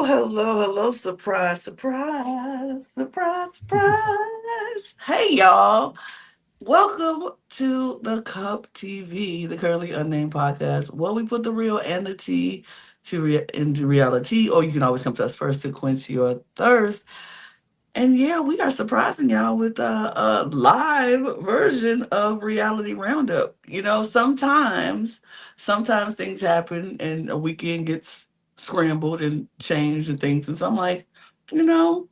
hello. Surprise, surprise, surprise, surprise. Hey, y'all. Welcome to the Cup TV, the Currently Unnamed Podcast, where we put the real and the tea into reality, or you can always come to us first to quench your thirst. And yeah, we are surprising y'all with a live version of Reality Roundup. Sometimes things happen and a weekend gets scrambled and changed and things. And so I'm like, you know,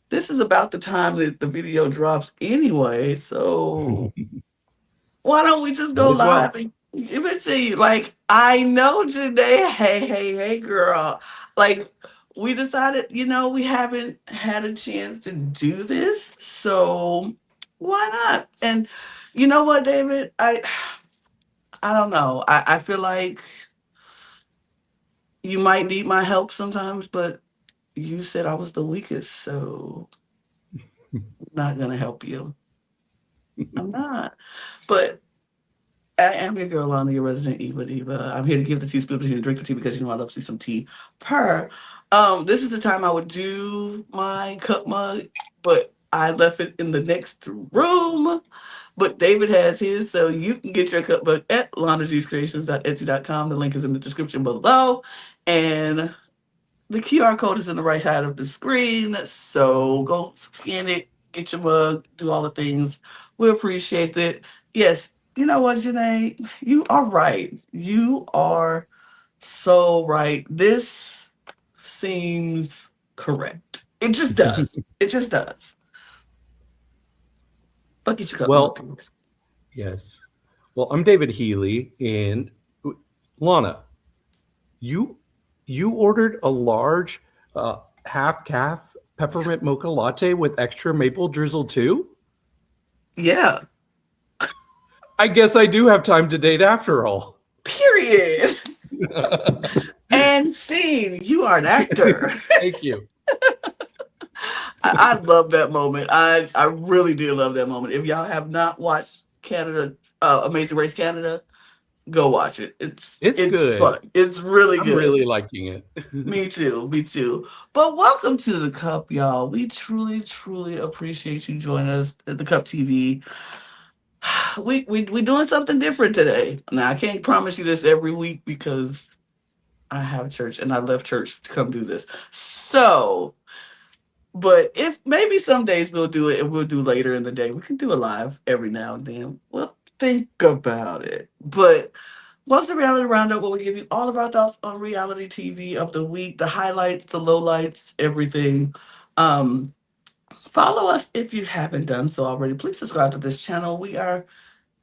this is about the time that the video drops anyway. So why don't we just Might go as live well. and give it to you? Like, I know Janae, hey, girl. Like, we decided, we haven't had a chance to do this, so why not? And you know what, David? I don't know. I feel like you might need my help sometimes, but you said I was the weakest, so I'm not gonna help you. I'm not. But I am your girl, Lana, your resident Diva. I'm here to give the tea, spill the tea, and drink the tea because you know I love to see some tea. Per. This is the time I would do my cup mug, but I left it in the next room. But David has his, so you can get your cup mug at lanagcreations.etsy.com. The link is in the description below. And the QR code is in the right side of the screen. So go scan it, get your mug, do all the things. We appreciate it. Yes, you know what, Janae? You are right. You are so right. This seems correct. It just does. It just does. But get your cup mug, Well, please. yes. Well, I'm David Healy, and Lana, you you ordered a large half calf peppermint mocha latte with extra maple drizzle too. Yeah. I guess I do have time to date after all. Period. And scene. You are an actor. Thank you. I love that moment. I really do love that moment. If y'all have not watched Canada, Amazing Race Canada, go watch it. It's It's good. fun. It's really I'm really good. liking it. Me too. Me too. But welcome to the Cup, y'all. We truly appreciate you joining us at the Cup TV. We doing something different today. Now I can't promise you this every week because I have church and I left church to come do this. So but if maybe some days we'll do it and we'll do later in the day. We can do a live every now and then. We'll think about it. But welcome to Reality Roundup, where we give you all of our thoughts on reality TV of the week, the highlights, the lowlights, everything. Um, Follow us if you haven't done so already. Please subscribe to this channel. We are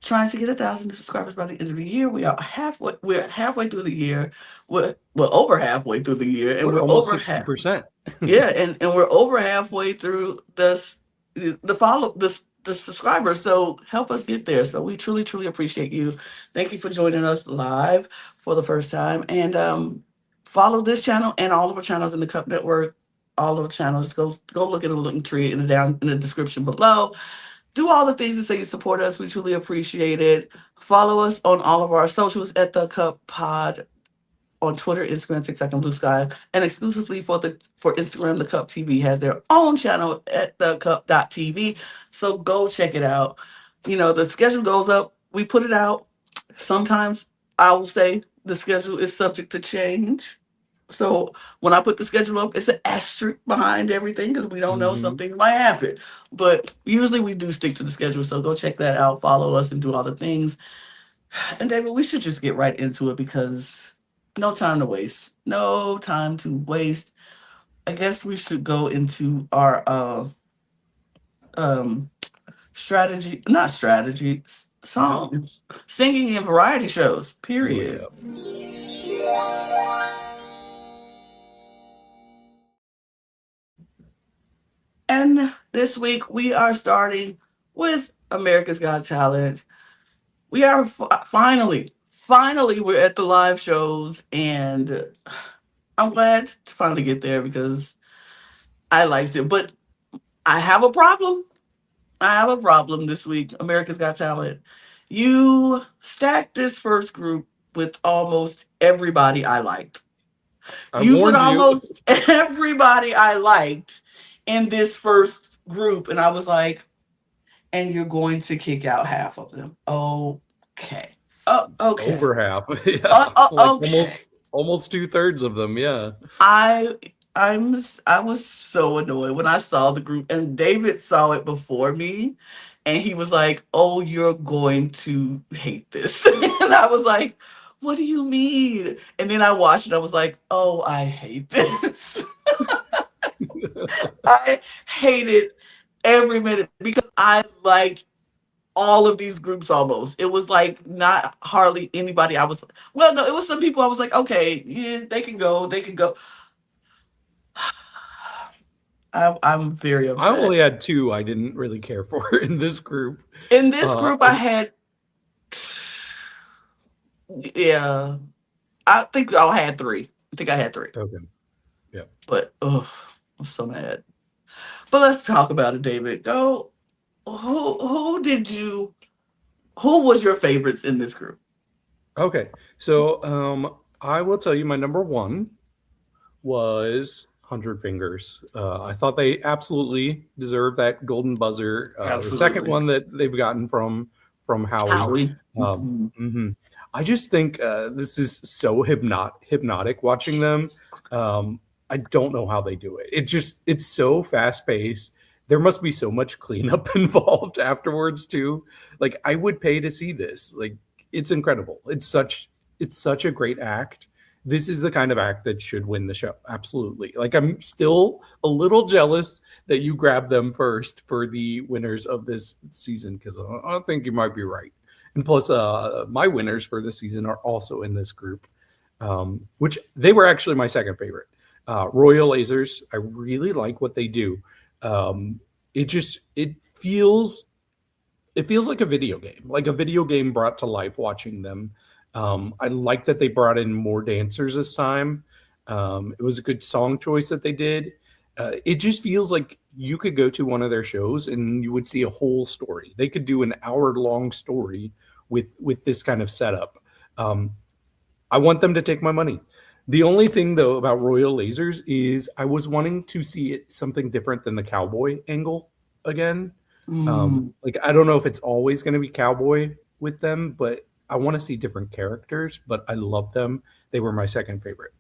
trying to get 1,000 subscribers by the end of the year. We're halfway through the year. We're over halfway through the year, and We're we're almost over half. 60%. Yeah, and we're over halfway through the subscribers. So help us get there. So we truly appreciate you. Thank you for joining us live for the first time. And follow this channel and all of our channels in the Cup Network. All of the channels. Go look at the link tree in the description below. Do all the things to say you support us. We truly appreciate it. Follow us on all of our socials at the Cup Pod on Twitter, Instagram, TikTok, and Blue Sky. And exclusively for Instagram, the Cup TV has their own channel at thecup.tv. So go check it out. The schedule goes up. We put it out. Sometimes I will say the schedule is subject to change. So when I put the schedule up, it's an asterisk behind everything because we don't know Hmm. something might happen. But usually we do stick to the schedule. So go check that out, follow us, and do all the things. And David, we should just get right into it because no time to waste. No time to waste. I guess we should go into our um strategy, not strategy, Yep. songs, singing and variety shows. Period. Yep. And this week we are starting with America's Got Talent. We are finally we're at the live shows, and I'm glad to finally get there because I liked it. But I have a problem. I have a problem this week. America's Got Talent. You stacked this first group with almost everybody I liked. I You put warned you. almost everybody I liked in this first group, and I was like, and you're going to kick out half of them. Okay. Okay. Over half. Yeah. Like Okay. almost 2/3 of them. Yeah. I I was so annoyed when I saw the group, and David saw it before me, and he was like, "Oh, you're going to hate this," and I was like, "What do you mean?" And then I watched it. I was like, "Oh, I hate this." I hated every minute because I liked all of these groups almost. It was like not hardly anybody I was, well, no, it was some people I was like, okay, yeah, they can go, they can go. I'm very I upset. only had two I didn't really care for in this group. In this group, I And had, yeah, I think I had three. I think I had three, okay. Yeah. but oh, I'm so mad. But let's talk about it, David. Go. Who did you? Who was your favorites in this group? Okay. So I will tell you my number one was 100 Fingers. I thought they absolutely deserved that golden buzzer. The second Absolutely, one that they've gotten from Howie. Howie. Um, Mhm. mhm. I just think this is so hypnotic watching them. I don't know how they do it. It's so fast paced. There must be so much cleanup involved afterwards too. Like I would pay to see this. Like it's incredible. It's such a great act. This is the kind of act that should win the show. Absolutely. Like I'm still a little jealous that you grabbed them first for the winners of this season because I think you might be right. And plus, my winners for this season are also in this group, which they were actually my second favorite. Royal Lasers. I really like what they do. It just it feels like a video game brought to life watching them. I like that they brought in more dancers this time. It was a good song choice that they did. It just feels like you could go to one of their shows and you would see a whole story. They could do an hour-long story with this kind of setup. Um, I want them to take my money. The only thing though about Royal Lasers is I was wanting to see it something different than the cowboy angle again. Mm. Like I don't know if it's always going to be cowboy with them, but I want to see different characters. But I love them. They were my second favorite.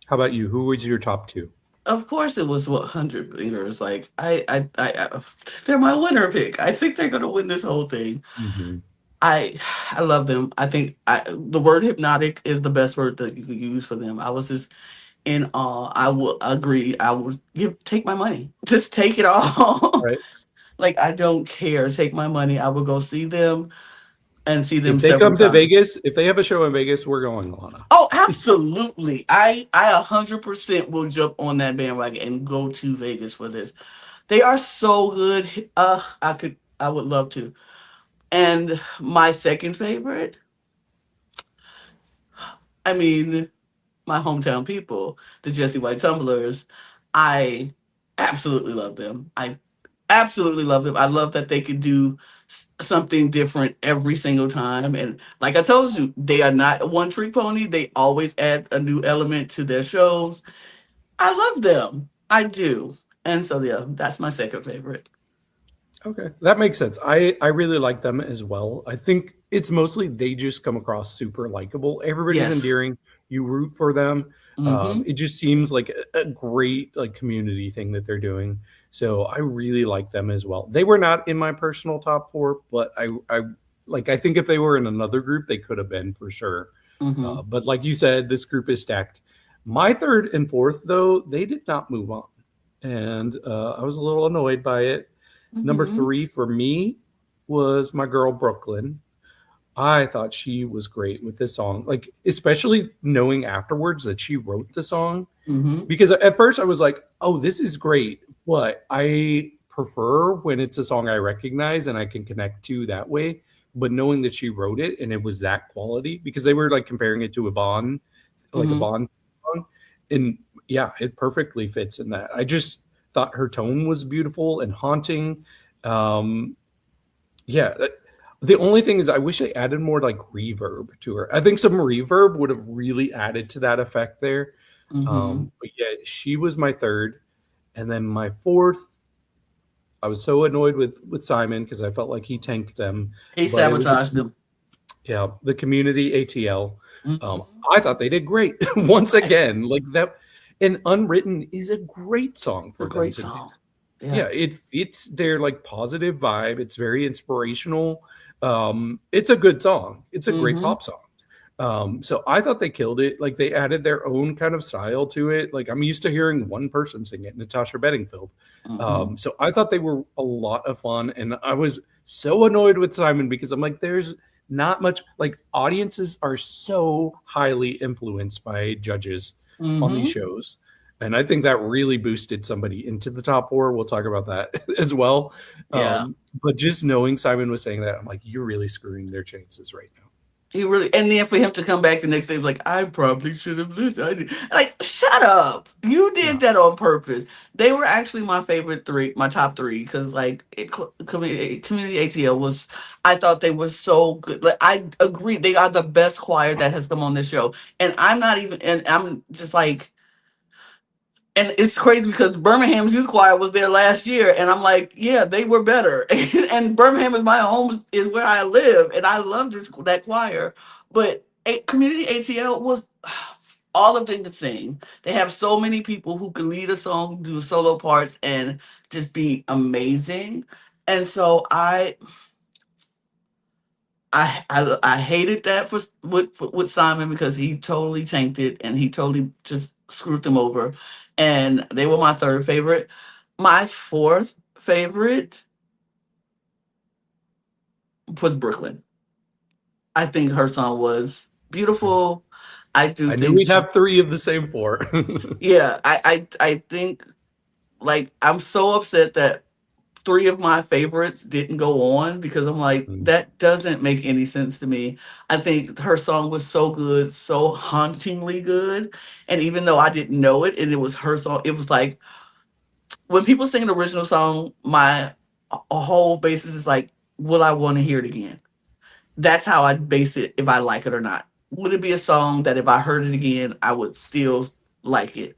How about you? Who was your top two? Of course, it was what 100 fingers. Like they're my winner pick. I think they're gonna win this whole thing. Hmm. I I love them. I think the word hypnotic is the best word that you could use for them. I was just in awe. I will agree. I will take my money. Just take it all. Right. Like I don't care. Take my money. I will go see them and see them If they several come to times. Vegas, if they have a show in Vegas, we're going, Lana. Oh, absolutely. I 100% will jump on that bandwagon and go to Vegas for this. They are so good. I would love to. And my second favorite, I mean, my hometown people, the Jesse White Tumblers. I absolutely love them. I absolutely love them. I love that they could do something different every single time. And like I told you, they are not a one trick pony. They always add a new element to their shows. I love them. I do. And so yeah, that's my second favorite. Okay, that makes sense. I really like them as well. I think it's mostly they just come across super likable. Everybody's Yes. endearing. You root for them. Mm-hmm. It just seems like a great like community thing that they're doing. So I really like them as well. They were not in my personal top four, but I think if they were in another group, they could have been for sure. Mm-hmm. But like you said, this group is stacked. My third and fourth, though, they did not move on, and I was a little annoyed by it. Number Mm-hmm. three for me was my girl Brooklyn. I thought she was great with this song, like especially knowing afterwards that she wrote the song. Mm-hmm. Because at first I was like, "Oh, this is great," but I prefer when it's a song I recognize and I can connect to that way. But knowing that she wrote it and it was that quality, because they were like comparing it to a Bond, like a Mm-hmm. Bond song, and yeah, it perfectly fits in that. I just thought her tone was beautiful and haunting. Um, yeah, the only thing is, I wish they added more like reverb to her. I think some reverb would have really added to that effect there. Mm-hmm. But yeah, she was my third, and then my fourth, I was so annoyed with Simon because I felt like he tanked them, He but it was the sabotaged them. yeah, the community ATL. Mm-hmm. I thought they did great once Right. again. Like that, and Unwritten is a great song A for them great to do. song. Yeah. Yeah, it fits their like positive vibe. It's very inspirational. It's a good song. It's a great Mm-hmm. pop song. So I thought they killed it. Like they added their own kind of style to it. Like I'm used to hearing one person sing it, Natasha Bedingfield. Mm-hmm. So I thought they were a lot of fun, and I was so annoyed with Simon because I'm like, there's not much. Like audiences are so highly influenced by judges on these Mm-hmm. shows, and I think that really boosted somebody into the top four. We'll talk about that as well. Yeah. But just knowing Simon was saying that, I'm like, you're really screwing their chances right now. He really, and then for him to come back the next day, like, I probably should have listened. Like, shut up! You Yeah. did that on purpose. They were actually my favorite three, my top three, because like community ATL was. I thought they were so good. Like, I agree, they are the best choir that has come on this show, and I'm not even, and I'm just like, and it's crazy because Birmingham's youth choir was there last year, and I'm like, yeah, they were better. And Birmingham is my home, is where I live, and I love that choir. But Community ATL was all of them could sing. They have so many people who can lead a song, do solo parts, and just be amazing. And so I hated that with Simon because he totally tanked it and he totally just screwed them over. And they were my third favorite. My fourth favorite was Brooklyn. I think her song was beautiful. I do I knew think we'd she, have three of the same four. yeah, I think, like, I'm so upset that three of my favorites didn't go on because I'm like, that doesn't make any sense to me. I think her song was so good, so hauntingly good. And even though I didn't know it and it was her song, it was like when people sing an original song, my a whole basis is like, will I want to hear it again? That's how I base it if I like it or not. Would it be a song that if I heard it again, I would still like it?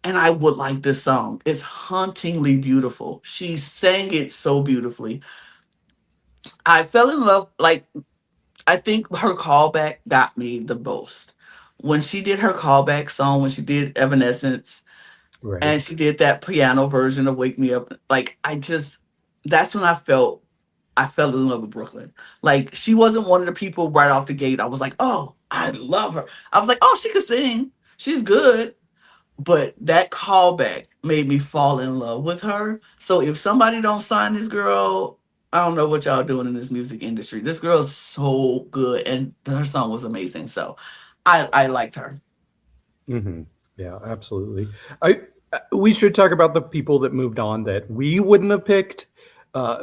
And I would like this song. It's hauntingly beautiful. She sang it so beautifully. I fell in love, like, I think her callback got me the most. When she did her callback song, when she did Evanescence, Right. and she did that piano version of Wake Me Up, like, that's when I fell in love with Brooklyn. Like, she wasn't one of the people right off the gate. I was like, oh, I love her. I was like, oh, she could sing. She's good. But that callback made me fall in love with her. So if somebody don't sign this girl, I don't know what y'all doing in this music industry. This girl's so good, and her song was amazing. So I liked her. Hmm. Yeah, absolutely. I We should talk about the people that moved on that we wouldn't have picked,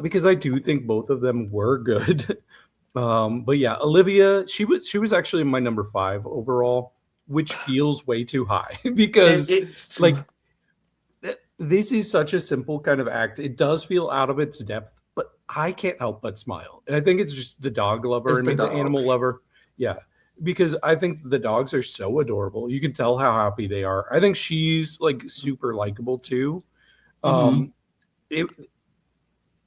because I do think both of them were good. But yeah, Olivia, she was actually my number five overall, which feels way too high And because it's too. like this is such a simple kind of act. It does feel out of its depth, but I can't help but smile. And I think it's just the dog lover It's and the me, the animal dogs. lover. Yeah. Because I think the dogs are so adorable. You can tell how happy they are. I think she's like super likable too. Mm-hmm. Um it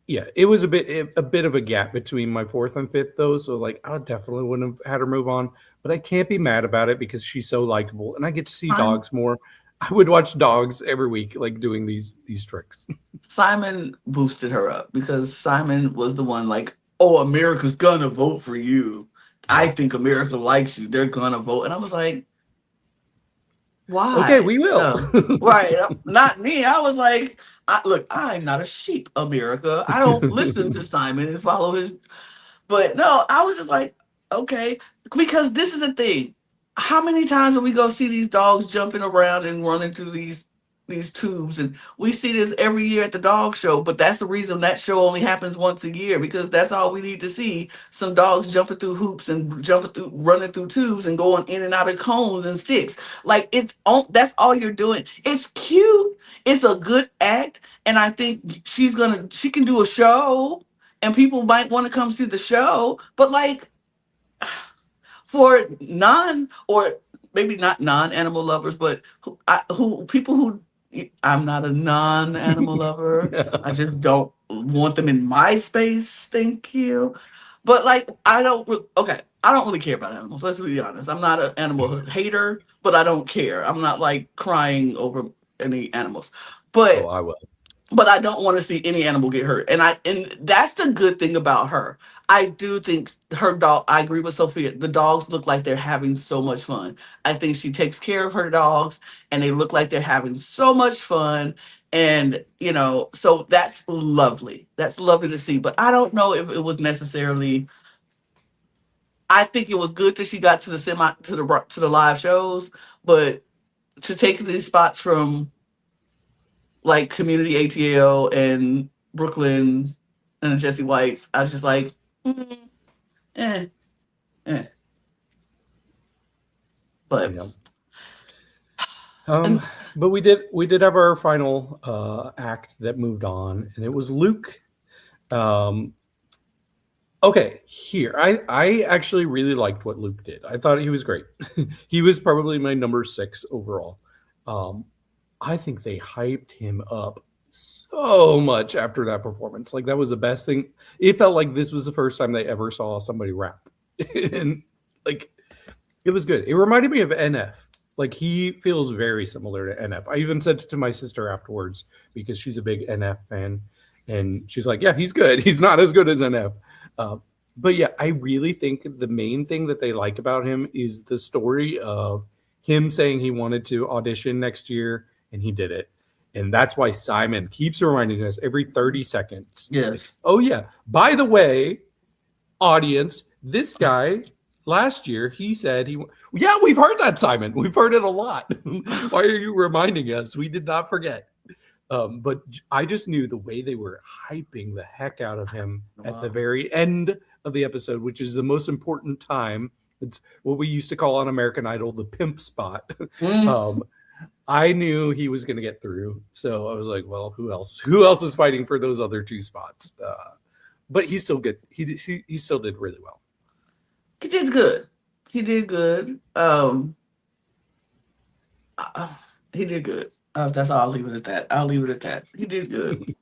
Yeah, it was a bit of a gap between my fourth and fifth though. So like I definitely wouldn't have had her move on. But I can't be mad about it because she's so likable and I get to see Simon, dogs more. I would watch dogs every week, like doing these tricks. Simon boosted her up because Simon was the one like, oh, America's gonna vote for you. I Yeah. think America likes you. They're gonna vote. And I was like, Okay, why? we will. Right. Not me. I was like, look, I'm not a sheep, America. I don't listen to Simon and follow his. But no, I was just like, okay. Because this is the thing. How many times do we go see these dogs jumping around and running through these tubes? And we see this every year at the dog show, but that's the reason that show only happens once a year because that's all we need to see. Some dogs jumping through hoops and jumping through running through tubes and going in and out of cones and sticks. Like it's on that's all you're doing. It's cute. It's a good act. And I think she can do a show and people might want to come see the show, but like for non or maybe not non-animal lovers, but who people who I'm not a non-animal lover. I just don't want them in my space. Thank you. But like, okay, I don't really care about animals. Let's be honest. I'm not an animal hater, but I don't care. I'm not like crying over any animals. Oh, But I will. I don't want to see any animal get hurt. And that's the good thing about her. I do think her dog, I agree with Sophia. The dogs look like they're having so much fun. I think she takes care of her dogs and they look like they're having so much fun. And, so that's lovely. That's lovely to see. But I don't know if it was necessarily, I think it was good that she got to the live shows, but to take these spots from like Community ATL and Brooklyn and the Jesse Whites, I was just like, eh, eh. But Yeah. and But we did have our final act that moved on, and it was Luke. Um, okay, here I actually really liked what Luke did. I thought he was great. He was probably my number 6 overall. Um, I think they hyped him up so much after that performance. Like that was the best thing. It felt like this was the first time they ever saw somebody rap, and like it was good. It reminded me of NF. Like he feels very similar to NF. I even said it to my sister afterwards because she's a big NF fan, and she's like, "Yeah, he's good. He's not as good as NF." Uh, but yeah, I really think the main thing that they like about him is the story of him saying he wanted to audition next year, and he did it. And that's why Simon keeps reminding us every 30 seconds, like, yes, "Oh yeah, by the way, audience, this guy last year he said yeah, we've heard that, Simon, we've heard it a lot. Why are you reminding us? We did not forget." But I just knew the way they were hyping the heck out of him at the wow. very end of the episode, which is the most important time. It's what we used to call on American Idol the pimp spot. Mm, um, I knew he was going to get through, so I was like, well, who else? Who else is fighting for those other 2 spots? But he's still good. He still did really well. he did good. He did good. Uh, he did good. That's all. I'll leave it at that. I'll leave it at that. He did good.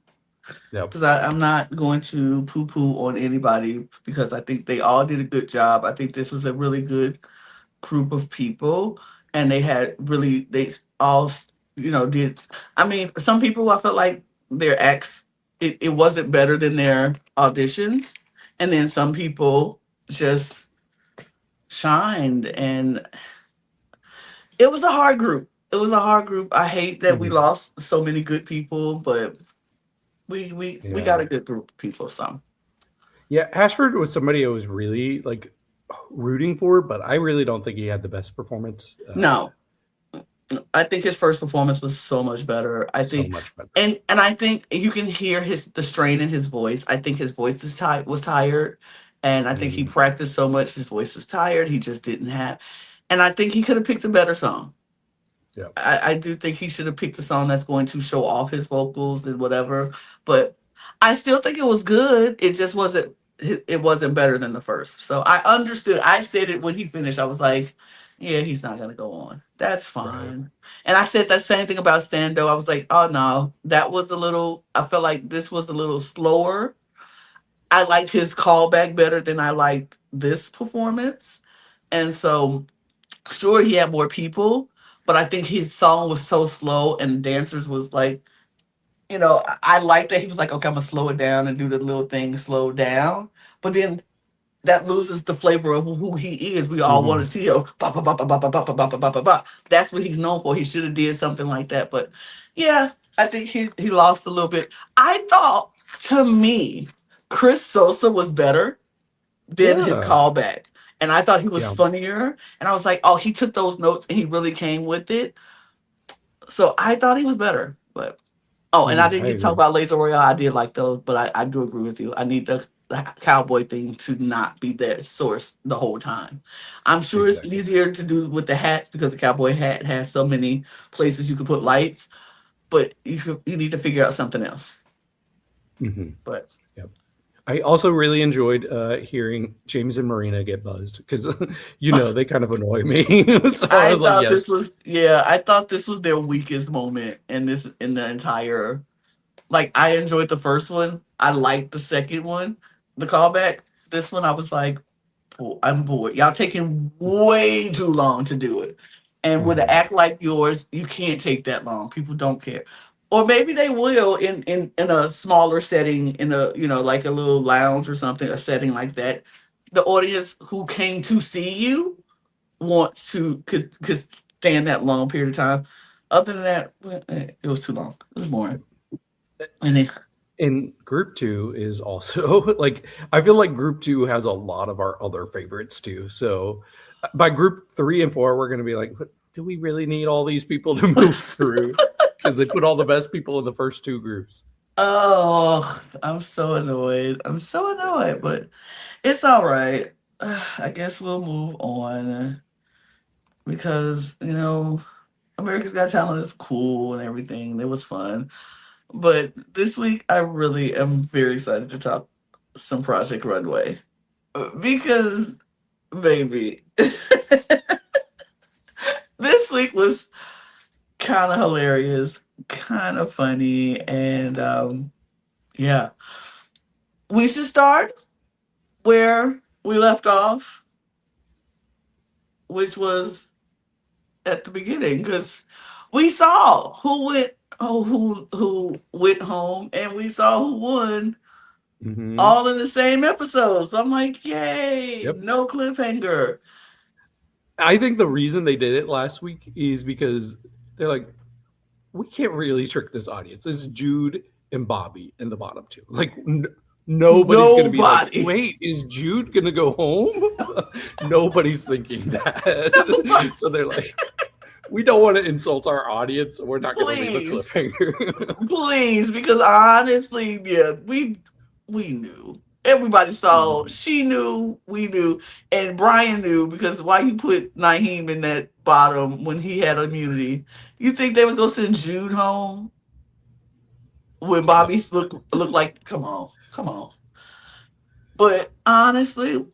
Yep. Because I'm not going to poo poo on anybody because I think they all did a good job. I think this was a really good group of people, and they all did. I mean, some people I felt like their acts it wasn't better than their auditions, and then some people just shined, and it was a hard group. It was a hard group. I hate that we Mhm. lost so many good people, but we got Yeah. a good group of people. So Yeah. Ashford was somebody I was really like rooting for, but I really don't think he had the best performance. no, I think his first performance was so much better. I So think, much better. and I think you can hear the strain in his voice. I think his voice was tired, and I think he Mhm. practiced so much his voice was tired. He just didn't have, and I think he could have picked a better song. Yeah. I do think he should have picked a song that's going to show off his vocals and whatever. But I still think it was good. It just wasn't. It wasn't better than the first. So I understood. I said it when he finished. I was like, "Yeah, he's not gonna go on. That's Right. fine." And I said that same thing about Sando. I was like, "Oh no, that was a little. I felt like this was a little slower. I liked his callback better than I liked this performance." And so sure he had more people, but I think his song was so slow and dancers was like, I like that he was like, okay, I'm gonna slow it down and do the little thing, slow down. But then that loses the flavor of who he is. We all want to Mhm. see him. Ba, ba, ba, ba, ba, ba, ba, ba, ba, ba, ba, ba. That's what he's known for. He should have did something like that. But yeah, I think he lost a little bit. I thought, to me, Chris Sosa was better than his Yeah. callback. And I thought he was Yeah. funnier. And I was like, oh, he took those notes and he really came with it. So I thought he was better. But and I Yeah. didn't I get to talk agree. about Laser Royale. I did like those, but I do agree with you. I need the cowboy thing to not be that source the whole time. I'm sure it's Exactly. easier to do with the hats because the cowboy hat has so many places you can put lights, but you need to figure out something else. Mhm. But Yep. I also really enjoyed hearing James and Marina get buzzed because, you know, they kind of annoy me. So I I was like, thought yes. this was yeah, I thought this was their weakest moment in the entire, like, I enjoyed the first one. I liked the second one, the callback. This one I was like, I'm bored. Y'all taking way too long to do it. And with an Mhm. act like yours, you can't take that long. People don't care. Or maybe they will in a smaller setting, in a, you know, like a little lounge or something, a setting like that. The audience who came to see you wants to could stand that long period of time. Other than that, well, it was too long. It was boring. And it, And group two is also like, I feel like group two has a lot of our other favorites too. So by group three and four, we're going to be like, do we really need all these people to move through? Because they put all the best people in the first two groups. oh, I'm so annoyed. I'm so annoyed, but it's all right. I guess we'll move on because, you know, America's Got Talent is cool and everything. It was fun. But this week, I really am very excited to talk some Project Runway because, baby, this week was kind of hilarious, kind of funny, and yeah, we should start where we left off, which was at the beginning, because we saw who went home, and we saw who won Hmm. all in the same episode. So I'm like, yay, Yep. no cliffhanger. I think the reason they did it last week is because they're like, we can't really trick this audience. It's Jude and Bobby in the bottom two. Like, nobody's going to be like, Nobody, wait, is Jude going to go home? Nobody's thinking that. nobody, So they're like, we don't want to insult our audience, so we're not going to leave a please, cliffhanger. please, because honestly, yeah, we knew. Everybody saw. Mhm. She knew. We knew, and Brian knew because why you put Naheem in that bottom when he had immunity? You think they was gonna send Jude home when No. Bobby's look like? Come on, come on. But honestly,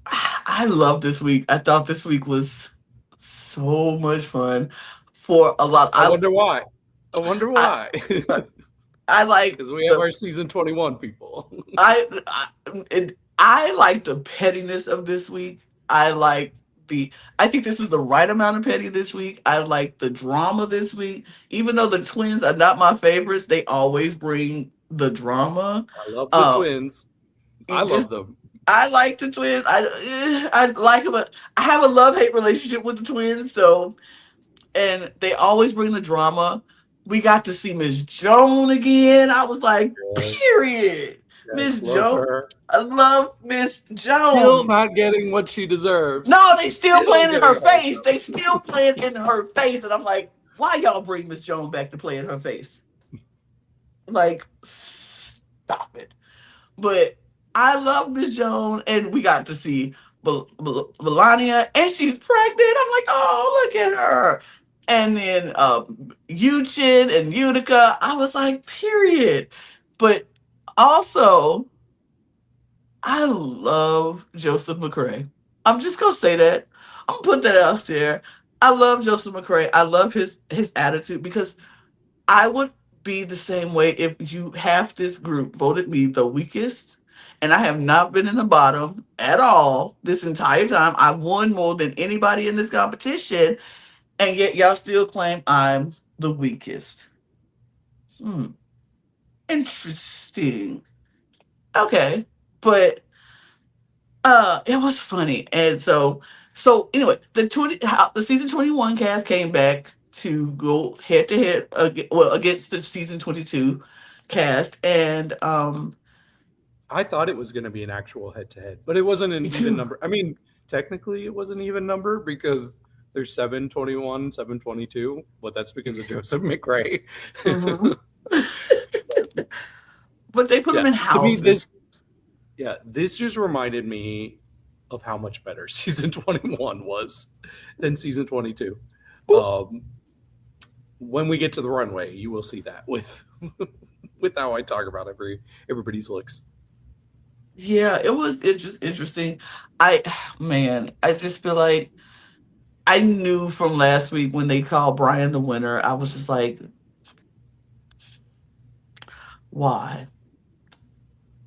I love this week. I thought this week was so much fun for a lot. I wonder why. I wonder I, why. I like Because we have the our season 21 people. I like the pettiness of this week. I like the I think this is the right amount of petty this week. I like the drama this week. Even though the twins are not my favorites, they always bring the drama. I love the Uh, twins. I it love just them. I like the twins. I like them. But I have a love hate relationship with the twins. So, and they always bring the drama. We got to see Miss Joan again. I was like, Yes. period. Miss Yes. Love Joan. her. I love Miss Still Joan. not getting what she deserves. No, they still Still playing in getting her hard face. They still playing in her face. And I'm like, why y'all bring Miss Joan back to play in her face? Like, stop it. But I love Miss Joan, and we got to see Melania, and she's pregnant. I'm like, oh, look at her. And then Yuchin and Utica. I was like, period. But also, I love Joseph McCrae. I'm just gonna say that. I'm gonna put that out there. I love Joseph McCrae. I love his attitude because I would be the same way if you half this group voted me the weakest, and I have not been in the bottom at all this entire time. I won more than anybody in this competition, and yet y'all still claim I'm the weakest. Hmm. Interesting. Okay. But it was funny. And so anyway, the season 21 cast came back to go head to head, well, against the season 22 cast, and I thought it was going to be an actual head to head, but it wasn't an me even too. number. I mean, technically, it was an even number because there's 721, 722, but that's because of Joseph McRae. Mhm. But they put them Yeah, in to me, houses. this just reminded me of how much better season 21 was than season 22. Ooh, Um, when we get to the runway, you will see that with with how I talk about everybody's looks. Yeah, it was just interesting. I man, I just feel like I knew from last week when they called Brian the winner. I was just like, why?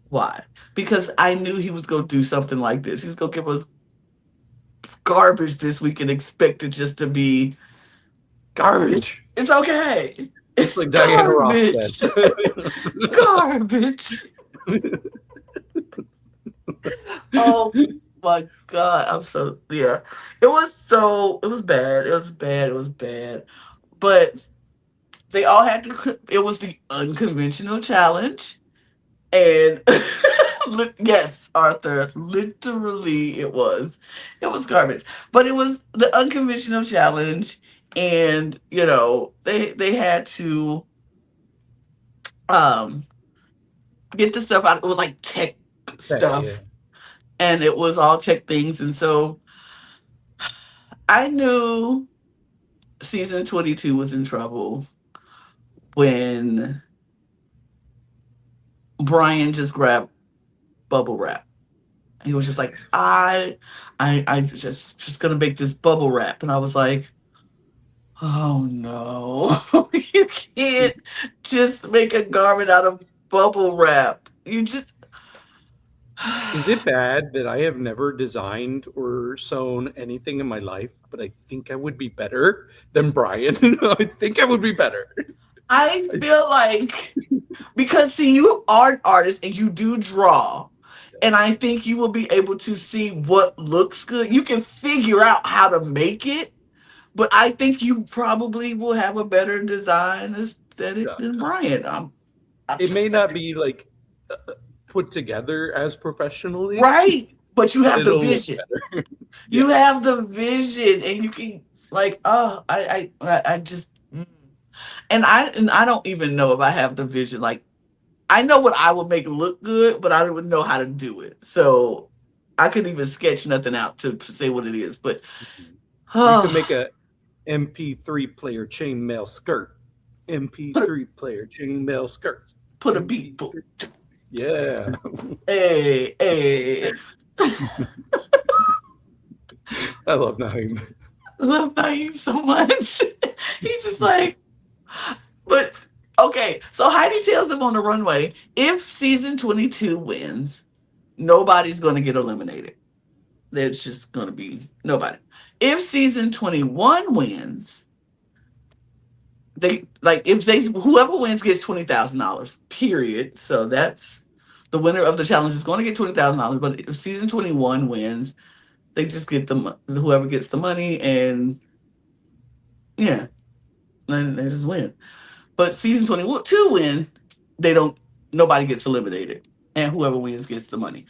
Why? Because I knew he was gonna do something like this. He was gonna give us garbage this week and expect it just to be Garbage. it's okay. Just like Diana Ross Garbage. says. Garbage. Oh my god, I'm so yeah. It was bad. It was bad. It was bad. But they all had to it was the unconventional challenge. And yes, Arthur, literally it was. It was garbage. But it was the unconventional challenge and they had to um get the stuff out. It was like tech Heck yeah. stuff and it was all tech things and so I knew season 22 was in trouble when Brian just grabbed bubble wrap. He was just like, I just gonna make this bubble wrap, and I was like, oh no, you can't just make a garment out of bubble wrap. You just Is it bad that I have never designed or sewn anything in my life, but I think I would be better than Brian? I think I would be better. I feel like because see, you are an artist and you do draw. And I think you will be able to see what looks good. You can figure out how to make it, but I think you probably will have a better design aesthetic Yeah. than Brian. I'm It may just not saying. be like put together as professionally, Right. But you but have the it'll look vision. better. You Yes. have the vision and you can like I just and I don't even know if I have the vision. Like I know what I would make look good, but I don't even know how to do it. So I couldn't even sketch nothing out to say what it is. But You can oh, make a MP3 player chainmail skirt. put MP3 player chainmail skirt. put a beat. MP3. Yeah. Hey, hey. I love Naeem. I love Naeem so much. He's just like, but okay. So Heidi tells him on the runway, if season 22 wins, nobody's going to get eliminated. There's just going to be nobody. If season 21 wins, they like if they whoever wins gets $20,000. Period. So that's the winner of the challenge is going to get $20,000. But if season 21 wins, they just get whoever gets the money and yeah, then they just win. But season 22 wins, they don't. Nobody gets eliminated, and whoever wins gets the money.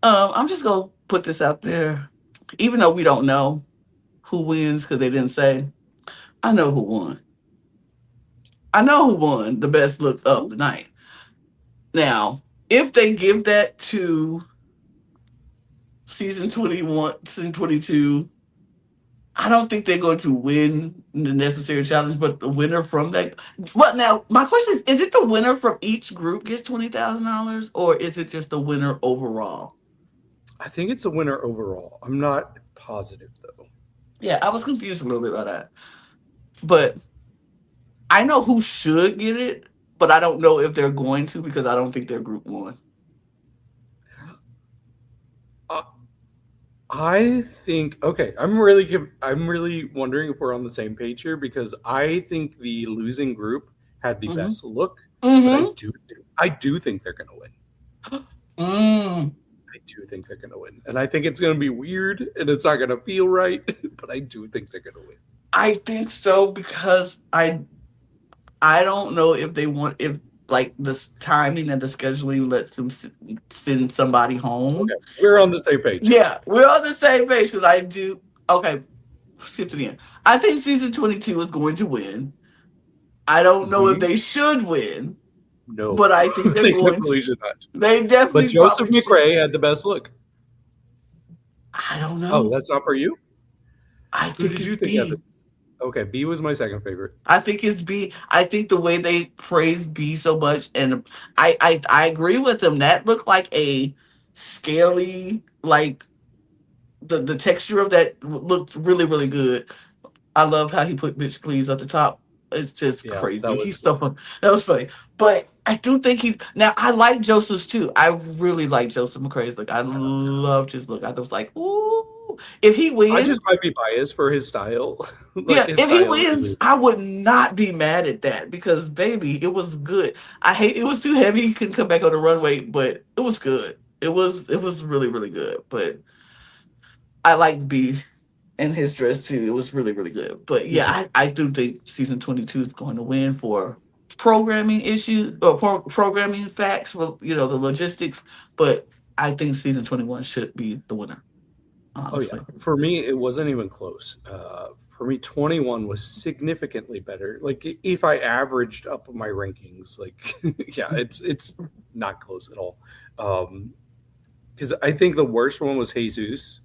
I'm just gonna put this out there, even though we don't know who wins because they didn't say. I know who won. I know who won the best look of the night. Now, if they give that to season 21, season 22, I don't think they're going to win the necessary challenge, but the winner from that. But now, my question is it the winner from each group gets $20,000 or is it just the winner overall? I think it's a winner overall. I'm not positive though. Yeah, I was confused a little bit about that. But I know who should get it, but I don't know if they're going to because I don't think they're group one. Uh, I think okay. I'm really wondering if we're on the same page here because I think the losing group had the Mm-hmm. best look, but I Mm-hmm. do I do think they're gonna win. Mm. I do think they're gonna win, and I think it's gonna be weird and it's not gonna feel right, but I do think they're gonna win. I think so because I don't know if they want if like the timing and the scheduling lets them send somebody Okay, home. we're on the same page here. Yeah, we're on the same page because I do. Okay, skip to the end. I think season 22 is going to win. I don't know if Hmm. they should win, No, but I think they're they going to. definitely should not. They But definitely Joseph probably should. McRae had the best look. I don't Oh, know. that's not for you. I Who think did it's you think had the? B. Okay, B was my second favorite. I think it's B. I think the way they praise B so much, and I agree with them. That looked like a scaly, like the texture of that looked really, really good. I love how he put "bitch please" at the top. It's just Yeah, that crazy. was He's so fun. That was funny. But I do think he now I like Joseph's too. I really like Joseph McCrae's look. I loved his look. I was like, ooh. If he I just wins, might be biased for his style. Like yeah, his if he style really. wins, I would not be mad at that because baby, it was good. I hate it was too heavy. He couldn't come back on the runway, but it was good. It was really, really good. But I like B and his dress too. It was really, really good. But yeah, Mhm. I do think season 22 is going to win for programming issues or programming facts for the logistics. But I think season 21 should be the winner, Oh yeah, honestly. for me it wasn't even close. For me, 21 was significantly better. Like if I averaged up my rankings, like yeah, it's not close at all. Because I think the worst one was Jesus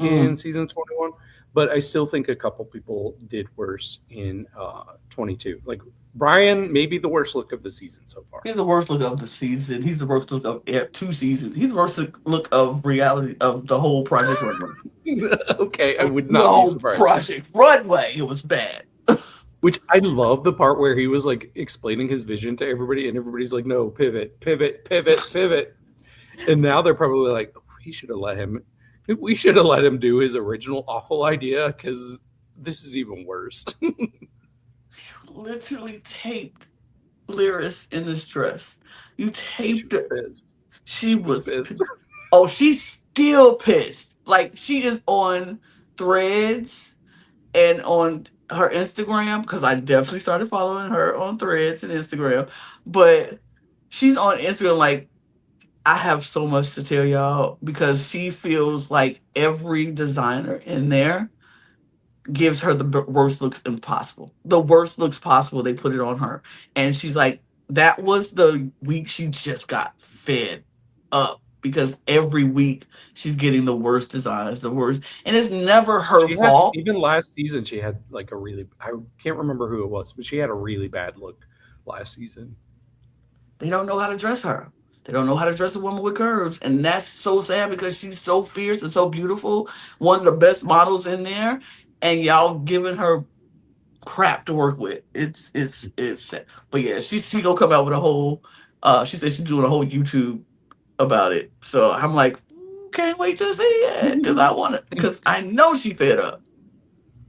Mm. in season 21, but I still think a couple people did worse in 22. Like Brian, maybe the worst look of the season so far. He's the worst look of the season. He's the worst look of 2 seasons. He's the worst look of reality of the whole Project Runway. Okay, I would The not be whole surprised. Project Runway. It was bad. Which I love the part where he was like explaining his vision to everybody, and everybody's like, "No, pivot, pivot, pivot, pivot." And now they're probably like, "We should have let him. We should have let him do his original awful idea because this is even worse." Literally taped Lyris in this dress. You She taped was her. pissed. She She was was. pissed. Oh, she's still pissed. Like she is on Threads and on her Instagram because I definitely started following her on Threads and Instagram. But she's on Instagram like I have so much to tell y'all because she feels like every designer in there gives her the worst looks impossible. The worst looks possible, they put it on her. And she's like, that was the week she just got fed up because every week she's getting the worst designs, the worst. And it's never her She had fault. even last season. She had like a really. I can't remember who it was, but she had a really bad look last season. They don't know how to dress her. They don't know how to dress a woman with curves. And that's so sad because she's so fierce and so beautiful. One of the best models in there. And y'all giving her crap to work with. It's sad. But yeah, she gonna come out with a whole she said she's doing a whole YouTube about it. So I'm like, can't wait to see it. Cause I know she fed up.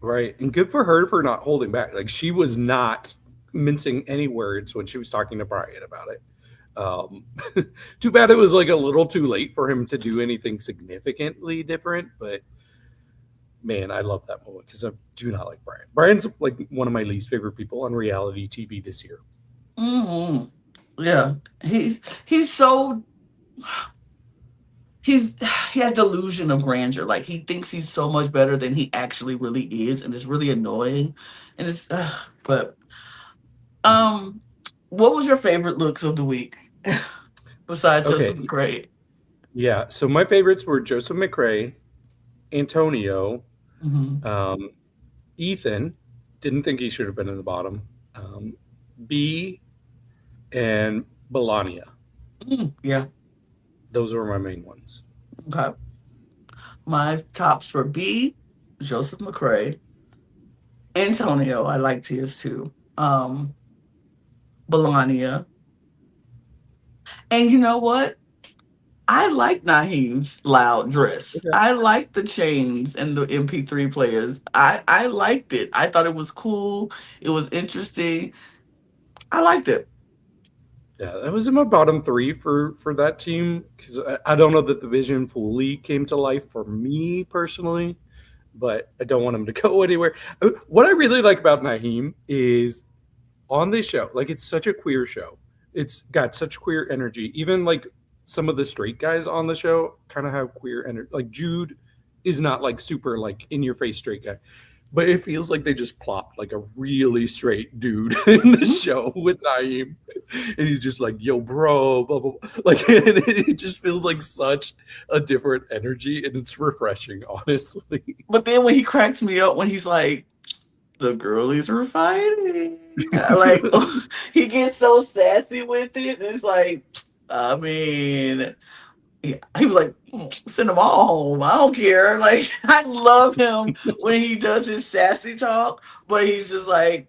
Right. And good for her for not holding back. Like she was not mincing any words when she was talking to Brian about it. Um, too bad it was like a little too late for him to do anything significantly different. But man, I love that moment because I do not like Brian. Brian's like one of my least favorite people on reality TV this year. Hmm. Yeah. He's so he's he has delusion of grandeur. Like he thinks he's so much better than he actually really is, and it's really annoying. And it's but um what was your favorite looks of the week besides Joseph Okay. McCray? Yeah. So my favorites were Joseph McCrae, Antonio, Hmm. um, Ethan. Didn't think he should have been in the bottom. B and Melania. Yeah. Those were my main ones. Okay. My tops were B, Joseph McCray, Antonio. I liked his too. Belania. And you know what? I like Naheem's loud dress. Okay. I like the chains and the MP3 players. I liked it. I thought it was cool. It was interesting. I liked it. Yeah, that was in my bottom three for that team because I don't know that the vision fully came to life for me personally, but I don't want him to go anywhere. What I really like about Naheem is on this show, like it's such a queer show. It's got such queer energy. Even like some of the straight guys on the show kind of have queer energy. Like Jude is not like super like in your face straight guy, but it feels like they just plopped like a really straight dude in the Mhm. show with Naeem, and he's just like, "Yo, bro," blah blah, blah. Like it just feels like such a different energy, and it's refreshing, honestly. But then when he cracks me up when he's like, the girlies are fighting. Like he gets so sassy with it. It's like, I mean, he was like, send them all home. I don't care. Like, I love him when he does his sassy talk, but he's just like,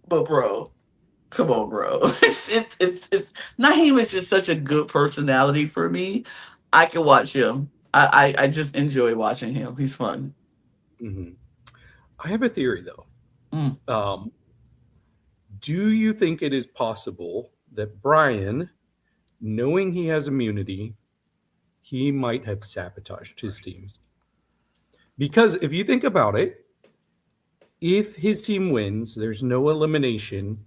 but bro, come on, bro. It's Naheem is just such a good personality for me. I can watch him. I just enjoy watching him. He's fun. Mhm. I have a theory though. Mm. Um, do you think it is possible that Brian, knowing he has immunity, he might have sabotaged his team? Because if you think about it, if his team wins, there's no elimination.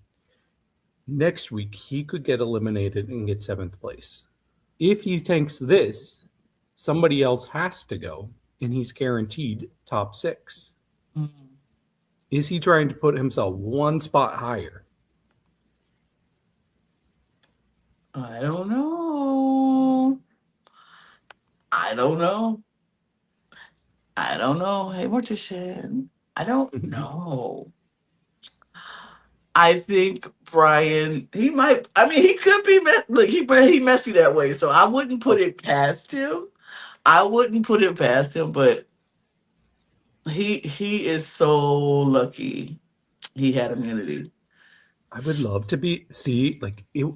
Next week, he could get eliminated and get seventh place. If he tanks this, somebody else has to go, and he's guaranteed top six. Mm. Is he trying to put himself one spot higher? I don't know. I don't know. I don't know. Hey, Mortician. I don't know. I think Brian, he might. I mean, he could be. Look, he messy that way, so I wouldn't put Oh, it past him. I wouldn't put it past him, but he is so lucky he had immunity. I would love to be see like it.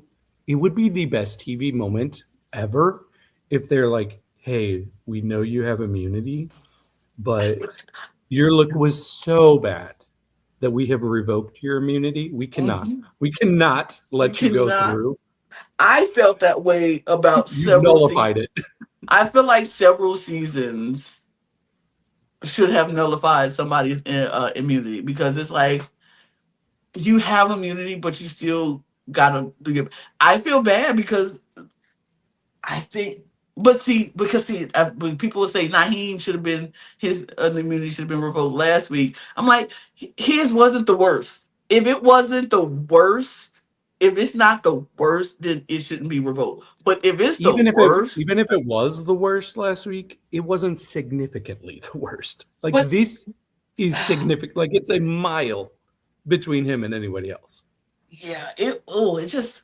It would be the best TV moment ever if they're like, "Hey, we know you have immunity, but your look was so bad that we have revoked your immunity. Mhm. We cannot We let you go cannot. through. I felt that way about You've several seasons. nullified it." I feel like several seasons should have nullified somebody's immunity because it's like you have immunity, but you still gotta do your. I feel bad because I think, but see, because see, when people would say Naheem should have been his immunity should have been revoked last week. I'm like, his wasn't the worst. If it wasn't the worst, if it's not the worst, then it shouldn't be revoked. But if it's the worst, Even if it was the worst last week, it wasn't significantly the worst. Like but this is significant. Like it's a mile between him and anybody else. yeah, it just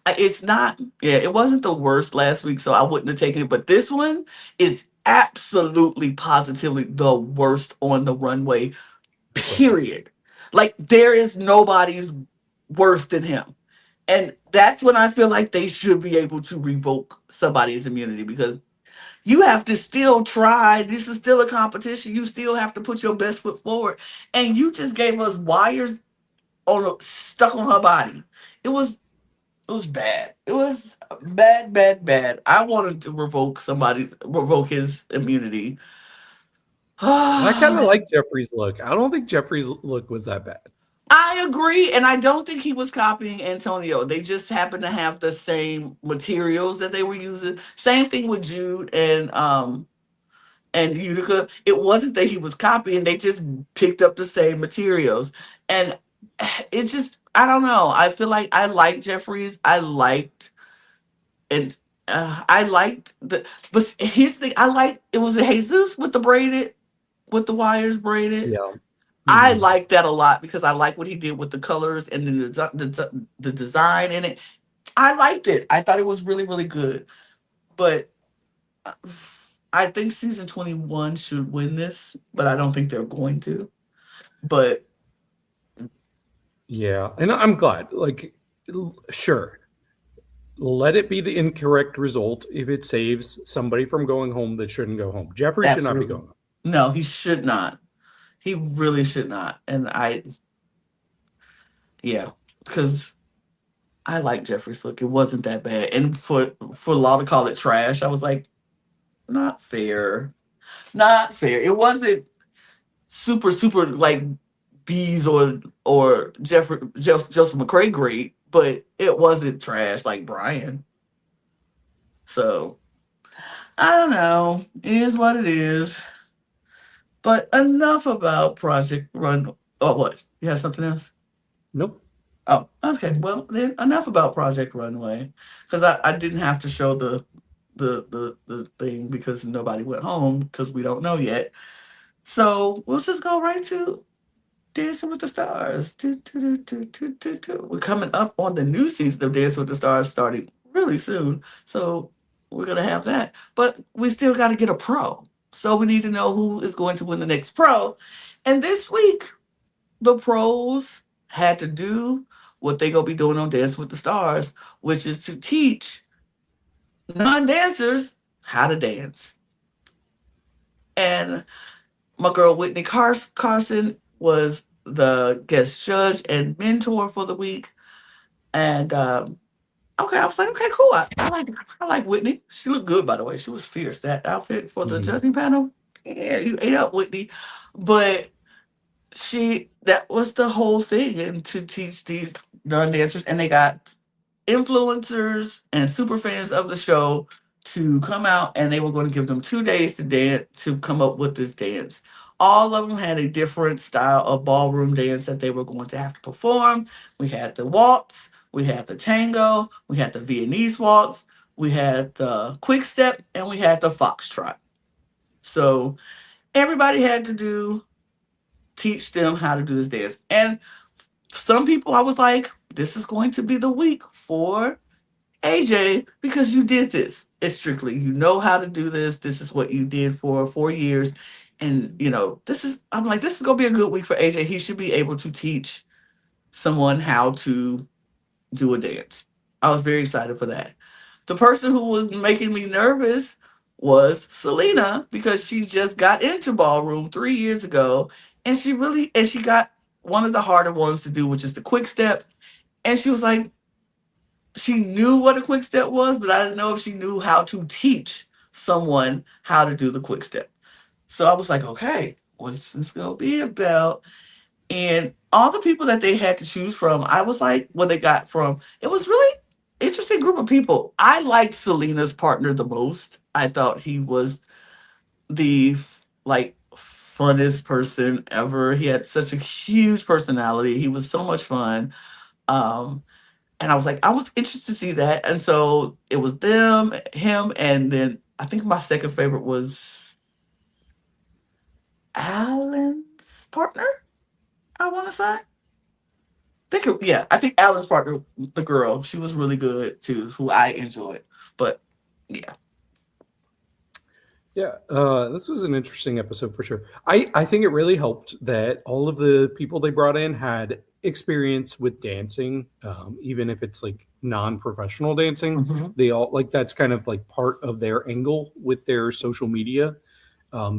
it's not, yeah, it wasn't the worst last week, so I wouldn't have taken it. But this one is absolutely positively the worst on the runway, Okay. period. Like there is nobody's worse than him. And that's when I feel like they should be able to revoke somebody's immunity because you have to still try. This is still a competition. You still have to put your best foot forward. And you just gave us wires stuck on her body. It was it was bad. It was bad, bad, bad. I wanted to revoke his immunity. And I kind of I like Jeffrey's look. I don't think Jeffrey's look was that bad. agree, and I don't think he was copying Antonio. They just happened to have the same materials that they were using. Same thing with Jude and Utica. It wasn't that he was copying; they just picked up the same materials, and it just I don't know. I feel like I liked Jeffries. And I liked but here's the thing, I liked it was Jesus with the with the wires braided. Yeah. I Mhm. like that a lot because I like what he did with the colors and then the design in it. I liked it. I thought it was really, really good. But uh, I think season 21 should win this, but I don't think they're going to. But Yeah. And I'm glad. Like, sure, let it be the incorrect result if it saves somebody from going home that shouldn't go home. Jeffrey should not be absolutely. going home. No, he should not. He really should not. And yeah, because I like Jeffrey's look. It wasn't that bad. And for Law to call it trash, I was like, not fair. Not fair. It wasn't super, super like bees or Joseph McCray great, but it wasn't trash like Brian. So I don't know. It is what it is. But enough about Project Run. Oh, what? You have something else? Nope. Oh, okay. Well, then enough about Project Runway because I didn't have to show the thing because nobody went home because we don't know yet. So we'll just go right to Dancing with the Stars. We're coming up on the new season of Dancing with the Stars starting really soon. So we're gonna have that. But we still got to get a pro. So we need to know who is going to win the next pro. And this week, the pros had to do what they gonna be doing on Dance with the Stars, which is to teach non-dancers how to dance. And my girl Whitney Carson was the guest judge and mentor for the week. And okay, I was like, okay, cool. I like Whitney. She looked good, by the way. She was fierce. That outfit for the Mhm. judging panel, yeah, you ate up, Whitney. But that was the whole thing, and to teach these non dancers, and they got influencers and super fans of the show to come out, and they were going to give them 2 days to dance to come up with this dance. All of them had a different style of ballroom dance that they were going to have to perform. We had the waltz, we had the tango, we had the Viennese waltz, we had the quick step, and we had the foxtrot. So everybody had to teach them how to do this dance. And some people, I was like, this is going to be the week for AJ, because you did this. It's strictly, you know how to do this. This is what you did for 4 years. And, I'm like, this is going to be a good week for AJ. He should be able to teach someone how to do a dance. I was very excited for that. The person who was making me nervous was Selena, because she just got into ballroom 3 years ago. And she got one of the harder ones to do, which is the quick step. And she was like, she knew what a quick step was, but I didn't know if she knew how to teach someone how to do the quick step. So I was like, okay, what's this gonna be about? And all the people that they had to choose from, I was like, what they got from, it was really interesting group of people. I liked Selena's partner the most. I thought he was the like funnest person ever. He had such a huge personality. He was so much fun. Um, and I was like, I was interested to see that. And so it was him, and then I think my second favorite was Alan's partner, I want to say. I think Alan's partner, the girl, she was really good too, who I enjoyed. But yeah. Yeah, this was an interesting episode for sure. I think it really helped that all of the people they brought in had experience with dancing, even if it's like non-professional dancing. Hmm. They all like that's kind of like part of their angle with their social media.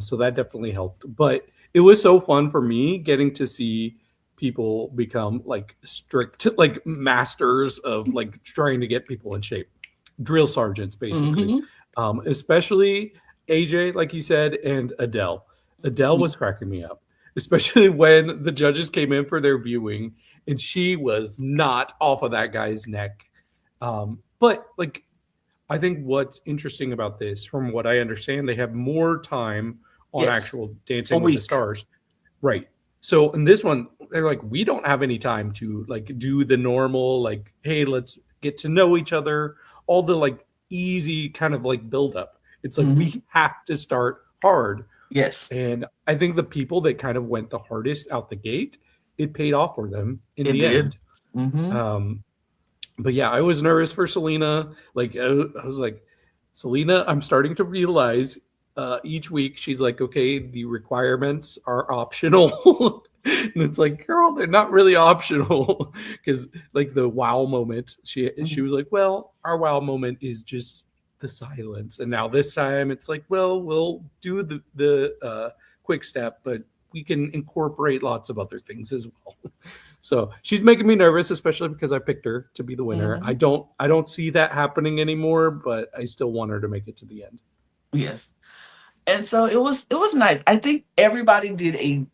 So that definitely helped. But it was so fun for me getting to see people become like strict, like masters of like trying to get people in shape, drill sergeants, basically. Hmm. Especially AJ, like you said, and Adele. Adele was cracking me up, especially when the judges came in for their viewing and she was not off of that guy's neck. But like I think what's interesting about this, from what I understand, they have more time on Yes, actual a Dancing with the week. Stars. Right. So in this one, they're like, we don't have any time to like do the normal, like, hey, let's get to know each other, all the like easy kind of like build up. It's like Hmm. we have to start hard. Yes, And I think the people that kind of went the hardest out the gate, it paid off for them in it the did. end. Hmm. Um, but yeah, I was nervous for Selena. Like I was like, Selena, I'm starting to realize each week she's like, okay, the requirements are optional. And it's like, girl, they're not really optional. Because like the wow moment, she was like, well, our wow moment is just the silence. And now this time it's like, well, we'll do the quick step, but we can incorporate lots of other things as well. So she's making me nervous, especially because I picked her to be the winner. Hmm. I don't see that happening anymore, but I still want her to make it to the end. Yes. And so it was nice. I think everybody did a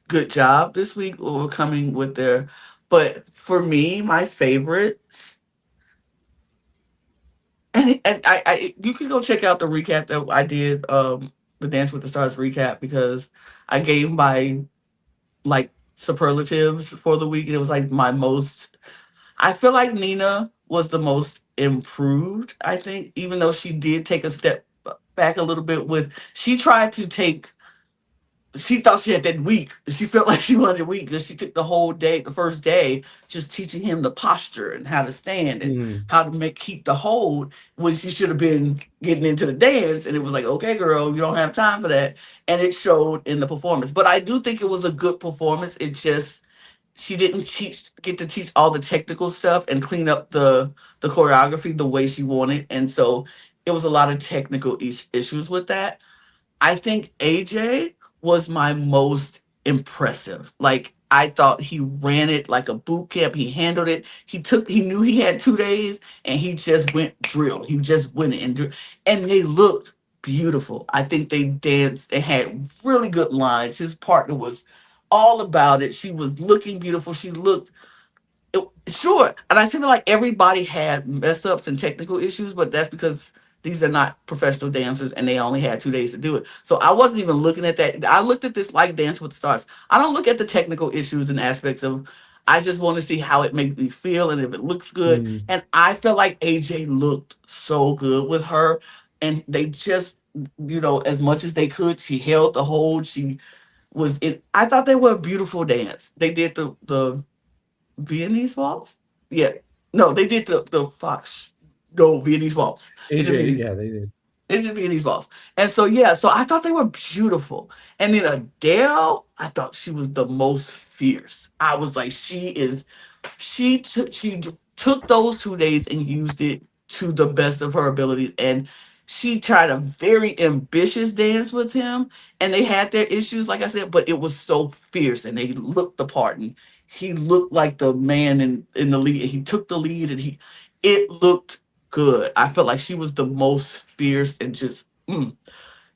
good job this week overcoming with their, but for me, my favorites, and I you can go check out the recap that I did, the Dance with the Stars recap, because I gave my like superlatives for the week, and it was like my most, I feel like Nina was the most improved, I think, even though she did take a step back a little bit. With She tried to take, she thought she had that week. She felt like she wanted a week because she took the whole day, the first day, just teaching him the posture and how to stand and Mm, how to keep the hold when she should have been getting into the dance. And it was like, okay, girl, you don't have time for that. And it showed in the performance. But I do think it was a good performance. It just she didn't get to teach all the technical stuff and clean up the choreography the way she wanted. And so it was a lot of technical issues with that. I think AJ was my most impressive. Like I thought he ran it like a boot camp. He handled it. He knew he had 2 days and he just went drill. He just went and they looked beautiful. I think they danced. They had really good lines. His partner was all about it. She was looking beautiful. She looked sure, and I feel like everybody had mess ups and technical issues, but that's because these are not professional dancers and they only had 2 days to do it. So I wasn't even looking at that. I looked at this like Dance with the Stars. I don't look at the technical issues and aspects of. I just want to see how it makes me feel and if it looks good. mm. And I felt like AJ looked so good with her, and they just, as much as they could, she held the hold. She was it. I thought they were a beautiful dance. They did the Viennese waltz? Yeah. No, they did the Fox. No, Viennese waltz. They did AJ, Viennese, yeah, they did. they did Viennese waltz. And so, yeah, so I thought they were beautiful. And then Adele, I thought she was the most fierce. I was like, she took those 2 days and used it to the best of her abilities. And she tried a very ambitious dance with him. And they had their issues, like I said, but it was so fierce and they looked the part. And he looked like the man in the lead. He took the lead and it looked good. I felt like she was the most fierce and just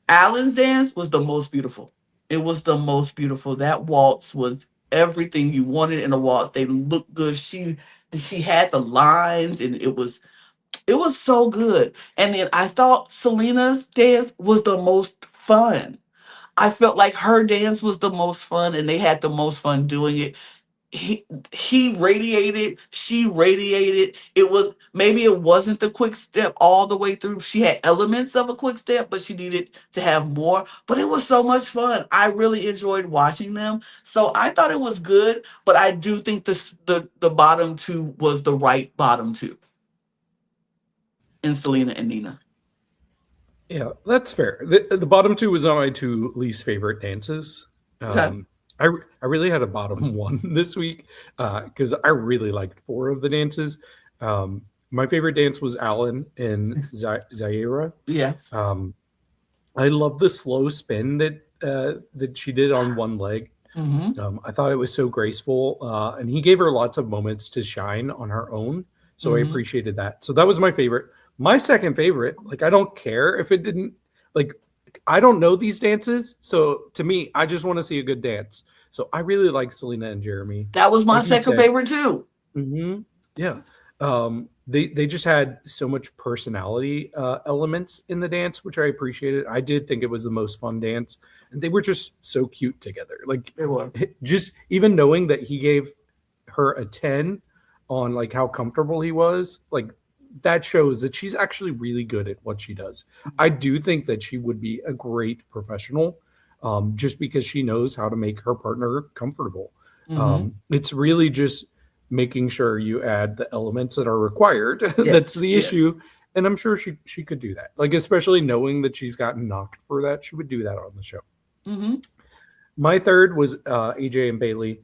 Alan's dance was the most beautiful. It was the most beautiful. That waltz was everything you wanted in a waltz. They looked good. She had the lines and it was so good. And then I thought Selena's dance was the most fun. I felt like her dance was the most fun and they had the most fun doing it. He radiated, she radiated. Maybe it wasn't the quick step all the way through. She had elements of a quick step, but she needed to have more. But it was so much fun. I really enjoyed watching them. So I thought it was good, but I do think the bottom two was the right bottom two in Selena and Nina. Yeah, that's fair. The bottom two was on my two least favorite dances. Okay. I really had a bottom one this week because I really liked four of the dances. My favorite dance was Alan and Zaira. Yeah. I love the slow spin that she did on one leg. Mm-hmm. I thought it was so graceful, and he gave her lots of moments to shine on her own. So I Mm-hmm. appreciated that. So that was my favorite. My second favorite, like I don't care if it didn't like I don't know these dances. So to me, I just want to see a good dance. So I really like Selena and Jeremy. That was my Like you second said, favorite too. yeah. They just had so much personality elements in the dance, which I appreciated. I did think it was the most fun dance, and they were just so cute together. Like They were. just even knowing that he gave her a 10 on like how comfortable he was, like that shows that she's actually really good at what she does. I do think that she would be a great professional, just because she knows how to make her partner comfortable. Mm-hmm. It's really just making sure you add the elements that are required. That's Yes. the Yes. issue. And I'm sure she could do that. Like, especially knowing that she's gotten knocked for that, she would do that on the show. Mm-hmm. My third was AJ and Bailey.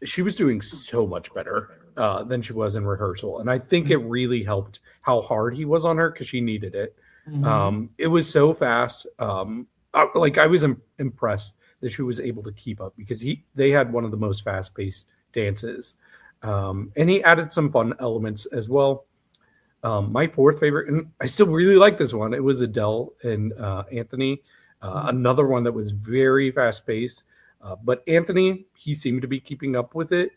She was doing so much better than she was in rehearsal. And I think it really helped how hard he was on her because she needed it. Mm-hmm. It was so fast. I was impressed that she was able to keep up because they had one of the most fast paced dances. And he added some fun elements as well. My fourth favorite, and I still really like this one, it was Adele and Anthony. Another one that was very fast paced. But Anthony, he seemed to be keeping up with it.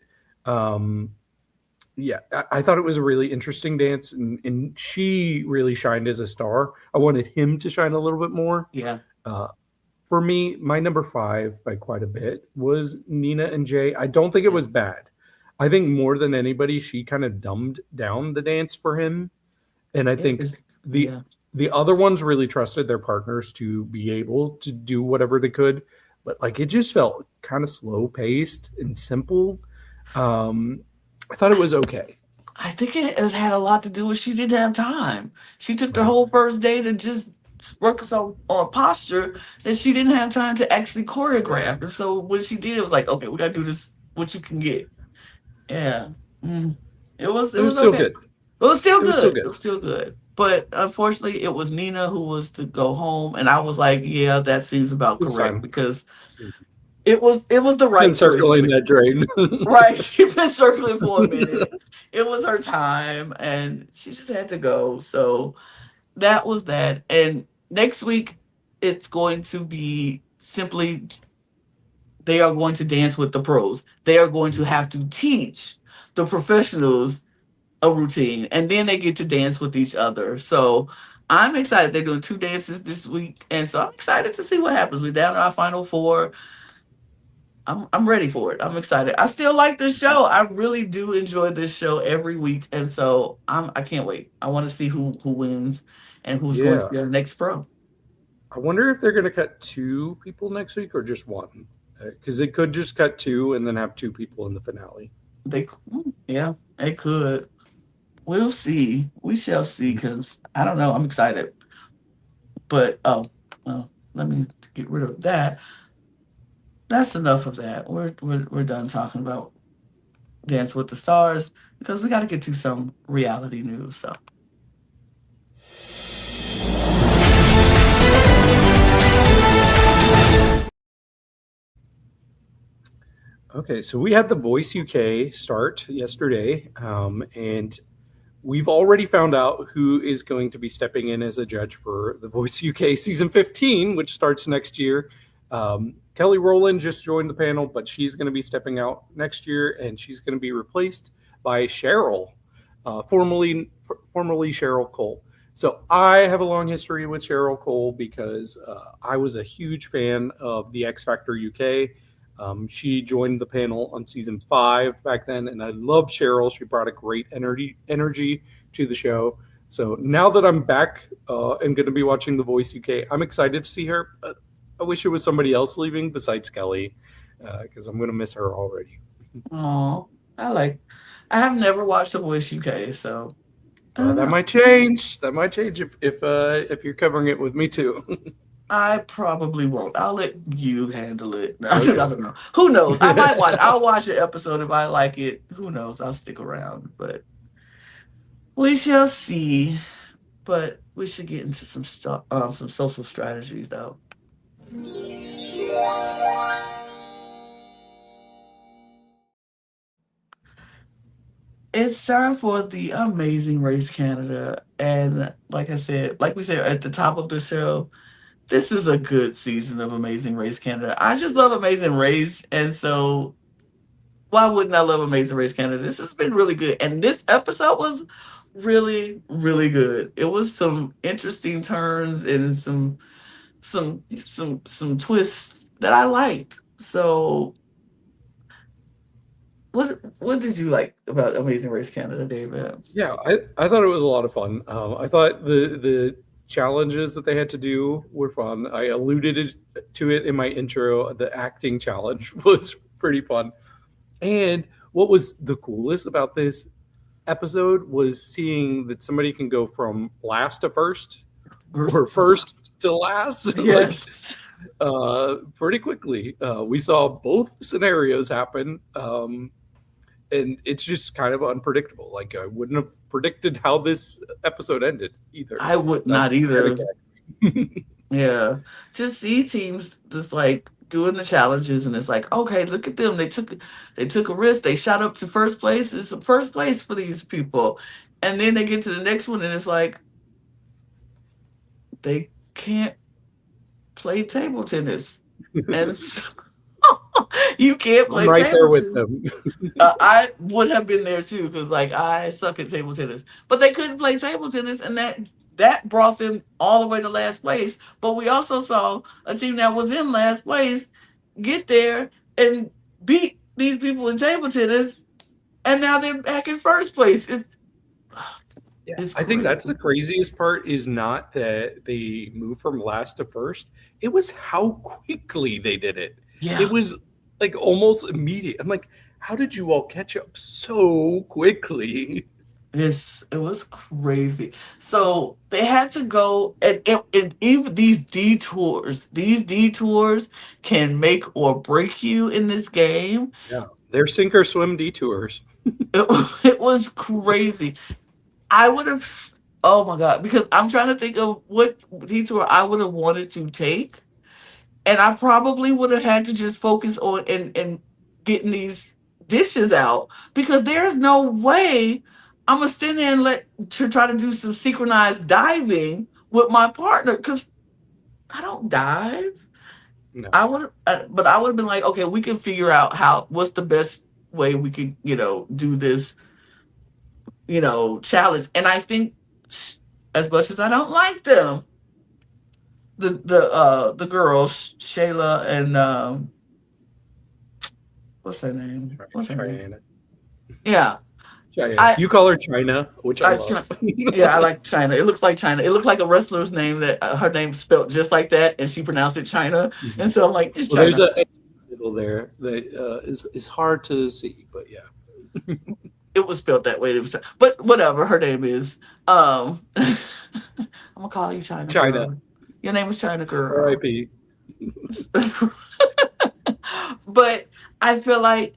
Yeah, I thought it was a really interesting dance, and she really shined as a star. I wanted him to shine a little bit more. Yeah. For me, my number five by quite a bit was Nina and Jay. I don't think it was bad. I think more than anybody, she kind of dumbed down the dance for him. And I Yeah. think the Yeah. the other ones really trusted their partners to be able to do whatever they could, but like it just felt kind of slow paced and simple. Um, I thought it was okay. I think it has had a lot to do with she didn't have time. She took the Right. whole first day to just work us on posture, and she didn't have time to actually choreograph. And so when she did, it was like, okay, we gotta do this. What you can get, yeah. Mm. It It was was still okay. good. It was still It was still good. It good. was still good. But unfortunately, it was Nina who was to go home, and I was like, yeah, that seems about This correct time, because it was the been right choice to circling make. that drain. Right. She's been circling for a minute. It was her time and she just had to go. So that was that. And next week it's going to be simply they are going to dance with the pros. They are going to have to teach the professionals a routine and then they get to dance with each other. So I'm excited. They're doing 2 dances this week. And so I'm excited to see what happens. We're down to our final four. I'm ready for it. I'm excited. I still like this show. I really do enjoy this show every week, and so I can't wait. I want to see who wins and who's going to Yeah. be our next pro. I wonder if they're going to cut two people next week or just one. Because they could just cut two and then have two people in the finale. Yeah, they could. We'll see. We shall see. Because I don't know. I'm excited, but well, let me get rid of that. That's enough of that. We're done talking about Dance with the Stars because we got to get to some reality news. So. Okay, so we had the Voice UK start yesterday, and we've already found out who is going to be stepping in as a judge for the Voice UK season 15, which starts next year. Kelly Rowland just joined the panel, but she's going to be stepping out next year, and she's going to be replaced by Cheryl, formerly Cheryl Cole. So I have a long history with Cheryl Cole because I was a huge fan of the X Factor UK. She joined the panel on season 5 back then, and I loved Cheryl. She brought a great energy to the show. So now that I'm back and going to be watching The Voice UK, I'm excited to see her. But I wish it was somebody else leaving besides Kelly, because I'm going to miss her already. Oh, I like. I have never watched The Voice UK, so I don't That know. might change. That might change if you're covering it with me too. I probably won't. I'll let you handle it. I Okay. don't know. Who knows? I might watch. I'll watch an episode if I like it. Who knows? I'll stick around, but we shall see. But we should get into some stuff, some social strategies, though. It's time for the Amazing Race Canada, and like I said, like we said at the top of the show, this is a good season of Amazing Race Canada. I just love Amazing Race, and so why wouldn't I love Amazing Race Canada? This has been really good, and this episode was really, really good. It was some interesting turns and some twists that I liked. So, what did you like about Amazing Race Canada, David? Yeah, I thought it was a lot of fun. I thought the challenges that they had to do were fun. I alluded to it in my intro. The acting challenge was pretty fun. And what was the coolest about this episode was seeing that somebody can go from last to first or First, first to last like yes, pretty quickly. We saw both scenarios happen. And it's just kind of unpredictable. Like I wouldn't have predicted how this episode ended either. I would That not kind of either. Yeah, to see teams just like doing the challenges, and it's like, okay, look at them. They took a risk. They shot up to first place. It's the first place for these people, and then they get to the next one, and it's like they can't play table tennis, and so, you can't I'm play right there table with tennis. them. I would have been there too because like I suck at table tennis, but they couldn't play table tennis, and that brought them all the way to last place. But we also saw a team that was in last place get there and beat these people in table tennis, and now they're back in first place. Yeah, It's I think that's the crazy. craziest part is not that they moved from last to first. It was how quickly they did it. It Yeah. was like almost immediate. I'm like, how did you all catch up so quickly? It was crazy. So they had to go, and even these detours can make or break you in this game. Yeah, they're sink or swim detours. It, it was crazy. I would have, oh my God, because I'm trying to think of what detour I would have wanted to take. And I probably would have had to just focus on and getting these dishes out because there's no way I'm gonna stand there and let to try to do some synchronized diving with my partner because I don't dive. No, But I would have been like, okay, we can figure out what's the best way we could, do this, challenge. And I think, as much as I don't like them, the girls, Shayla and what's her name? What's her name? China. Yeah, China. I, You call her China, which I I, love. yeah, I like China. It looks like China. It looked like a wrestler's name that her name spelled just like that, and she pronounced it China. And Mhm. so I'm like, it's Well, there's China. a middle there that is hard to see, but yeah. It was spelled that way. It was, but whatever her name is. I'm gonna call you China China, girl. Your name is China girl. R.I.P. But I feel like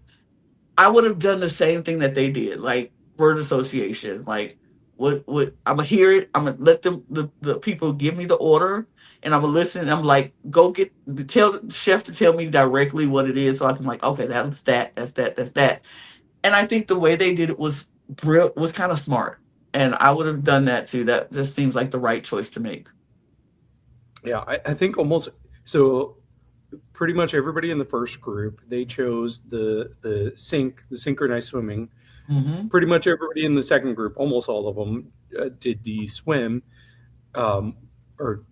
I would have done the same thing that they did, like word association. Like, what I'm gonna hear it. I'm gonna let the people give me the order, and I'm gonna listen. I'm like, go tell the chef to tell me directly what it is, so I can like, okay, that's that, that's that, that's that. And I think the way they did it was kind of smart, and I would have done that too. That just seems like the right choice to make. Yeah, I think almost so. Pretty much everybody in the first group they chose the synchronized swimming. Hmm. Pretty much everybody in the second group, almost all of them, did the swim, um, or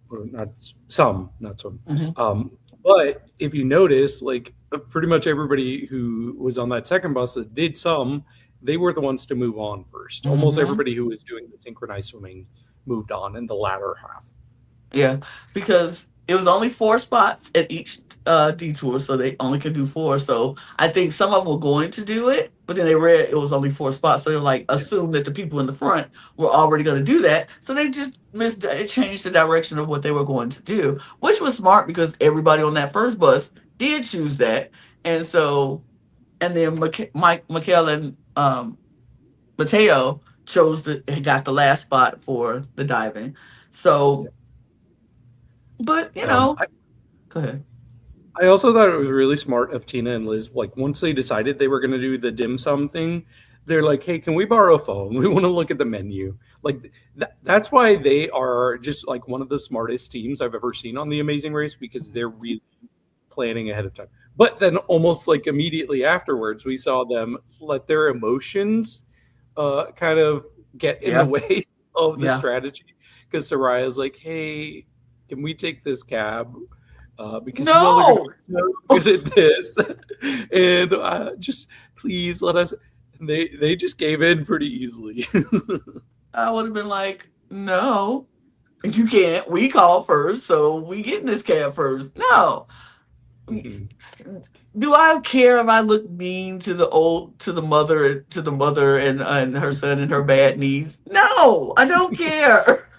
or not some, not some. Hmm. But if you notice, like pretty much everybody who was on that second bus that did some, they were the ones to move on first. Almost Hmm. everybody who was doing the synchronized swimming moved on in the latter half. Yeah, because it was only four spots at each detour, so they only could do four. So I think some of them were going to do it, but then they read it was only four spots, so they're like Yeah, assumed that the people in the front were already going to do that. So they just it changed the direction of what they were going to do, which was smart because everybody on that first bus did choose that, and so and then Mike, Mikhail, and Mateo got the last spot for the diving. yeah. So, but Um, I, go ahead. I also thought it was really smart of Tina and Liz. Like once they decided they were going to do the dim sum thing, they're like, "Hey, can we borrow a phone? We want to look at the menu." Like that's why they are just like one of the smartest teams I've ever seen on the Amazing Race because they're really planning ahead of time. But then almost like immediately afterwards, we saw them let their emotions kind of get in the Yeah, way of the yeah. strategy because Soraya's like, "Hey, can we take this cab?" Because you all are going to No, be so good at this, and just please let us. And they just gave in pretty easily. I would have been like, no, you can't. We call first, so we get in this cab first. No. Mhm. Do I care if I look mean to the mother and her son and her bad knees? No, I don't care.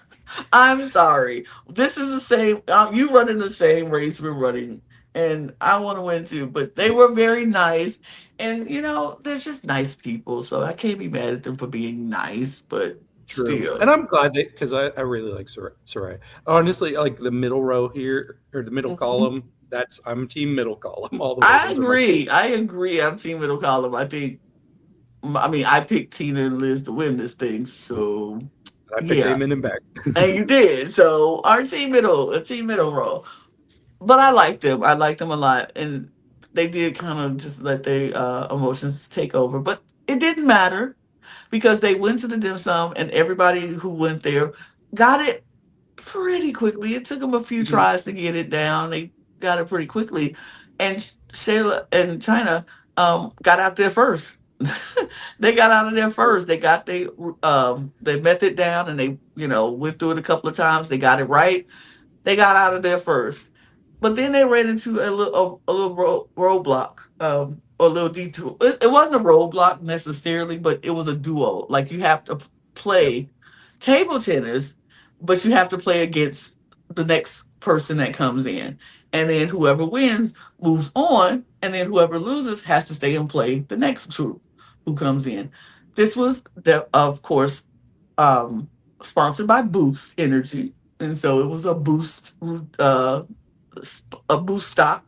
I'm sorry. This is the same. You running the same race we're running, and I want to win too. But they were very nice, and they're just nice people. So I can't be mad at them for being nice. But True, and still, I'm glad that because I really like Soraya. Honestly, like the middle row here or the middle Mhm. column. That's I'm team middle column all the way. I Those are my agree. I agree. I'm team middle column. I think. I mean, I picked Tina and Liz to win this thing. So I picked yeah, Amen and back. and you did. So our team middle role. But I liked them. I liked them a lot, and they did kind of just let their emotions take over. But it didn't matter because they went to the dim sum, and everybody who went there got it pretty quickly. It took them a few Mhm. tries to get it down. They got it pretty quickly, and Shayla and China got out there first. they got out of there first. They met it down and they, went through it a couple of times. They got it right. They got out of there first. But then they ran into a little roadblock, or a little detour. It wasn't a roadblock necessarily, but it was a duo. Like you have to Yep. play table tennis, but you have to play against the next person that comes in. And then whoever wins moves on, and then whoever loses has to stay and play the next group who comes in. This was, of course, um, sponsored by Boost Energy, and so it was uh, a Boost stop.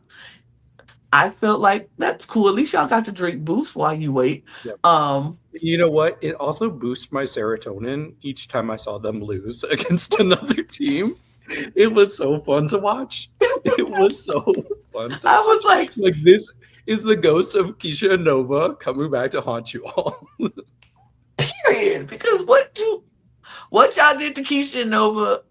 I felt like that's cool. At least y'all got to drink Boost while you wait. Yep. Um, You know what? It also boosts my serotonin each time I saw them lose against another team. It was so fun to watch. It was so fun to I was watch. like, Like this is the ghost of Keisha and Nova coming back to haunt you all. period, because what y'all did to Keisha and Nova,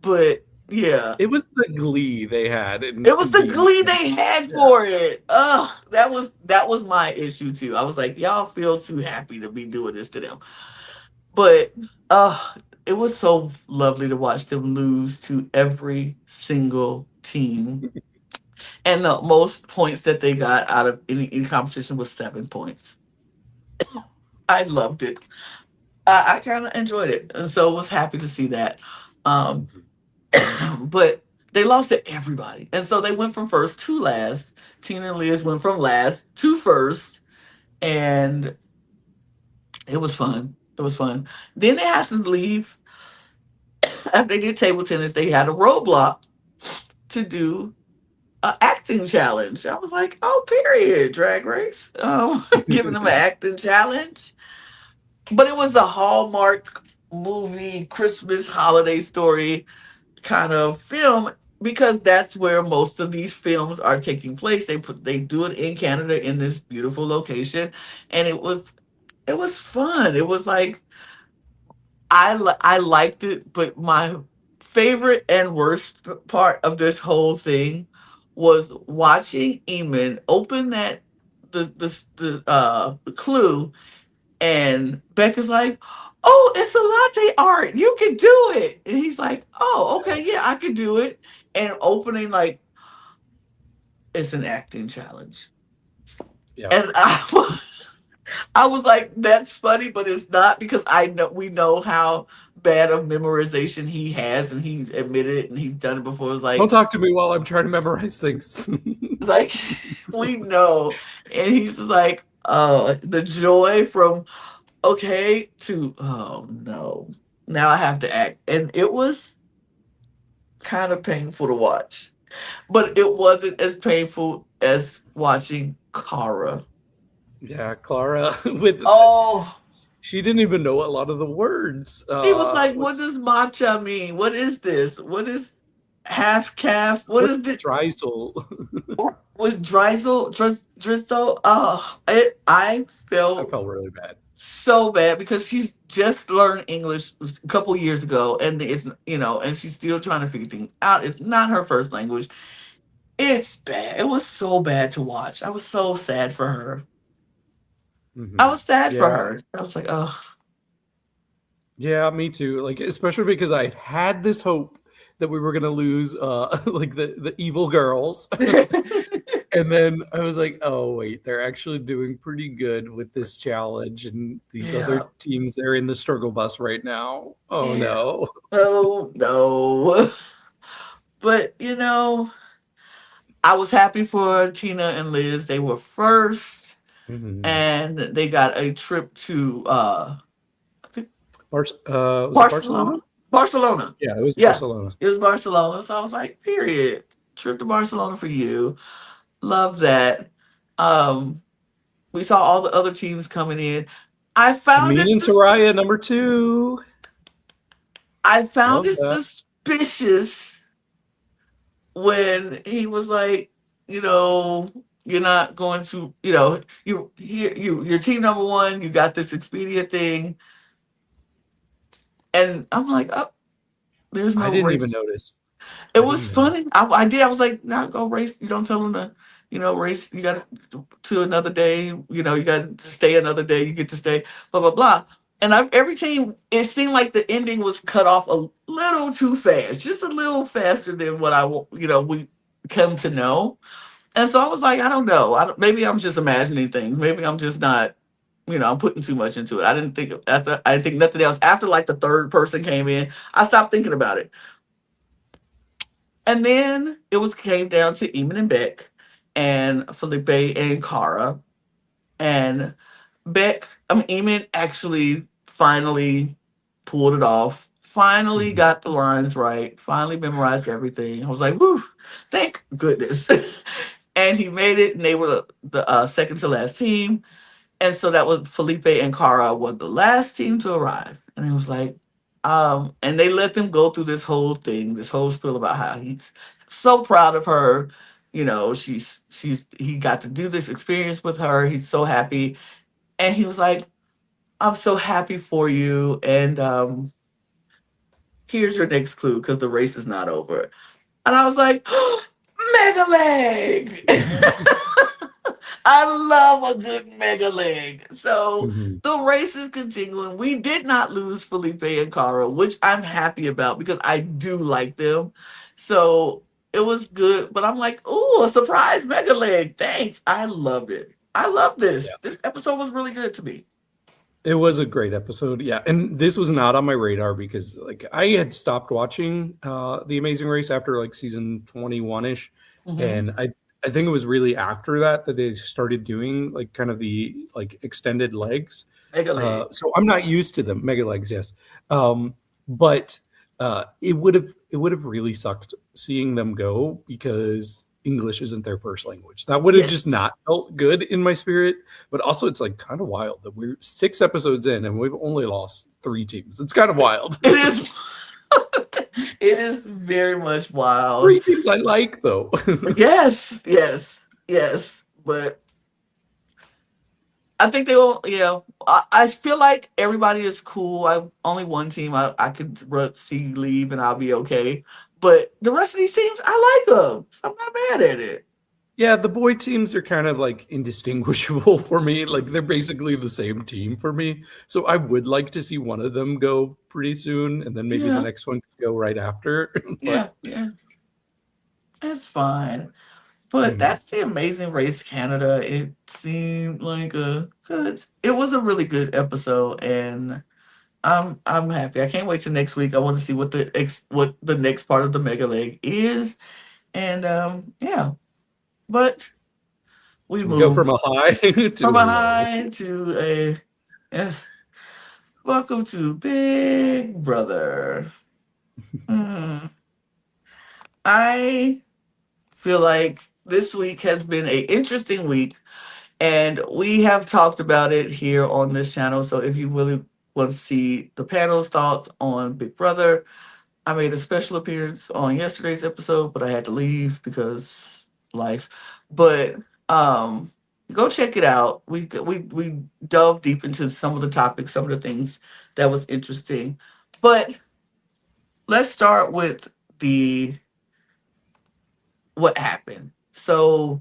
but yeah, It was the glee they had in it was the being. glee they had Yeah. for it. Ugh, that was my issue too. I was like, y'all feel too happy to be doing this to them. But it was so lovely to watch them lose to every single team. And the most points that they got out of any competition was 7 points. I loved it. I kind of enjoyed it. And so was happy to see that. Um, but they lost to everybody. And so they went from first to last. Tina and Liz went from last to first. And it was fun. It was fun. Then they had to leave. After they did table tennis, they had a roadblock to do an acting challenge. I was like, oh, period, drag race. Giving them an acting challenge. But it was a Hallmark movie, Christmas holiday story kind of film, because that's where most of these films are taking place. They do it in Canada in this beautiful location, and it was fun. It was like I liked it, but my favorite and worst part of this whole thing was watching Eamon open that the clue, and Becca's like, "Oh, it's a latte art. You can do it." And he's like, "Oh, okay, yeah, I can do it." And opening like it's an acting challenge, Yeah. and I was like, "That's funny, but it's not," because I know we know how bad of memorization he has, and he admitted it, and he's done it before. It's Don't like, talk to me while I'm trying to memorize things. it's like we know, and he's just like, "Oh, the joy from okay to oh no, now I have to act," and it was kind of painful to watch, but it wasn't as painful as watching Kara. Yeah, Clara with Oh, she didn't even know a lot of the words. she was like, "What does matcha mean? What is this? What is half calf? What What's is this?" Dreisel? Was Drizzle? Oh, I I felt felt really bad. so bad because she's just learned English a couple years ago, and and she's still trying to figure things out. It's not her first language. It's bad. It was so bad to watch. I was so sad for her. I Hmm. was sad for Yeah, her. I was like, oh. yeah, me too. Like especially because I had this hope that we were gonna lose, like the evil girls, and then I was like, oh wait, they're actually doing pretty good with this challenge, and these Yeah, other teams they're in the struggle bus right now. Oh yeah. no. Oh no. But I was happy for Tina and Liz. They were first, Hmm. and they got a trip to I think Was it Barcelona. Barcelona? Barcelona. Yeah, it was Yeah, Barcelona. it was Barcelona. So I was like, period. Trip to Barcelona for you. Love that. Um, we saw all the other teams coming in. I found Amin it and Soraya, number two. I found Love it that. suspicious when he was like, you're not going to, you're team number one. You got this Expedia thing, and I'm like, oh, there's I no didn't even race. notice. It I was didn't even notice. funny. I did. I was like, not go race. You don't tell them to. race, you got to another day, you got to stay another day, you get to stay, blah, blah, blah. And every team, it seemed like the ending was cut off a little too fast, just a little faster than what we come to know. And so I was like, I don't know. Maybe I'm just imagining things. Maybe I'm just not, I'm putting too much into it. I didn't think nothing else. After like the third person came in, I stopped thinking about it. And then it came down to Eamon and Beck and Felipe and Cara. And Eamon actually finally pulled it off. Finally Mhm. got the lines right. Finally memorized everything. I was like, whew, thank goodness. And he made it, and they were the second to last team. And so that was Felipe and Cara were the last team to arrive. And it was like, and they let them go through this whole thing, this whole spiel about how he's so proud of her. He got to do this experience with her. He's so happy. And he was like, I'm so happy for you. And here's your next clue because the race is not over. And I was like, Mega Leg! I love a good Mega Leg. So Mhm. the race is continuing. We did not lose Felipe and Cara, which I'm happy about because I do like them. So it was good. But I'm like, ooh, a surprise Mega Leg. Thanks. I love it. I love Yeah. this. This episode was really good to me. It was a great episode. Yeah. And this was not on my radar because like I had stopped watching The Amazing Race after like season 21-ish. Hmm. And I think it was really after that they started doing like kind of the like extended legs. Mega Leg. So I'm not used to them. Mega legs, yes. But it would have really sucked seeing them go because English isn't their first language. That would have just Yes. not felt good in my spirit. But also, it's like kind of wild that we're 6 episodes in and we've only lost 3 teams. It's kind of wild. It is. It is very much wild. 3 teams I like though. Yes, yes, yes. But I think they will. Yeah, I feel like everybody is cool. I only one team I could see leave and I'll be okay. But the rest of these teams, I like them. So I'm not mad at it. Yeah, the boy teams are kind of like indistinguishable for me. Like they're basically the same team for me. So I would like to see one of them go pretty soon, and then maybe the Yeah, next one could go right after. But yeah, yeah. That's fine. But mhm. that's the Amazing Race Canada. It seemed like a good. It was a really good episode, and I'm happy. I can't wait till next week. I want to see what the next part of the Mega Leg is, and yeah. But we We go move from a high to from a a low. high to a. eh, Welcome to Big Brother. Hmm. I feel like this week has been a interesting week, and we have talked about it here on this channel. So if you really want to see the panel's thoughts on Big Brother, I made a special appearance on yesterday's episode, but I had to leave because life. But um, go check it out. We dove deep into some of the topics, some of the things that was interesting. But let's start with the what happened. So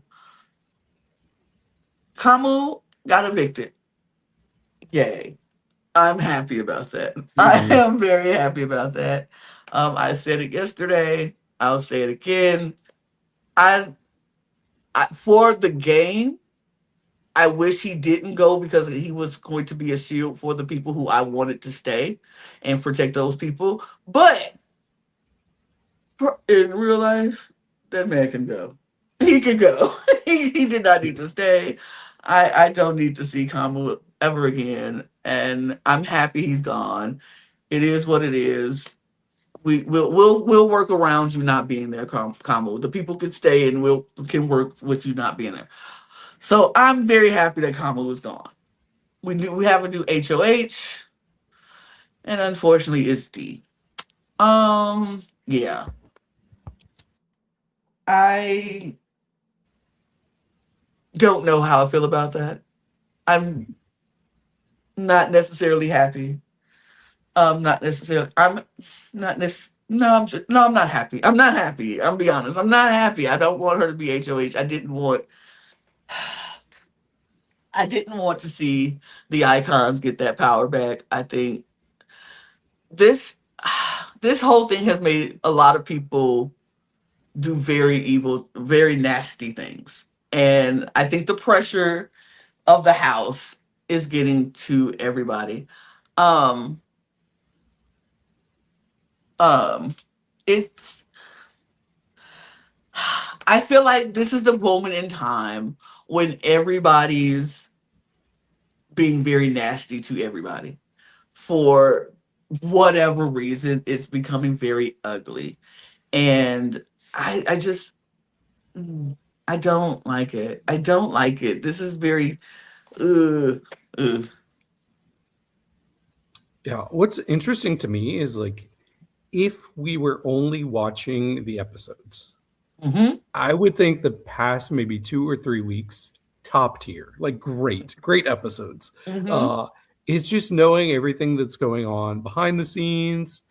Kamu got evicted. Yay. I'm happy about that. I Mhm. am very happy about that. I said it yesterday. I'll say it again. I for the game, I wish he didn't go because he was going to be a shield for the people who I wanted to stay and protect those people. But in real life, that man can go. He can go. He did not need to stay. I don't need to see Kamu ever again. And I'm happy he's gone. It is what it is. We'll work around you not being there, Kamu. The people can stay and we'll can work with you not being there. So I'm very happy that Kamu is gone. We have a new HOH, and unfortunately it's D. Yeah. I don't know how I feel about that. I'm not necessarily happy. Not necessarily. I'm not necessarily. No, no, I'm not happy. I'm not happy. I'm be honest. I'm not happy. I don't want her to be HOH. I didn't want to see the icons get that power back. I think this this whole thing has made a lot of people do very evil, very nasty things. And I think the pressure of the house is getting to everybody. Um um it's I feel like this is the moment in time when everybody's being very nasty to everybody. For whatever reason, it's becoming very ugly. And I just I don't like it. I don't like it. This is very ugh, ugh. Yeah. What's interesting to me is like if we were only watching the episodes, Hmm. I would think the past maybe 2 or 3 weeks, top tier, like great episodes. Hmm. Uh, it's just knowing everything that's going on behind the scenes,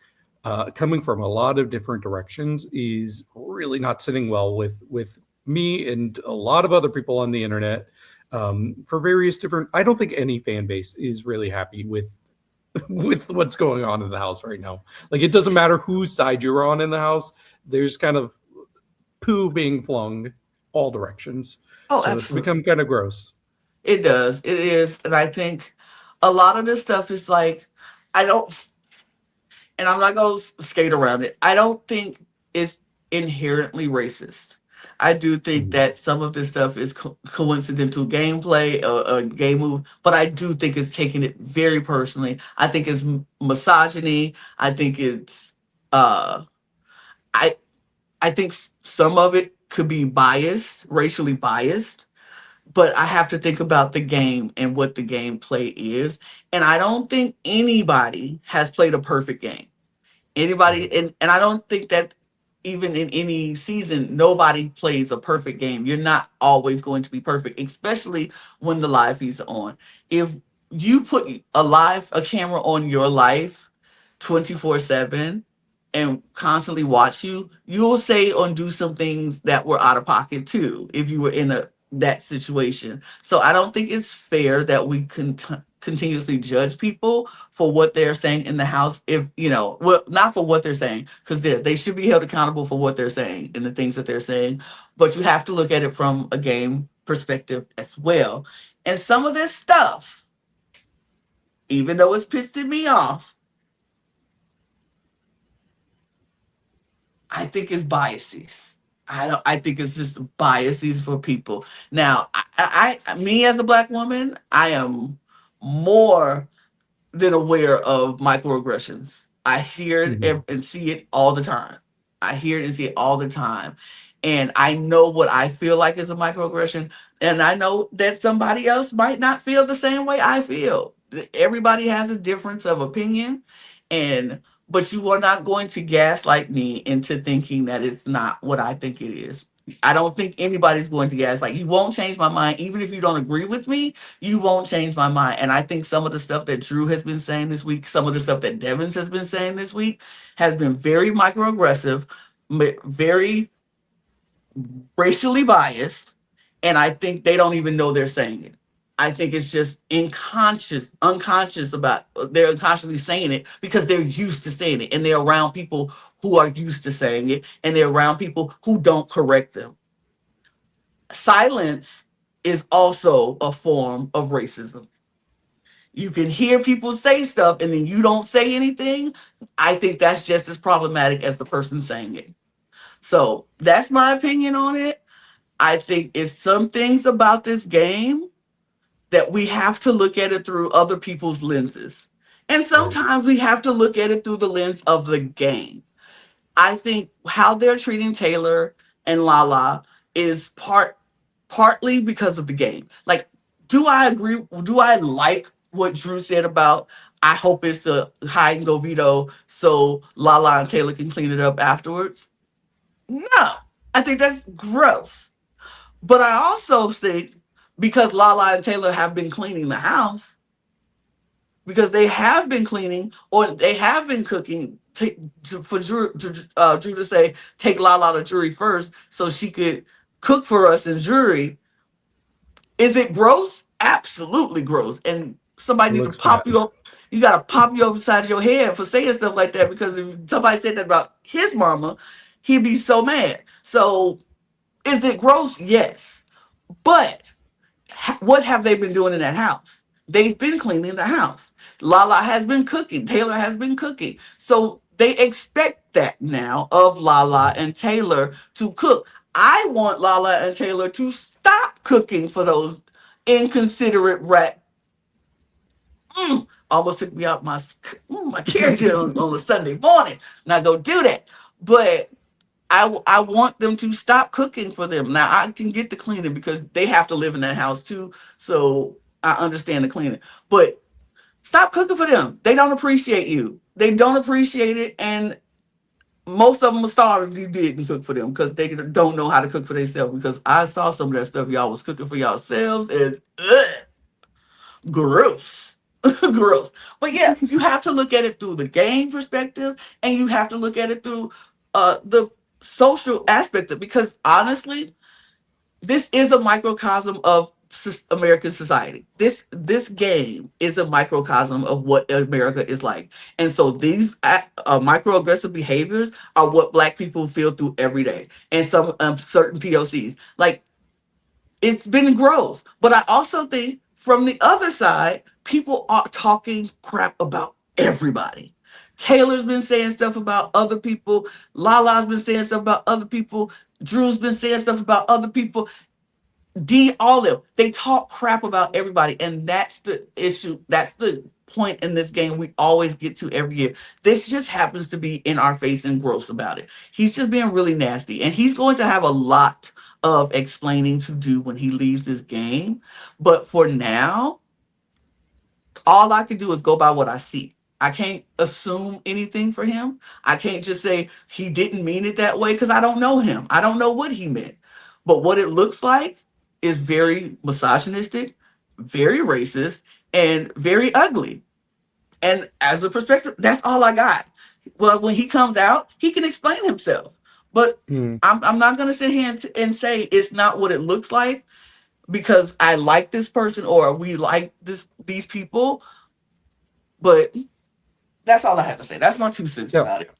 coming from a lot of different directions, is really not sitting well with me and a lot of other people on the internet. For various different, I don't think any fan base is really happy with with what's going on in the house right now. Like it doesn't matter whose side you're on in the house. There's kind of poo being flung all directions. Oh, So it's absolutely. become kind of gross. It does. It is. And I think a lot of this stuff is like, I don't, and I'm not going to skate around it. I don't think it's inherently racist. I do think Mhm. that some of this stuff is coincidental gameplay or game move, but I do think it's taking it very personally. I think it's misogyny. I think it's, uh, I, I think some of it could be biased, racially biased, but I have to think about the game and what the gameplay is. And I don't think anybody has played a perfect game. Right. Anybody, and I don't think that even in any season, nobody plays a perfect game. You're not always going to be perfect, especially when the live feeds are on. If you put a camera on your life 24/7 and constantly watch you, you'll say or do some things that were out of pocket too if you were in a that situation. So I don't think it's fair that we continuously judge people for what they're saying in the house. If you know, well, not for what they're saying, because they should be held accountable for what they're saying and the things that they're saying. But you have to look at it from a game perspective as well. And some of this stuff, even though it's pissing me off, I think it's biases. I think it's just biases for people. Now, me as a black woman, I am more than aware of microaggressions. I hear it Mhm. and see it all the time. I hear it and see it all the time. And I know what I feel like is a microaggression. And I know that somebody else might not feel the same way I feel. Everybody has a difference of opinion. And but you are not going to gaslight me into thinking that it's not what I think it is. I don't think anybody's going to gaslight. You won't change my mind, even if you don't agree with me. You won't change my mind. And I think some of the stuff that Drew has been saying this week, some of the stuff that Devins has been saying this week, has been very microaggressive, very racially biased, and I think they don't even know they're saying it. I think it's just unconscious about they're unconsciously saying it because they're used to saying it and they're around people who are used to saying it and they're around people who don't correct them. Silence is also a form of racism. You can hear people say stuff and then you don't say anything. I think that's just as problematic as the person saying it. So that's my opinion on it. I think it's some things about this game that we have to look at it through other people's lenses. And Right. sometimes we have to look at it through the lens of the game. I think how they're treating Taylor and Lala is partly because of the game. Like, do I agree? Do I like what Drew said about I hope it's a hide and go veto so Lala and Taylor can clean it up afterwards? No. I think that's gross. But I also think because Lala and Taylor have been cleaning the house, because they have been cleaning or they have been cooking, for Drew to say take Lala to jury first so she could cook for us in jury. Is it gross? Absolutely gross. And somebody It needs to looks bad. pop you up. You got to pop you upside your head for saying stuff like that, because if somebody said that about his mama, he'd be so mad. So is it gross? Yes. But what have they been doing in that house? They've been cleaning the house. Lala has been cooking. Taylor has been cooking. So they expect that now of Lala and Taylor to cook. I want Lala and Taylor to stop cooking for those inconsiderate rat. Almost took me out my character on a Sunday morning. Not gonna do that. But I want them to stop cooking for them. Now I can get the cleaning because they have to live in that house too. So I understand the cleaning. But stop cooking for them. They don't appreciate you. They don't appreciate it. And most of them will starve if you didn't cook for them because they don't know how to cook for themselves. Because I saw some of that stuff y'all was cooking for yourselves, and gross. Gross. But yes, you have to look at it through the game perspective, and you have to look at it through the social aspect of, because honestly, this is a microcosm of American society. This game is a microcosm of what America is like, and so these microaggressive behaviors are what Black people feel through every day, and some certain POCs. Like, it's been gross, but I also think from the other side, people are talking crap about everybody. Taylor's been saying stuff about other people. Lala's been saying stuff about other people. Drew's been saying stuff about other people. All of them, they talk crap about everybody, and that's the issue. That's the point in this game we always get to every year. This just happens to be in our face and gross about it. He's just being really nasty, and he's going to have a lot of explaining to do when he leaves this game. But for now, all I can do is go by what I see. I can't assume anything for him. I can't just say he didn't mean it that way because I don't know him. I don't know what he meant. But what it looks like is very misogynistic, very racist, and very ugly. And as a perspective, that's all I got. Well, when he comes out, he can explain himself. But I'm not going to sit here and say it's not what it looks like because I like this person or we like these people. But that's all I have to say. That's my 2 cents Yeah. about it.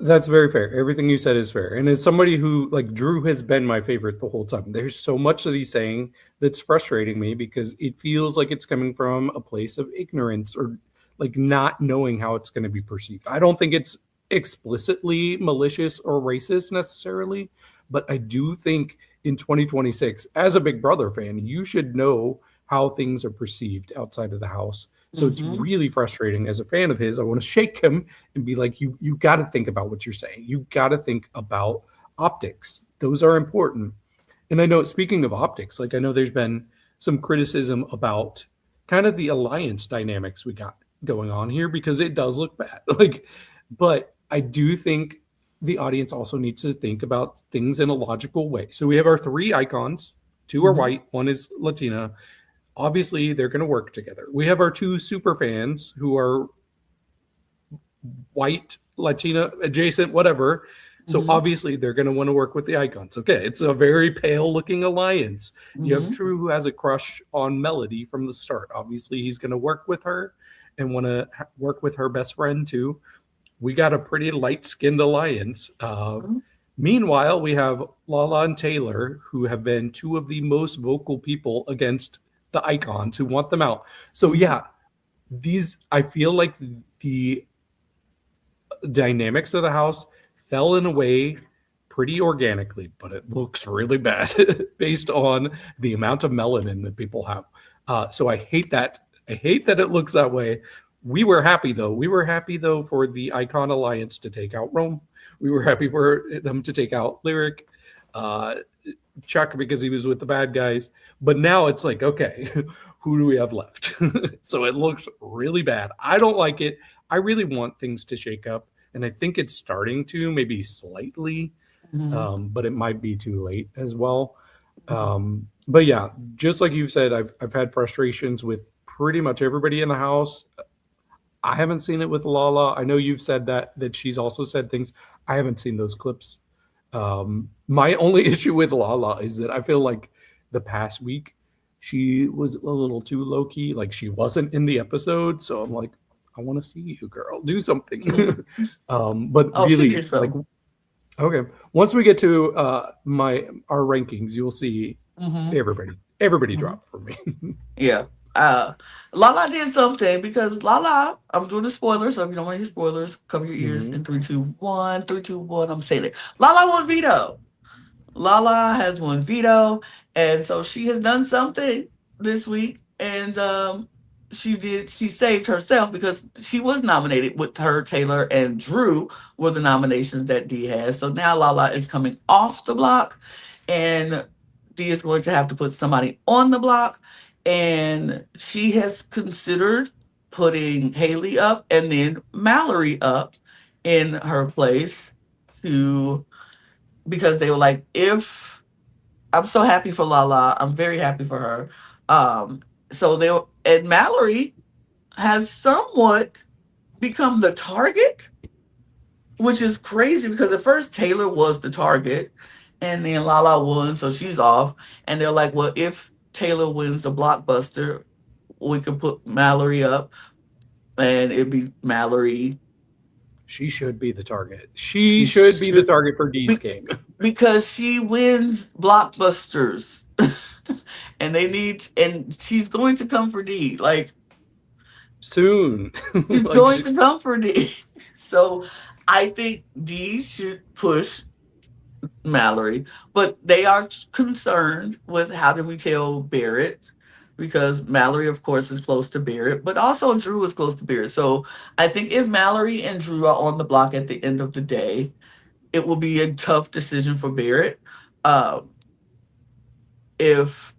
That's very fair. Everything you said is fair. And as somebody who, like, Drew has been my favorite the whole time, there's so much that he's saying that's frustrating me because it feels like it's coming from a place of ignorance or like not knowing how it's going to be perceived. I don't think it's explicitly malicious or racist necessarily, but I do think in 2026, as a Big Brother fan, you should know how things are perceived outside of the house. So it's really frustrating as a fan of his. I want to shake him and be like, you got to think about what you're saying. You got to think about optics. Those are important. And I know, speaking of optics, like I know there's been some criticism about kind of the alliance dynamics we got going on here because it does look bad. Like, but I do think the audience also needs to think about things in a logical way. So we have our 3 icons. 2 are white, 1 is Latina. Obviously, they're going to work together. We have our 2 super fans who are white, Latina, adjacent, whatever. So obviously, they're going to want to work with the icons. Okay, it's a very pale-looking alliance. You have Drew, who has a crush on Melody from the start. Obviously, he's going to work with her and want to work with her best friend, too. We got a pretty light-skinned alliance. Meanwhile, we have Lala and Taylor, who have been 2 of the most vocal people against the icons who want them out. So yeah, I feel like the dynamics of the house fell in a way pretty organically, but it looks really bad based on the amount of melanin that people have. So I hate that. I hate that it looks that way. We were happy though. We were happy though for the Icon Alliance to take out Rome. We were happy for them to take out Lyric. Chuck because he was with the bad guys. But now it's like, okay, who do we have left? So it looks really bad. I don't like it. I really want things to shake up. And I think it's starting to, maybe slightly, but it might be too late as well. But yeah, just like you said, I've had frustrations with pretty much everybody in the house. I haven't seen it with Lala. I know you've said that she's also said things. I haven't seen those clips. My only issue with Lala is that I feel like the past week she was a little too low key. Like she wasn't in the episode, so I'm like, I want to see you, girl, do something. But Oh, she really, did like, so. okay, once we get to my our rankings, you'll see Hmm. everybody Hmm. dropped for me. Yeah. Uh, Lala did something because Lala, I'm doing the spoilers, so if you don't want to hear spoilers, cover your ears Hmm. in 3, 2, 1, 3, 2, 1. I'm saying it. Lala won veto. Lala has won veto, and so she has done something this week, and she saved herself because she was nominated with her, Taylor, and Drew were the nominations that Dee has. So now Lala is coming off the block, and Dee is going to have to put somebody on the block, and she has considered putting Haley up and then Mallory up in her place to because they were like, if I'm so happy for Lala, I'm very happy for her. Um, so they were, and Mallory has somewhat become the target, which is crazy because at first Taylor was the target, and then Lala won, so she's off. And they're like, well, if Taylor wins the blockbuster, we could put Mallory up, and it'd be Mallory. She should be the target. She She should be the should target for D's be game. because she wins blockbusters. And she's going to come for D. Like Soon. she's Like, going to come for D. So I think D should push Mallory, but they are concerned with how do we tell Barrett because Mallory, of course, is close to Barrett, but also Drew is close to Barrett. So I think if Mallory and Drew are on the block at the end of the day, it will be a tough decision for Barrett. Um, if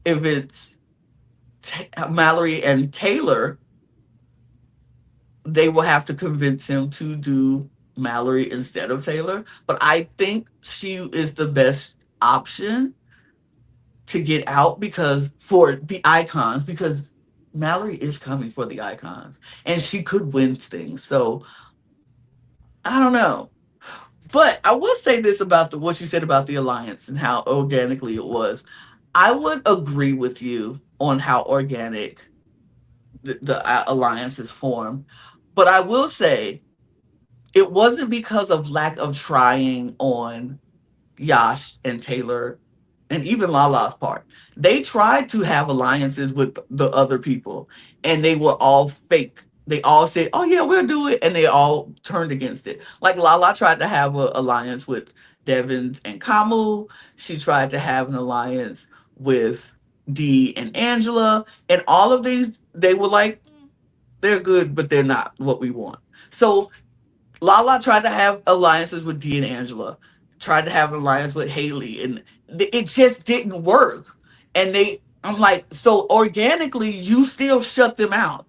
if it's Mallory and Taylor, they will have to convince him to do Mallory instead of Taylor. But I think she is the best option to get out because for the icons, because Mallory is coming for the icons and she could win things. So I don't know. But I will say this about what you said about the alliance and how organically it was. I would agree with you on how organic the alliance is formed. But I will say it wasn't because of lack of trying on Yash and Taylor and even Lala's part. They tried to have alliances with the other people and they were all fake. They all said, oh yeah, we'll do it. And they all turned against it. Like Lala tried to have an alliance with Devin and Kamu. She tried to have an alliance with Dee and Angela. And all of these, they were like, they're good, but they're not what we want. So Lala tried to have alliances with Dee and Angela, tried to have an alliance with Haley, and it just didn't work. And I'm like, so organically, you still shut them out.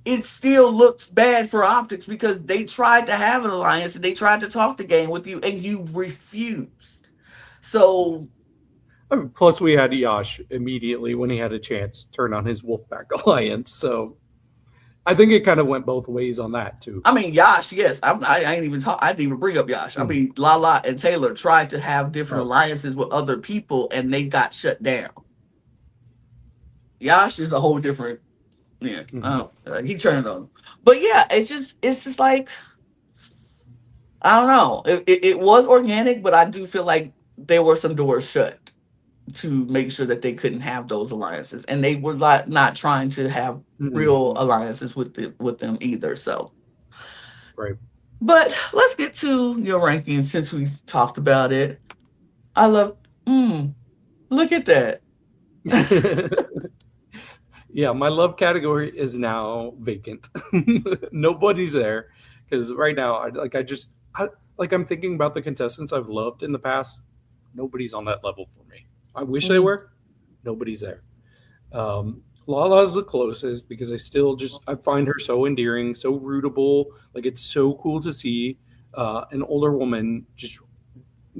It still looks bad for optics because they tried to have an alliance and they tried to talk the game with you, and you refused. So plus, we had Yash immediately when he had a chance turn on his Wolfpack alliance. So I think it kind of went both ways on that too. I mean, Yash, yes. I ain't even talk. I didn't even bring up Yash. I Mm. mean, Lala and Taylor tried to have different Oh, alliances with other people, and they got shut down. Yash is a whole different. Yeah, mhm. he turned on. Them. But yeah, it's just like I don't know. It was organic, but I do feel like there were some doors shut to make sure that they couldn't have those alliances, and they were not trying to have real Mhm. alliances with them either. So. Right. But let's get to your rankings since we talked about it. I love. Mm, look at that. Yeah, my love category is now vacant. Nobody's there because right now, like I'm thinking about the contestants I've loved in the past. Nobody's on that level for me. I wish they Mm, were. Nobody's there. Lala's the closest because I find her so endearing, so rootable. Like it's so cool to see an older woman just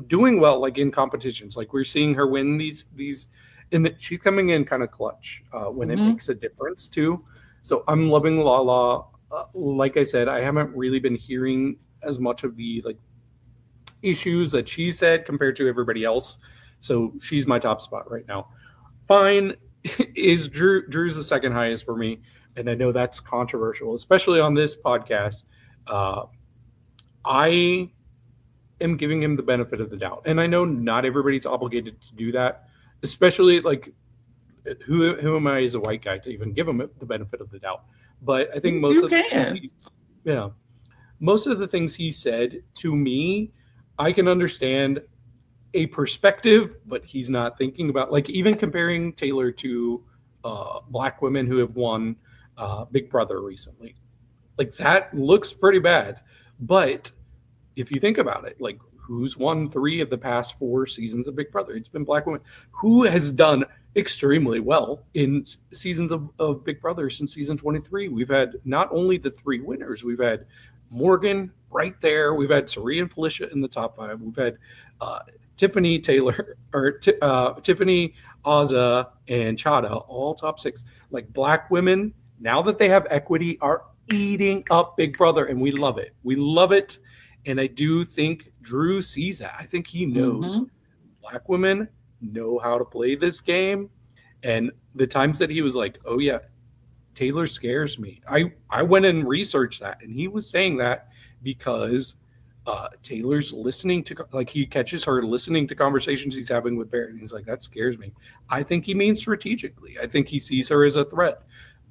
doing well, like in competitions. Like we're seeing her win these and she's coming in kind of clutch when it Mm-hmm. makes a difference too. So I'm loving Lala. Like I said, I haven't really been hearing as much of the like issues that she said compared to everybody else. So she's my top spot right now. Fine is Drew. Drew's the second highest for me, and I know that's controversial, especially on this podcast. Uh, I am giving him the benefit of the doubt, and I know not everybody's obligated to do that. Especially like who am I as a white guy to even give him the benefit of the doubt? But I think most You of the things can. he, yeah, most of the things he said to me, I can understand a perspective, but he's not thinking about like even comparing Taylor to black women who have won Big Brother recently. Like that looks pretty bad, but if you think about it, like who's won 3 of the past 4 seasons of Big Brother? It's been black women. Who has done extremely well in seasons of Big Brother since season 23? We've had not only the 3 winners, we've had Morgan right there. We've had Sari and Felicia in the top 5. We've had uh, Tiffany Taylor or Tiffany Azza and Chada all top 6. Like black women, now that they have equity, are eating up Big Brother, and we love it. We love it. And I do think Drew sees that. I think he knows Mm-hmm. black women know how to play this game. And the times that he was like, oh, yeah, Taylor scares me. I went and researched that. And he was saying that because Taylor's listening to, like, he catches her listening to conversations he's having with Barrett. And he's like, that scares me. I think he means strategically. I think he sees her as a threat.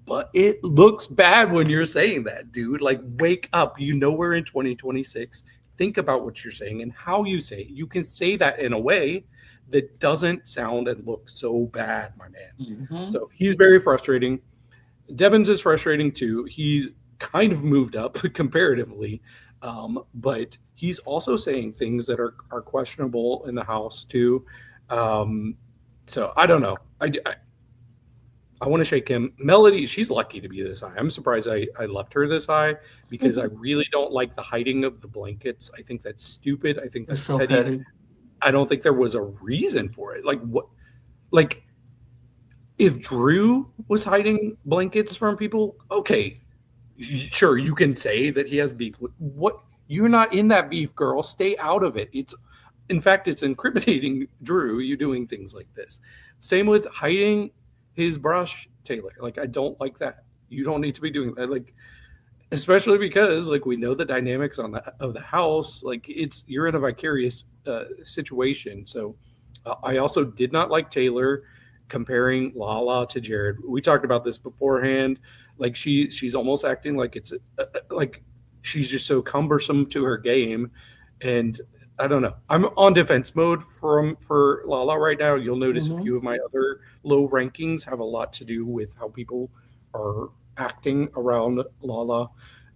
But it looks bad when you're saying that, dude. Like, wake up. You know we're in 2026. Think about what you're saying and how you say it. You can say that in a way that doesn't sound and look so bad, my man. Mm-hmm. So he's very frustrating. Devins is frustrating too. He's kind of moved up comparatively, but he's also saying things that are questionable in the house too. Um, so I don't know. I want to shake him. Melody, she's lucky to be this high. I'm surprised I left her this high because I really don't like the hiding of the blankets. I think that's stupid. I think It's that's so petty. petty. I don't think there was a reason for it. Like what? Like if Drew was hiding blankets from people, okay, sure, you can say that he has beef. What? You're not in that beef, girl. Stay out of it. It's, in fact, it's incriminating Drew. You doing things like this. Same with hiding his brush, Taylor. Like I don't like that. You don't need to be doing that. Like especially because like we know the dynamics on the of the house. Like it's you're in a vicarious situation. So I also did not like Taylor comparing Lala to Jared. We talked about this beforehand. Like she's almost acting like it's like she's just so cumbersome to her game, and I don't know. I'm on defense mode for Lala right now. You'll notice a Mm-hmm. few of my other low rankings have a lot to do with how people are acting around Lala.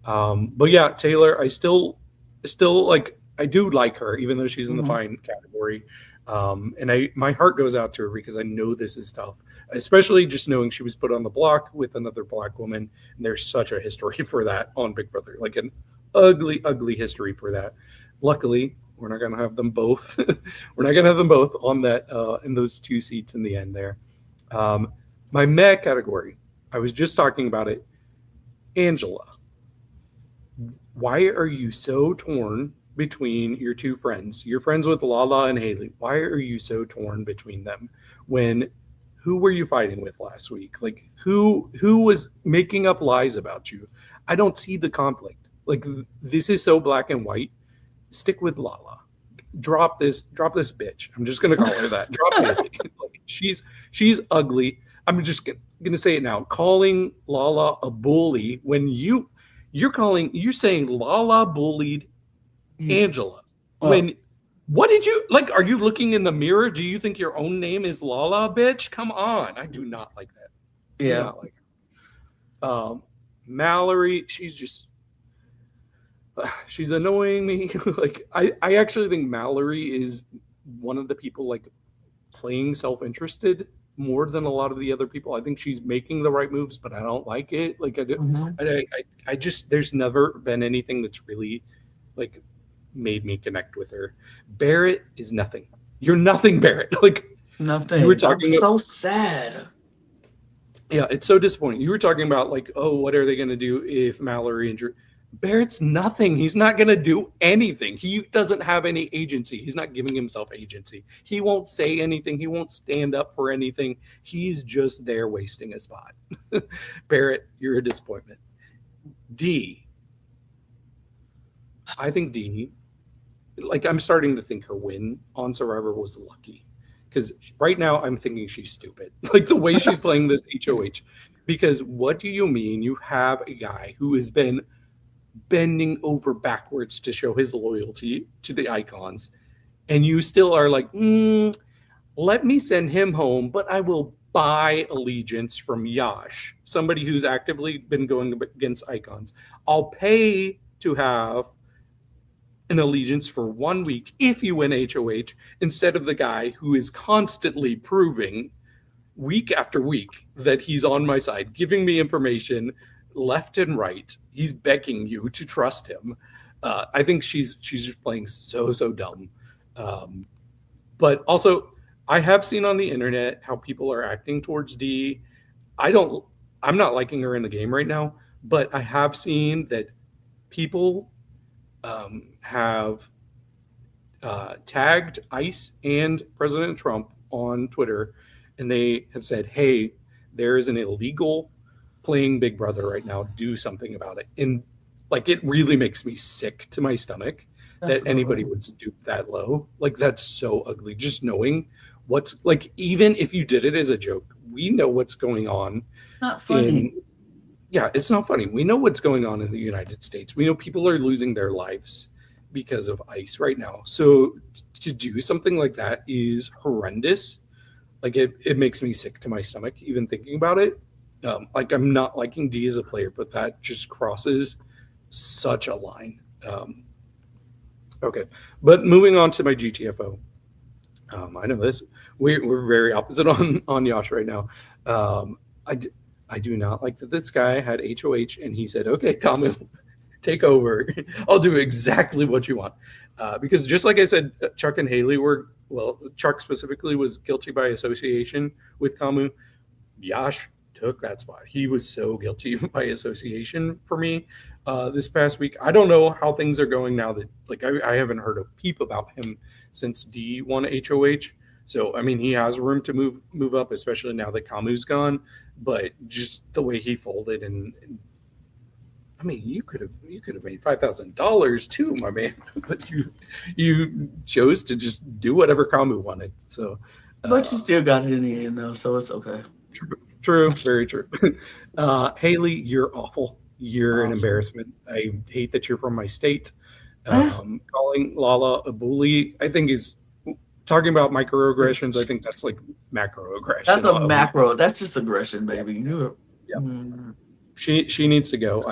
But yeah, Taylor, I still like I do like her, even though she's in the Mm-hmm. fine category. And I my heart goes out to her because I know this is tough, especially just knowing she was put on the block with another black woman. And there's such a history for that on Big Brother, like an ugly, ugly history for that. Luckily, we're not going to have them both. We're not going to have them both on that in those 2 seats in the end there. Um, my meh category, I was just talking about it. Angela, why are you so torn between your two friends? You're friends with Lala and Haley. Why are you so torn between them? When who were you fighting with last week? Like who was making up lies about you? I don't see the conflict. Like this is so black and white. Stick with Lala. Drop this bitch. I'm just gonna call her that. Drop Haley. Like, she's ugly. I'm just gonna say it now. Calling Lala a bully when you're saying Lala bullied You, Angela. well, When what did you like? Are you looking in the mirror? Do you think your own name is Lala, bitch? Come on. I do not like that. Do yeah. not like her. Mallory, she's just she's annoying me. Like I actually think Mallory is one of the people like playing self-interested more than a lot of the other people. I think she's making the right moves, but I don't like it. Like Mm-hmm. I just there's never been anything that's really like made me connect with her. Barrett is nothing. You're nothing, Barrett. Like You were Nothing. I'm talking so sad. Yeah, it's so disappointing. You were talking about like, oh, what are they going to do if Mallory and Drew? Barrett's nothing. He's not going to do anything. He doesn't have any agency. He's not giving himself agency. He won't say anything. He won't stand up for anything. He's just there wasting a spot. Barrett, you're a disappointment. D, I think D, like I'm starting to think her win on Survivor was lucky. Because right now I'm thinking she's stupid. Like the way she's playing this HOH. Because what do you mean you have a guy who has been bending over backwards to show his loyalty to the icons, and you still are like, let me send him home, but I will buy allegiance from Yash, somebody who's actively been going against icons. I'll pay to have an allegiance for 1 week if you win HOH instead of the guy who is constantly proving week after week that he's on my side, giving me information left and right. He's begging you to trust him. I think she's just playing so dumb. But also, I have seen on the internet how people are acting towards D. I'm not liking her in the game right now, but I have seen that people have tagged ICE and President Trump on Twitter, and they have said, "Hey, there is an illegal playing Big Brother right now. Do something about it." And like, it really makes me sick to my stomach That's that anybody would stoop that low. Like, that's so ugly. Just knowing what's like, even if you did it as a joke, we know what's going on not in funny. yeah, it's not funny. We know what's going on in the United States. We know people are losing their lives because of ICE right now. So to do something like that is horrendous. Like it makes me sick to my stomach even thinking about it. Like I'm not liking D as a player, but that just crosses such a line. Okay, but moving on to my GTFO. I know this. We're very opposite on Yash right now. I, I do not like that this guy had HOH and he said, "Okay, Kamu, take over. I'll do exactly what you want." Because just like I said, Chuck and Haley were, well, Chuck specifically was guilty by association with Kamu. Yash took that spot. He was so guilty by association for me this past week. I don't know how things are going now that, like, I haven't heard a peep about him since D won HOH. So I mean, he has room to move up, especially now that Kamu's gone. But just the way he folded, and I mean, you could have made $5,000 too, my man. But you chose to just do whatever Kamu wanted. So But you still got it in the end, though, so it's okay. true, very true. Haley, you're awful. You're an Awesome. embarrassment. I hate that you're from my state. Calling Lala a bully, I think, is talking about microaggressions. I think that's like That's macroaggression a of macro. That's just aggression, yeah, baby. You. yeah. Mm, She needs to go.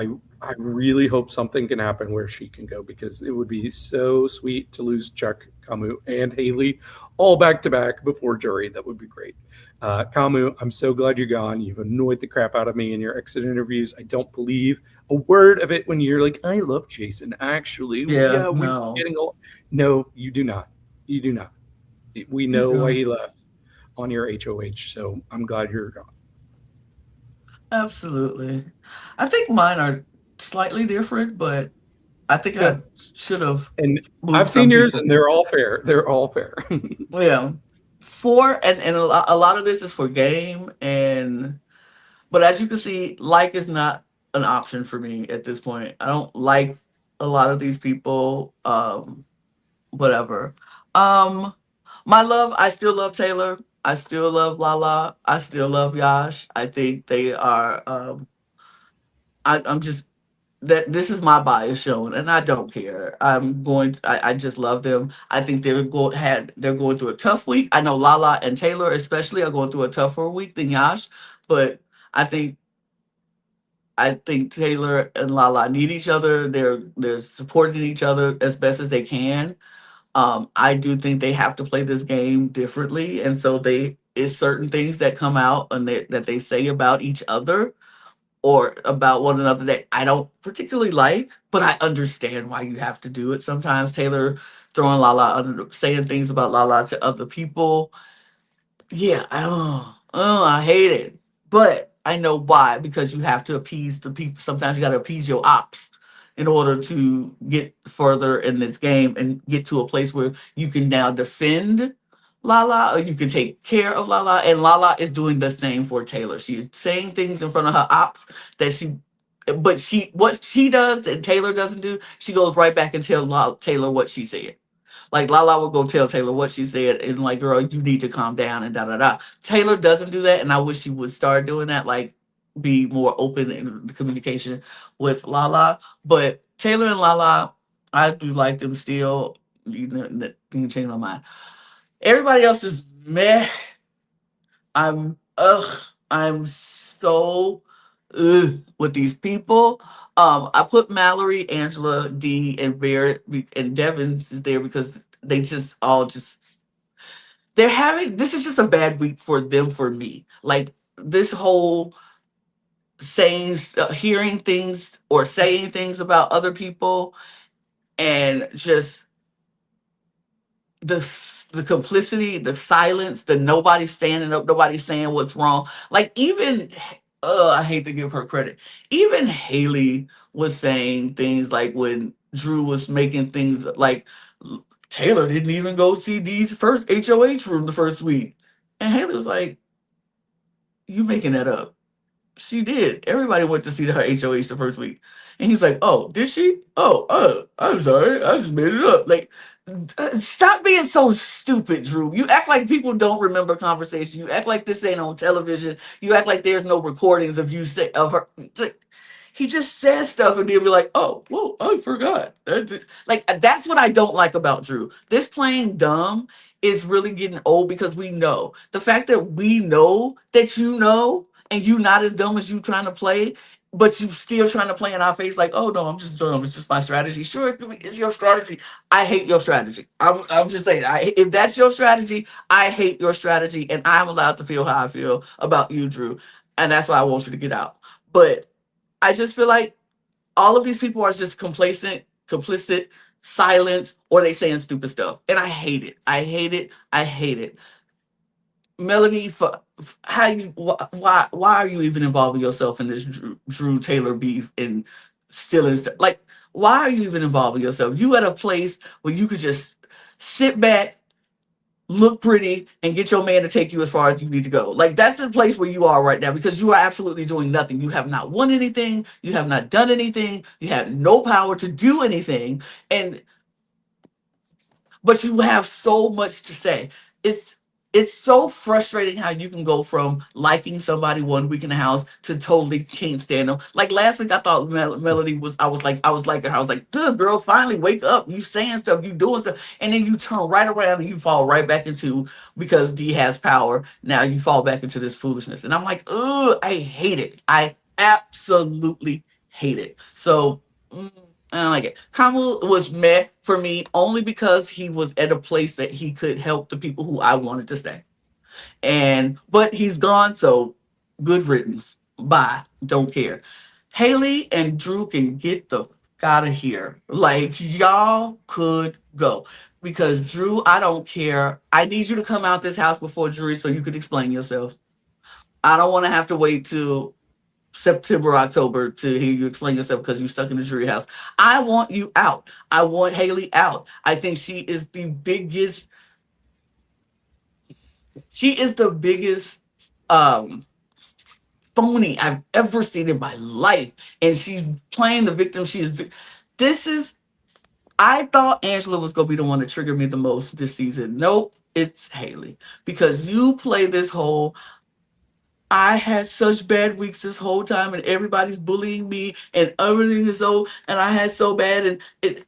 I really hope something can happen where she can go because it would be so sweet to lose Chuck, Kamu, and Haley all back to back before jury. That would be great. Kamu, I'm so glad you're gone. You've annoyed the crap out of me in your exit interviews. I don't believe a word of it when you're like, "I love Jason." Actually, yeah. yeah, we were No. getting all. No, you do not. You do not. We You know why do. he left on your HOH. So I'm glad you're gone. Absolutely. I think mine are slightly different, but I think Yeah, I should have and moved I've seen some yours, people. and they're all fair. They're all fair. Yeah. For and a lot of this is for game and but as you can see, like is not an option for me at this point. I don't like a lot of these people. Whatever. Um, my love, I still love Taylor. I still love Lala. I still love Yash. I think they are. I'm just that this is my bias showing, and I don't care. I just love them. I think they're going through a tough week. I know Lala and Taylor especially are going through a tougher week than Yash, but I think I think Taylor and Lala need each other. They're supporting each other as best as they can. I do think they have to play this game differently, and so they is certain things that come out and that they say about each other or about one another that I don't particularly like, but I understand why you have to do it. Sometimes Taylor throwing Lala under saying things about Lala to other people Yeah, I hate it. But I know why, because you have to appease the people. Sometimes you got to appease your ops in order to get further in this game and get to a place where you can now defend Lala, or you can take care of Lala. And Lala is doing the same for Taylor. She is saying things in front of her ops that what she does that Taylor doesn't do, she goes right back and tell Taylor what she said. Like Lala would go tell Taylor what she said, and like, girl, you need to calm down and da da da. Taylor doesn't do that, and I wish she would start doing that. Like, be more open in the communication with Lala. But Taylor and Lala, I do like them still. You know, that can change my mind. Everybody else is meh. I'm so with these people. I put Mallory, Angela, D, and Barrett and Devins is there because they just all just they're having this is just a bad week for them for me. Like this whole hearing things or saying things about other people and just the complicity, the silence, the nobody standing up, nobody saying what's wrong. Like even I hate to give her credit. Even Haley was saying things like when Drew was making things like Taylor didn't even go see D's first HOH room the first week. And Haley was like, "You making that up." She did. Everybody went to see her HOH the first week. And he's like, "Oh, did she? Oh, I'm sorry. I just made it up." Like, stop being so stupid, Drew. You act like people don't remember conversation. You act like this ain't on television. You act like there's no recordings of you say of her. He just says stuff and then be like, "Oh, well, I forgot." Like that's what I don't like about Drew. This playing dumb is really getting old because we know the fact that we know that you know and you not as dumb as you trying to play, but you still trying to play in our face like, "Oh no, I'm just dumb. It's just my strategy." Sure, it's your strategy. I hate your strategy. I'm just saying, if that's your strategy, I hate your strategy, and I'm allowed to feel how I feel about you, Drew, and that's why I want you to get out. But I just feel like all of these people are just complacent, complicit, silent, or they saying stupid stuff, and I hate it. I hate it. I hate it. Melanie, how you why are you even involving yourself in this Drew Taylor beef and stealing stuff? Like, why are you even involving yourself? You at a place where you could just sit back, look pretty, and get your man to take you as far as you need to go. Like that's the place where you are right now because you are absolutely doing nothing. You have not won anything. You have not done anything. You have no power to do anything, and but you have so much to say. It's it's so frustrating how you can go from liking somebody one week in the house to totally can't stand them. Like last week, I thought Melody was. I was like her. I was like, "Good girl, finally wake up. You saying stuff, you doing stuff," and then you turn right around and you fall right back into because D has power. Now you fall back into this foolishness, and I'm like, "Ugh, I hate it. I absolutely hate it." So. I don't like it. Kamal was meh for me only because he was at a place that he could help the people who I wanted to stay. And but he's gone, so good riddance. Bye. Don't care. Haley and Drew can get the fuck out of here. Like y'all could go. Because Drew, I don't care. I need you to come out this house before jury so you could explain yourself. I don't want to have to wait till September, October to hear you explain yourself because you're stuck in the jury house. I want you out. I want Haley out. I think she is the biggest um phony I've ever seen in my life. And she's playing the victim. This is I thought Angela was gonna be the one to trigger me the most this season. Nope, it's Haley. Because you play this whole I had such bad weeks this whole time, and everybody's bullying me, and everything is so, and I had so bad, and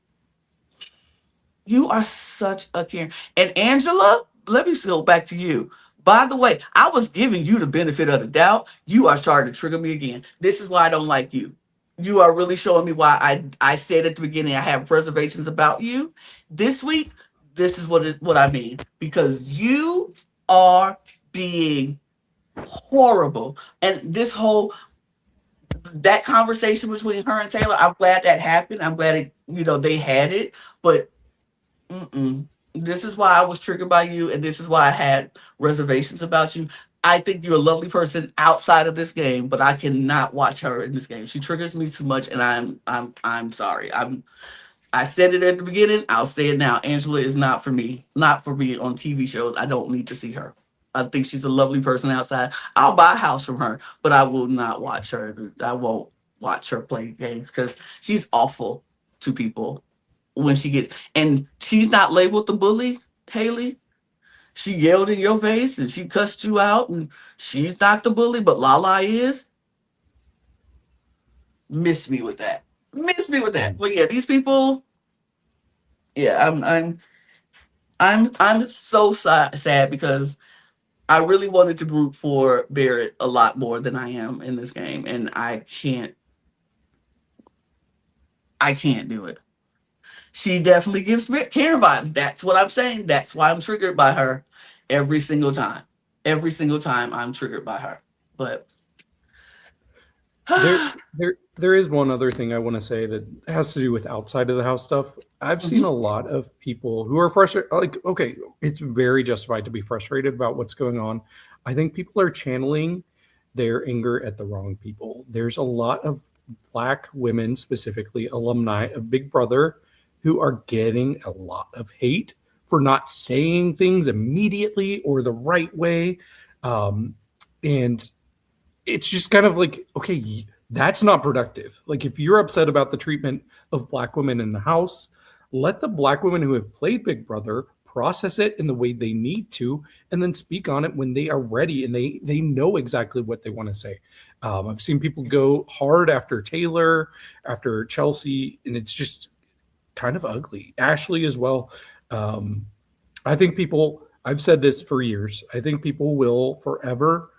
you are such a Karen. And Angela, let me go back to you. By the way, I was giving you the benefit of the doubt. You are starting to trigger me again. This is why I don't like you. You are really showing me why I said at the beginning I have reservations about you. This week, this is what I mean because you are being horrible. And this whole that conversation between her and Taylor, I'm glad that happened. I'm glad they had it, but mm-mm. this is why I was triggered by you, and this is why I had reservations about you. I think you're a lovely person outside of this game, but I cannot watch her in this game. She triggers me too much, and I'm sorry. I said it at the beginning. I'll say it now. Angela is not for me. Not for me on TV shows. I don't need to see her. I think she's a lovely person outside. I'll buy a house from her, but I will not watch her. I won't watch her play games because she's awful to people when she gets, and she's not labeled the bully, Haley. She yelled in your face and she cussed you out, and she's not the bully, but Lala is. Miss me with that. Miss me with that. But yeah, these people. Yeah, I'm so sad because I really wanted to root for Barrett a lot more than I am in this game, and I can't do it. She definitely gives Karen vibes. That's what I'm saying. That's why I'm triggered by her every single time. Every single time I'm triggered by her. But There, there is one other thing I want to say that has to do with outside of the house stuff. I've seen mhm, a lot of people who are frustrated. Like, okay, it's very justified to be frustrated about what's going on. I think people are channeling their anger at the wrong people. There's a lot of Black women, specifically alumni of Big Brother, who are getting a lot of hate for not saying things immediately or the right way. Um, and it's just kind of like, okay, that's not productive. Like, if you're upset about the treatment of Black women in the house, let the Black women who have played Big Brother process it in the way they need to, and then speak on it when they are ready and they know exactly what they want to say. I've seen people go hard after Taylor, after Chelsea, and it's just kind of ugly. Ashley as well. Um, I think people, I've said this for years, I think people will forever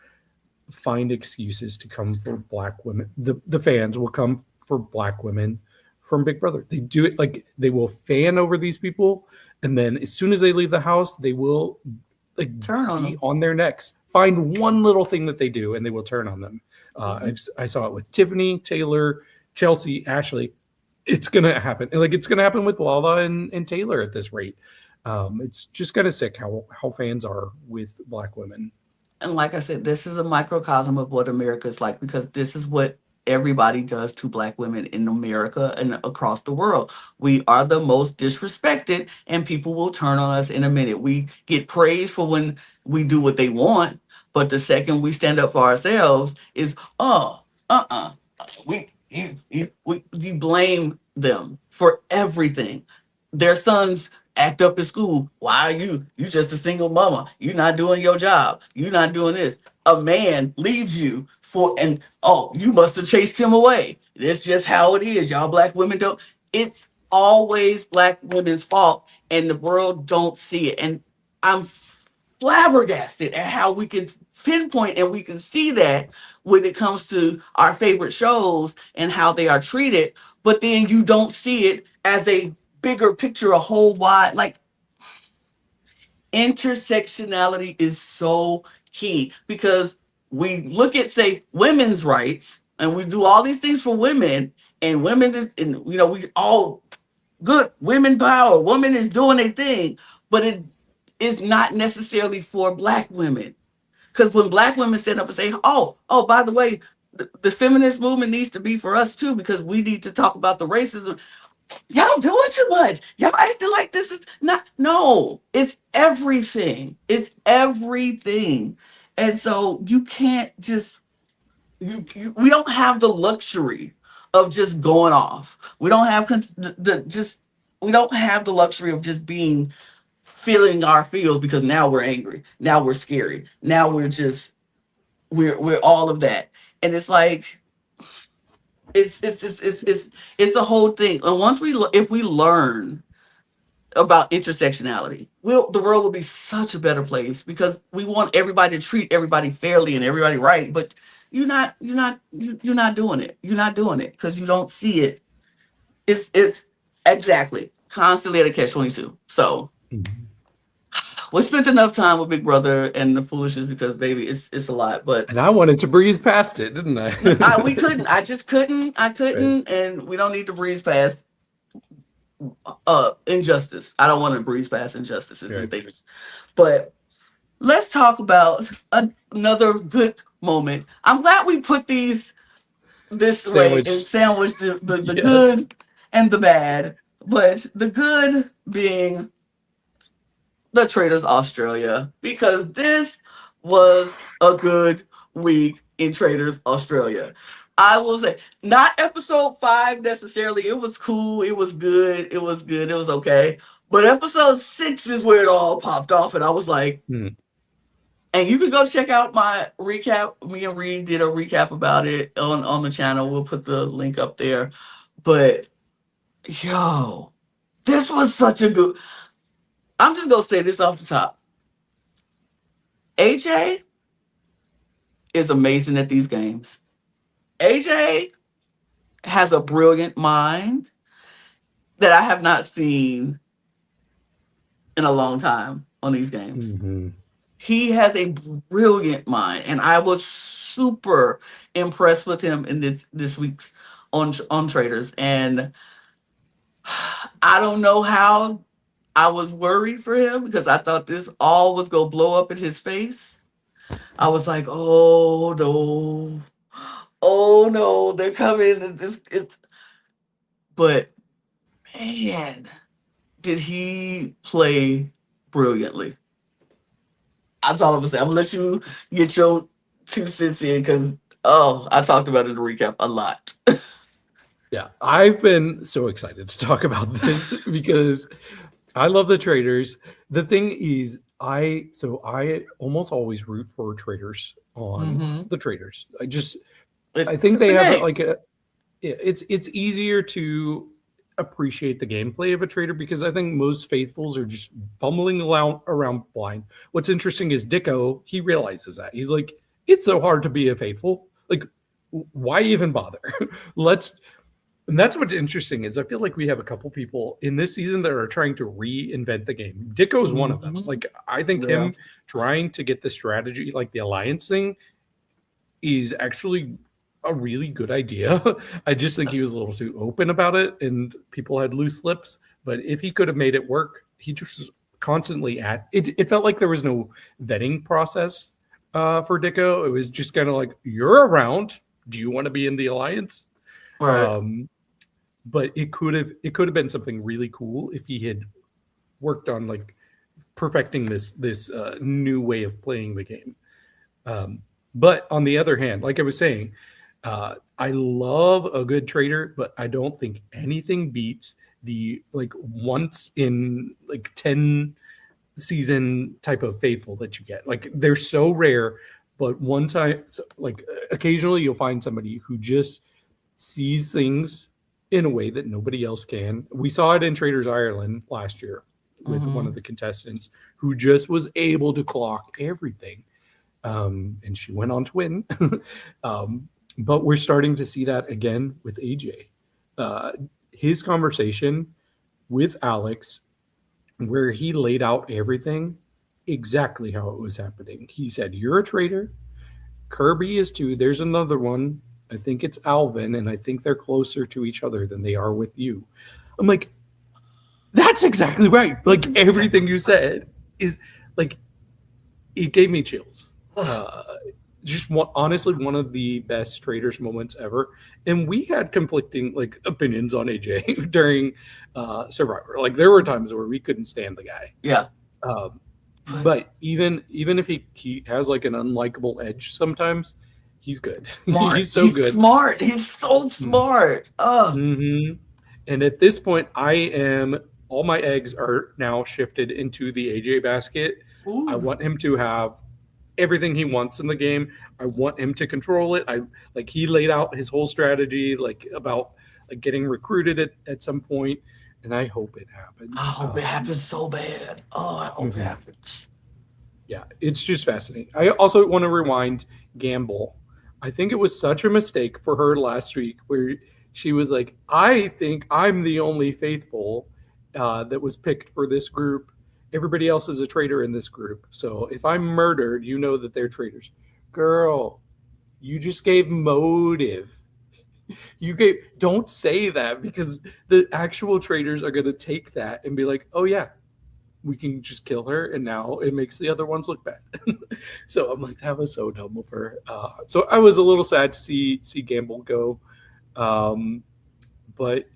find excuses to come for Black women. The fans will come for Black women from Big Brother. They do it like they will fan over these people, and then as soon as they leave the house, they will like turn on be them. on their necks. Find one little thing that they do, and they will turn on them. Mhm. I saw it with Tiffany, Taylor, Chelsea, Ashley. It's gonna happen. And like it's gonna happen with Lala and Taylor at this rate. It's just kind of sick how fans are with Black women. And like I said, this is a microcosm of what America is like because this is what everybody does to Black women in America and across the world. We are the most disrespected, and people will turn on us in a minute. We get praised for when we do what they want, but the second we stand up for ourselves is, oh, you blame them for everything. Their sons act up in school. Why are you just a single mama? You're not doing your job. You're not doing this. A man leaves you for, and oh, you must have chased him away. That's just how it is. Y'all Black women don't. It's always Black women's fault, and the world don't see it. And I'm flabbergasted at how we can pinpoint and we can see that when it comes to our favorite shows and how they are treated, but then you don't see it as a bigger picture, a whole wide, like intersectionality is so key because we look at, say, women's rights and we do all these things for women, and women, and we all good women power, women is doing a thing, but it is not necessarily for Black women. Because when Black women stand up and say, oh, by the way, the feminist movement needs to be for us too, because we need to talk about the racism. Y'all doing too much. Y'all acting like this is not. No, it's everything. It's everything. And so you can't just, we don't have the luxury of just going off. We don't have we don't have the luxury of just being feeling our feels because now we're angry. Now we're scary. Now we're all of that. And it's like it's the whole thing. And once if we learn about intersectionality, the world will be such a better place because we want everybody to treat everybody fairly and everybody right. But you're not doing it. You're not doing it because you don't see it. It's exactly constantly at a catch 22. So Mhm. we spent enough time with Big Brother and the foolishness because baby, it's a lot. But And I wanted to breeze past it, didn't we I? couldn't. I just couldn't. I Right. couldn't, and we don't need to breeze past Injustice. I don't want to breeze past injustices and Right. things, but let's talk about another good moment. I'm glad we put these this way and Sandwich. sandwich the Yes. good and the bad, but the good being the Traitors Australia, because this was a good week in Traitors Australia. I will say, not episode 5 necessarily. It was cool. It was good. It was good. It was okay. But episode 6 is where it all popped off. And I was like, Hmm. and you can go check out my recap. Me and Reed did a recap about it on the channel. We'll put the link up there. But yo, this was such a good. I'm just gonna say this off the top. AJ is amazing at these games. AJ has a brilliant mind that I have not seen in a long time on these games. Hmm. He has a brilliant mind, and I was super impressed with him in this week's on Traders. And I don't know how I was worried for him because I thought this all was gonna blow up in his face. I was like, oh no, they're coming. But man, did he play brilliantly? That's all I'm gonna say. I'm gonna let you get your 2 cents in because I talked about it in the recap a lot. Yeah, I've been so excited to talk about this because I love the traders. The thing is, I almost always root for traders on Mm-hmm. the traders. I think It's they the have game. like a it's easier to appreciate the gameplay of a trader because I think most faithfuls are just bumbling around blind. What's interesting is Dicko, he realizes that. He's like, it's so hard to be a faithful. Like, why even bother? Let's And that's what's interesting is I feel like we have a couple people in this season that are trying to reinvent the game. Dicko is one of them. Mm-hmm. Like I think Yeah. him trying to get the strategy, like the alliance thing, is actually a really good idea. I just think he was a little too open about it and people had loose lips. But if he could have made it work, he just constantly at it. It felt like there was no vetting process for Dicko. It was just kind of like, you're around. Do you want to be in the alliance? Right. Um, but it could have been something really cool if he had worked on like perfecting this new way of playing the game. But on the other hand, like I was saying, I love a good trader, but I don't think anything beats the like once in like 10 season type of faithful that you get. Like they're so rare, but once like occasionally you'll find somebody who just sees things in a way that nobody else can. We saw it in Traders Ireland last year with one Mm-hmm. of the contestants who just was able to clock everything. And she went on to win. But we're starting to see that again with AJ. Uh, his conversation with Alex, where he laid out everything exactly how it was happening. He said, "You're a traitor. Kirby is too. There's another one. I think it's Alvin, and I think they're closer to each other than they are with you." I'm like, that's exactly right. That's Like everything exactly you right. said is like it gave me chills. Uh, just honestly one of the best traders moments ever. And we had conflicting like opinions on AJ during Survivor. Like there were times where we couldn't stand the guy. Yeah. Um, But but even if he has like an unlikable edge sometimes, he's good. smart. He's so He's good. smart. He's so smart. Mm-hmm. And at this point, all my eggs are now shifted into the AJ basket. I Ooh. want him to have everything he wants in the game. I want him to control it. I like he laid out his whole strategy like about like getting recruited at some point, and I hope it I happens. hope it happens so bad. Oh, I hope it Mhm. happens. Yeah, it's just fascinating. I also want to rewind Gamble. I think it was such a mistake for her last week where she was like, I think I'm the only faithful that was picked for this group. Everybody else is a traitor in this group. So if I'm murdered, you know that they're traitors. Girl, you just gave motive. don't say that because the actual traders are going to take that and be like, oh yeah, we can just kill her, and now it makes the other ones look bad. So I'm like, that was so dumb of her. So I was a little sad to see Gamble go, um, but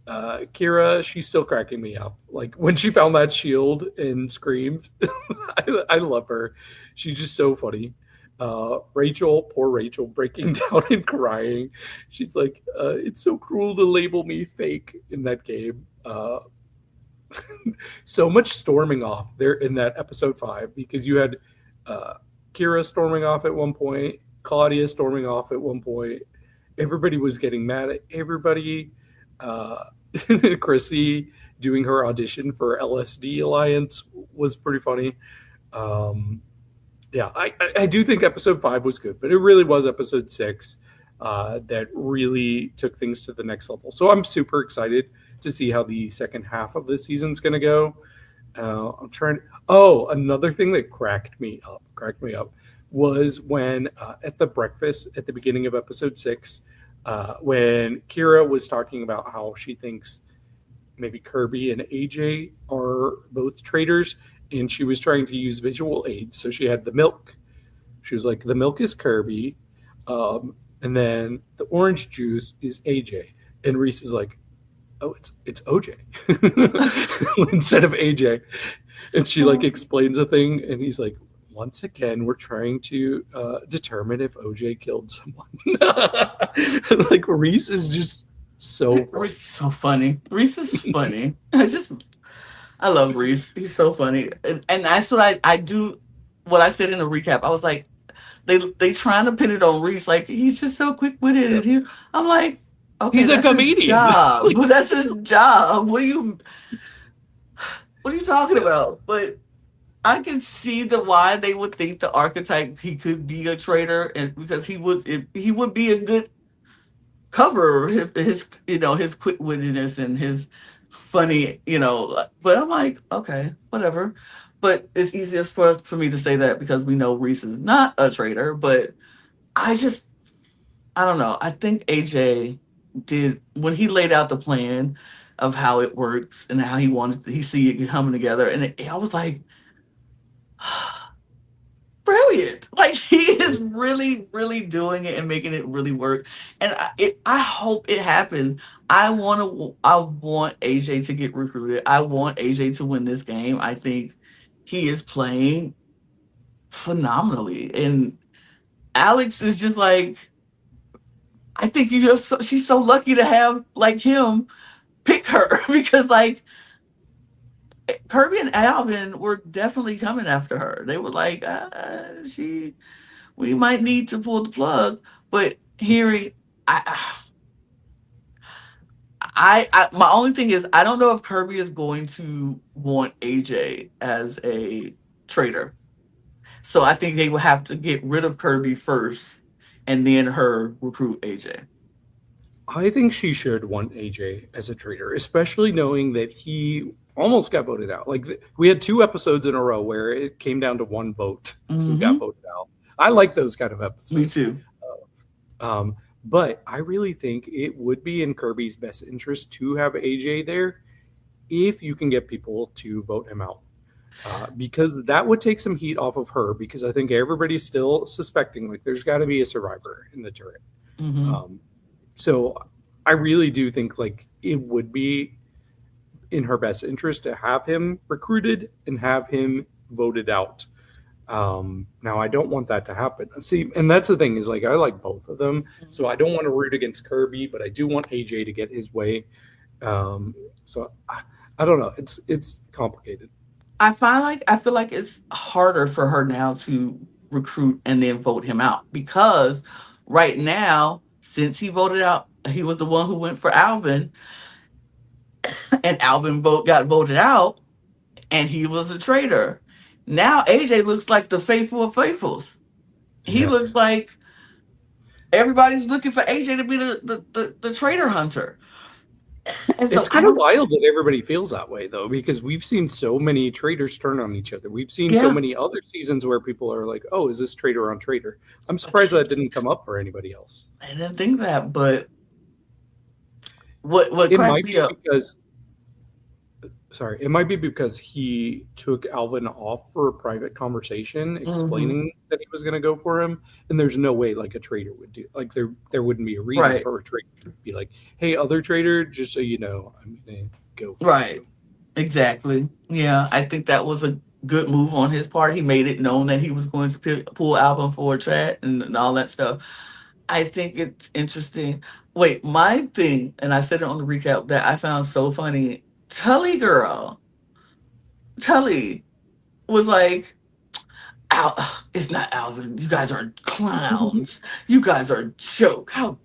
Kira, she's still cracking me up. Like when she found that shield and screamed, I love her. She's just so funny. Rachel, poor Rachel, breaking down and crying. She's like, "It's so cruel to label me fake in that game." So much storming off there in that episode 5 because you had uh, Kira storming off at one point, Claudia storming off at one point. Everybody was getting mad at everybody. Uh, Chrissy doing her audition for LSD Alliance was pretty funny. Um, yeah, I do think episode 5 was good, but it really was episode 6 that really took things to the next level. So I'm super excited to see how the second half of this season's going to go. I'm trying. Oh, another thing that cracked me up, was when at the breakfast at the beginning of episode 6, when Kira was talking about how she thinks maybe Kirby and AJ are both traitors, and she was trying to use visual aids. So she had the milk. She was like, the milk is Kirby, and then the orange juice is AJ. And Reese is like, oh, it's OJ instead of AJ. And she like explains a thing, and he's like, once again, we're trying to determine if OJ killed someone. Like Reese is just so funny. Reese is so funny. Reese is funny. I love Reese. He's so funny, and that's what I do. What I said in the recap, I was like, they trying to pin it on Reese, like he's just so quick witted, and I'm like, okay, He's a that's his comedian. job. That's his job. What are you talking about? But I can see why they would think the archetype he could be a traitor, and because he would be a good cover his his quick wittedness and his funny, but I'm like, okay, whatever. But it's easiest for me to say that because we know Reese is not a traitor. But I just, I don't know. I think AJ did, when he laid out the plan of how it works and how he see it coming together, and I was like, brilliant. Like he is really, really doing it and making it really work. And I hope it happens. I want AJ to get recruited. I want AJ to win this game. I think he is playing phenomenally. And Alex is just like, I think she's so lucky to have like him pick her because like Kirby and Alvin were definitely coming after her. They were like, we might need to pull the plug. But hearing, my only thing is, I don't know if Kirby is going to want AJ as a traitor. So I think they will have to get rid of Kirby first, and then her recruit AJ. I think she should want AJ as a traitor, especially knowing that he almost got voted out. Like we had 2 episodes in a row where it came down to one vote who got voted out. I like those kind of episodes. Me too. But I really think it would be in Kirby's best interest to have AJ there if you can get people to vote him out. Because that would take some heat off of her, because I think everybody's still suspecting like there's got to be a survivor in the turret. So I really do think like it would be in her best interest to have him recruited and have him voted out. Now I don't want that to happen. See, and that's the thing is like I like both of them, so I don't want to root against Kirby, but I do want AJ to get his way. So I don't know. It's complicated. I feel like it's harder for her now to recruit and then vote him out, because right now, since he voted out, he was the one who went for Alvin, and Alvin got voted out, and he was a traitor. Now AJ looks like the faithful of faithfuls. He looks like everybody's looking for AJ to be the traitor hunter. And so it's kind of wild that everybody feels that way, though, because we've seen so many traitors turn on each other. We've seen so many other seasons where people are like, oh, is this traitor on traitor? I'm surprised that didn't come up for anybody else. I didn't think that, but What It cracked might me be up. because sorry, it might be because he took Alvin off for a private conversation Hmm. explaining that he was going to go for him, and there's no way like a trader would do like there wouldn't be a reason Right, for a trader to be like, "Hey, other trader, just so you know, I'm going to go for right, you." exactly. Yeah, I think that was a good move on his part. He made it known that he was going to pull Alvin for a chat and all that stuff. I think it's interesting. Wait, my thing, and I said it on the recap that I found so funny. Tully girl, Tully was like, Al, it's not Alvin. You guys are clowns. You guys are a joke. How?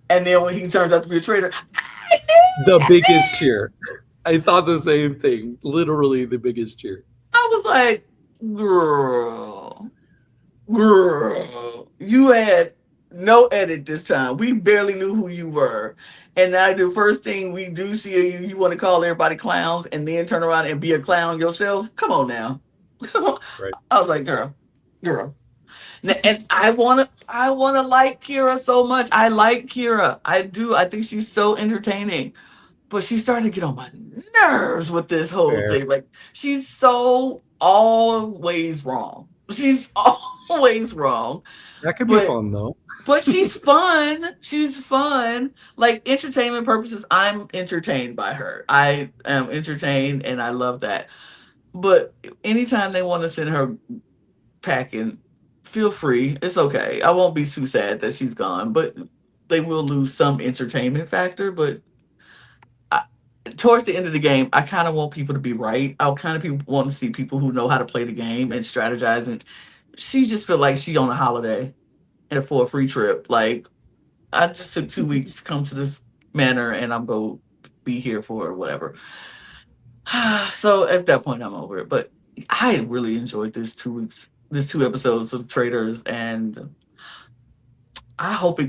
And then when he turns out to be a traitor, I The knew biggest it. cheer. I thought the same thing. Literally the biggest cheer. I was like, girl, girl, you had no edit this time. We barely knew who you were. And now the first thing we do see you want to call everybody clowns and then turn around and be a clown yourself. Come on now. Right. I was like, girl. And I wanna like Kira so much. I like Kira. I do. I think she's so entertaining. But she's starting to get on my nerves with this whole Fair. thing. Like she's so always wrong. She's always wrong. That could be But fun though. but she's fun. She's fun. Like entertainment purposes, I'm entertained by her. I am entertained and I love that. But anytime they want to send her packing, feel free. It's okay. I won't be too sad that she's gone, but they will lose some entertainment factor. But I, towards the end of the game, I kind of want people to be right. I kind of people want to see people who know how to play the game and strategize. And she just feel like she on a holiday and for a free trip. Like I just took 2 weeks to come to this manor, and I'm going to be here for whatever. So at that point, I'm over it. But I really enjoyed this 2 weeks, this 2 episodes of Traitors, and I hope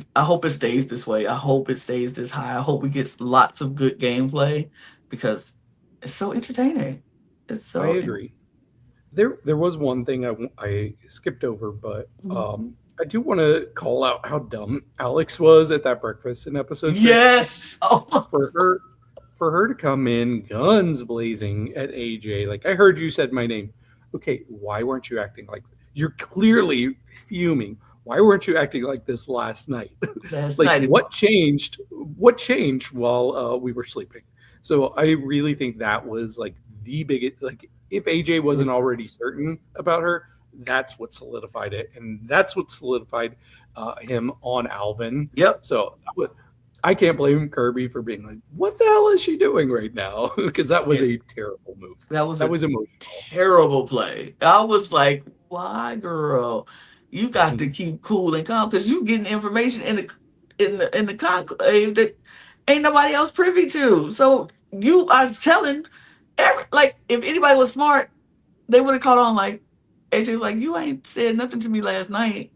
it stays this way. I hope it stays this high. I hope we get lots of good gameplay because it's so entertaining. It's I so agree. There was one thing I skipped over, but I do want to call out how dumb Alex was at that breakfast in episode 6. yes. Oh, For her to come in guns blazing at AJ, like I heard you said my name. Okay, why weren't you acting like you're clearly fuming? Why weren't you acting like this last night? last Like night. what changed? What changed while we were sleeping? So I really think that was like the biggest. Like if AJ wasn't already certain about her, that's what solidified it, and that's what solidified him on Alvin. Yep. So I can't blame Kirby for being like, "What the hell is she doing right now?" Because that was Yeah, a terrible move. that was That a was emotional. terrible play. I was like, "Why, girl? You got to keep cool and calm because you getting information in the conclave that ain't nobody else privy to. So you are telling like if anybody was smart, they would have caught on. Like AJ's like, you ain't said nothing to me last night.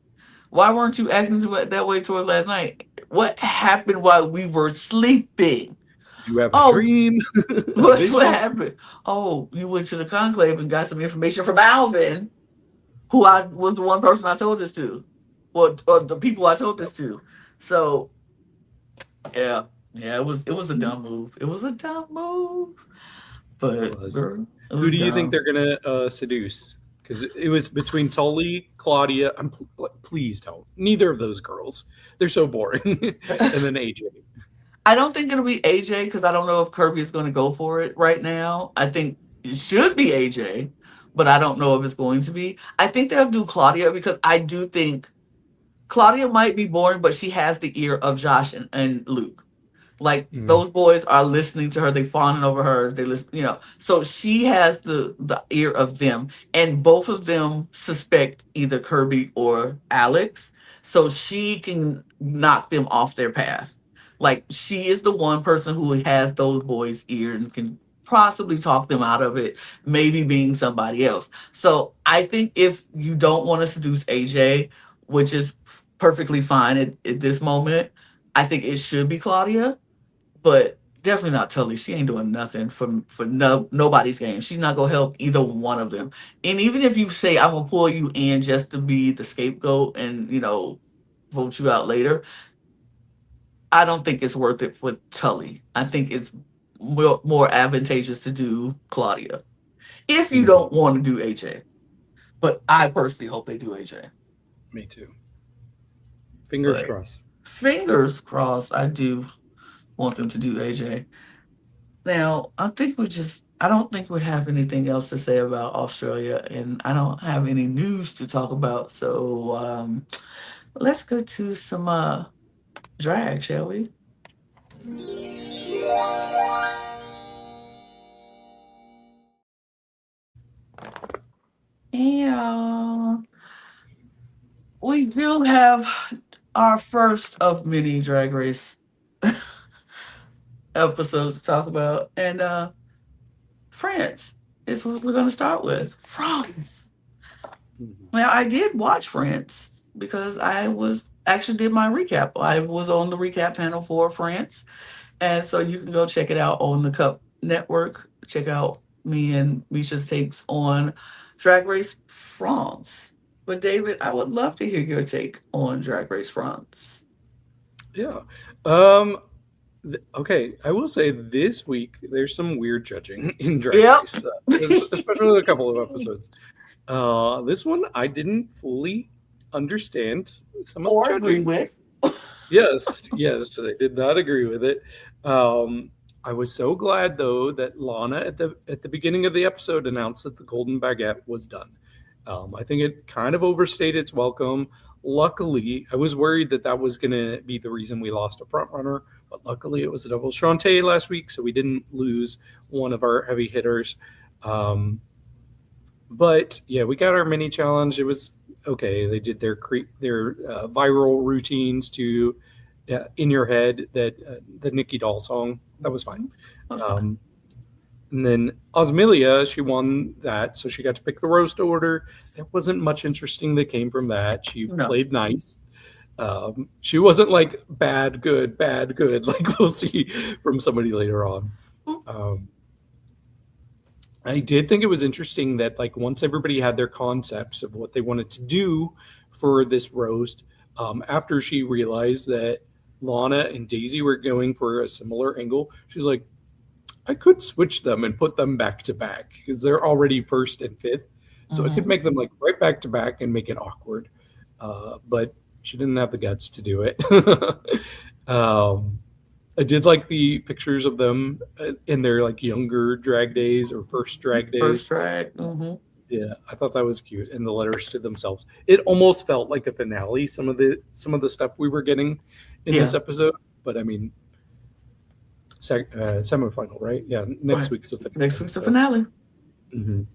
Why weren't you acting that way towards last night? What happened while we were sleeping? Did you have a Oh, dream, a what vision? happened? Oh, you went to the conclave and got some information from Alvin, who I was the one person I told this to, or the people I told this to. So yeah, yeah, it was a dumb move. It was a dumb move, It but was. girl, it Who was do you think dumb. they're gonna seduce? Because it was between Tully, Claudia. Please don't. Neither of those girls. They're so boring. And then AJ. I don't think it'll be AJ because I don't know if Kirby is going to go for it right now. I think it should be AJ, but I don't know if it's going to be. I think they'll do Claudia because I do think Claudia might be boring, but she has the ear of Josh and Luke. Like Mm, those boys are listening to her, they fawning over her, they listen, So she has the ear of them, and both of them suspect either Kirby or Alex, so she can knock them off their path. Like she is the one person who has those boys' ear and can possibly talk them out of it, maybe being somebody else. So I think if you don't want to seduce AJ, which is perfectly fine at this moment, I think it should be Claudia, but definitely not Tully. She ain't doing nothing for nobody's game. She's not gonna help either one of them. And even if you say I'm gonna pull you in just to be the scapegoat and vote you out later, I don't think it's worth it for Tully. I think it's more advantageous to do Claudia if you Mhm. don't want to do AJ. But I personally hope they do AJ. Me too. Fingers But crossed. fingers crossed, I do want them to do AJ. Now, I don't think we have anything else to say about Australia, and I don't have any news to talk about. So let's go to some drag, shall we? Yeah, we do have our first of many drag race episodes to talk about. And France is what we're going to start with. France. Mhm. Now, I did watch France because I was actually did my recap. I was on the recap panel for France. And so you can go check it out on the Cup Network. Check out me and Misha's takes on Drag Race France. But David, I would love to hear your take on Drag Race France. Yeah. Um, okay, I will say this week there's some weird judging in Drag Yep. Race, especially a couple of episodes. This one I didn't fully understand some of the or agree judging. with. Yes, yes, I did not agree with it. Um, I was so glad though that Lana at the beginning of the episode announced that the Golden Baguette was done. I think it kind of overstayed its welcome. Luckily, I was worried that that was going to be the reason we lost a front runner, but luckily it was a double Shantae last week, so we didn't lose one of our heavy hitters. Um, but yeah, we got our mini challenge. It was okay. They did their viral routines to in your head that the Nikki Doll song. That was fine. That's fine. Um, and then Osmilia, she won that, so she got to pick the roast order. There wasn't much interesting that came from that. She No. played nice. She wasn't like bad, good, like we'll see from somebody later on. Um, I did think it was interesting that like once everybody had their concepts of what they wanted to do for this roast, after she realized that Lana and Daisy were going for a similar angle, she's like, I could switch them and put them back to back because they're already first and fifth. So I could Mm-hmm. make them like right back to back and make it awkward. But she didn't have the guts to do it. um, I did like the pictures of them in their like younger drag days or first drag First days. track. Mm-hmm. Yeah, I thought that was cute. And the letters to themselves. It almost felt like a finale. Some of the stuff we were getting in this Yeah. episode. But I mean, semifinal, right? Yeah, next Right. week's the Next finale. week's the So, finale. mhm.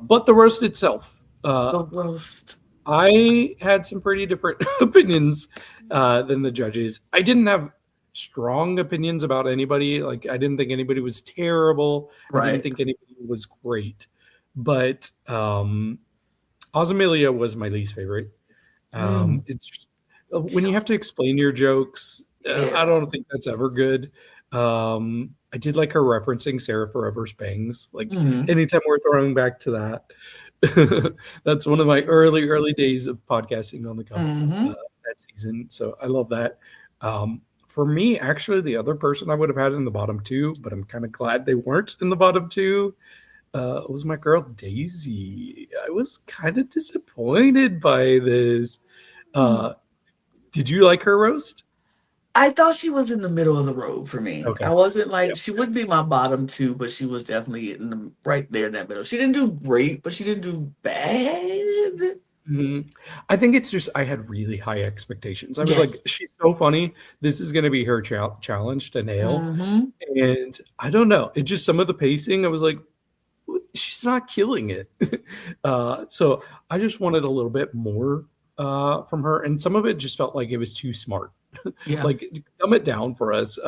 But the roast itself, The roast. I had some pretty different opinions than the judges. I didn't have strong opinions about anybody. Like, I didn't think anybody was terrible. I didn't Right. think anybody was great. But Osmilia was my least favorite. Mm. It's just, when you have to explain your jokes, I Yeah. don't think that's ever good. I did like her referencing Sarah Forever's bangs. Like Mm-hmm. anytime we're throwing back to that, that's one of my early days of podcasting on the cup Mm-hmm. that season. So I love that. For me, actually, the other person I would have had in the bottom two, but I'm kind of glad they weren't in the bottom two, was my girl Daisy. I was kind of disappointed by this. Uh, did you like her roast? I thought she was in the middle of the road for me. Okay. I wasn't like Yep. she wouldn't be my bottom two, but she was definitely in the right there in that middle. She didn't do great, but she didn't do bad. Mhm. I think it's just I had really high expectations. I was like, Yes. she's so funny. This is going to be her challenge to nail. Mm-hmm. And I don't know. It just some of the pacing. I was like, she's not killing it. So I just wanted a little bit more from her, and some of it just felt like it was too smart. Yeah. Like dumb it down for us.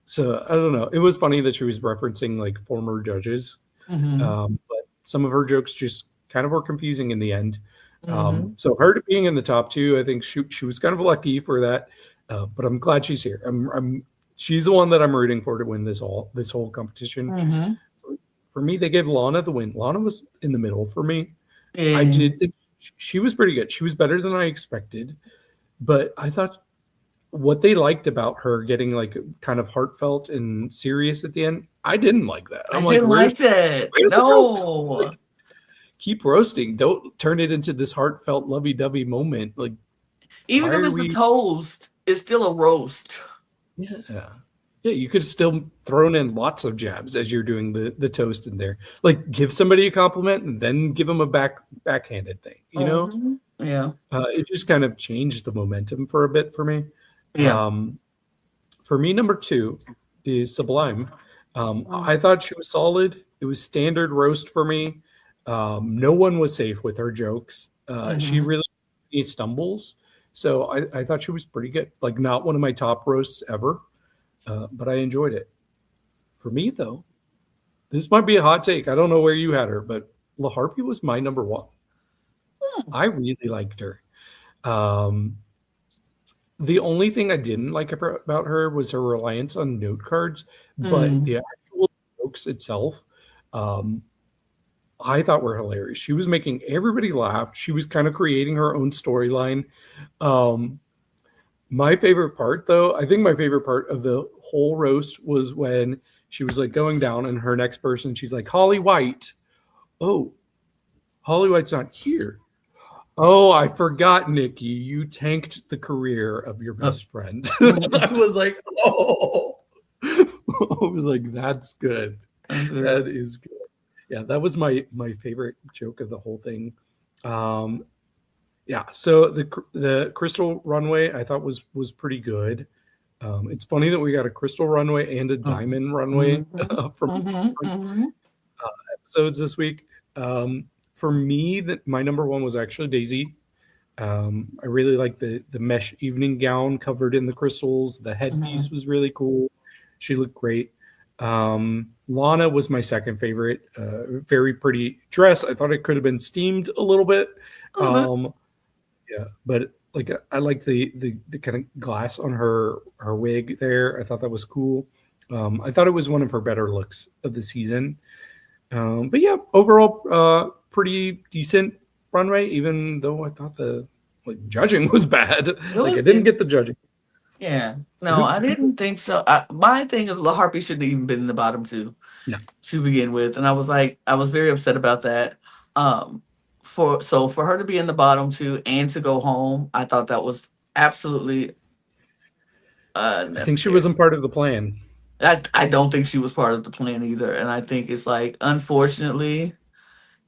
So I don't know. It was funny that she was referencing like former judges, Mm-hmm. but some of her jokes just kind of were confusing in the end. Mm-hmm. So her being in the top two, I think she was kind of lucky for that. But I'm glad she's here. She's the one that I'm rooting for to win this whole competition. Mm-hmm. For me, they gave Lana the win. Lana was in the middle for me. I And did think she was pretty good. She was better than I expected, but I thought what they liked about her getting like kind of heartfelt and serious at the end, I didn't like that. I I'm like, didn't like that. where's the jokes? No. Like, keep roasting. Don't turn it into this heartfelt, lovey-dovey moment. Like, Even why if are it's a we? toast, it's still a roast. Yeah. Yeah, you could still thrown in lots of jabs as you're doing the toast in there. Like, give somebody a compliment and then give them a backhanded thing. Yeah. It just kind of changed the momentum for a bit for me. Yeah. Um, for me, number two is Sublime. Mm-hmm. I thought she was solid. It was standard roast for me. No one was safe with her jokes. She really stumbles. So I thought she was pretty good. Like, not one of my top roasts ever, but I enjoyed it. For me, though, this might be a hot take. I don't know where you had her, but La Harpy was my number one. I really liked her. Um, the only thing I didn't like about her was her reliance on note cards, but Mm. the actual jokes itself, um, I thought were hilarious. She was making everybody laugh. She was kind of creating her own storyline. Um, my favorite part, though, I think my favorite part of the whole roast was when she was like going down, and her next person, she's like, Holly White. Oh, Holly White's not here. Oh, I forgot, Nikki. You tanked the career of your Uh, best friend. I was like, oh, I was like, that's good. okay. That is good. Yeah, that was my favorite joke of the whole thing. Um, yeah, so the Crystal Runway I thought was pretty good. It's funny that we got a Crystal Runway and a Diamond Runway from different episodes this week. For me, that my number one was actually Daisy. I really like the mesh evening gown covered in the crystals. The headpiece was really cool. She looked great. Lana was my second favorite. Very pretty dress. I thought it could have been steamed a little bit. A little bit. Yeah, but like I like the kind of glass on her wig there. I thought that was cool. I thought it was one of her better looks of the season. But yeah, overall, pretty decent runway. Even though I thought the judging was bad, It like I was. didn't get the judging. Yeah. No, I didn't think so. My thing is La Harpy shouldn't even been in the bottom two No, to begin with, and I was like, I was very upset about that. Um, for her to be in the bottom two and to go home, I thought that was absolutely I think she unnecessary. wasn't part of the plan. I don't think she was part of the plan either, and I think it's like, unfortunately,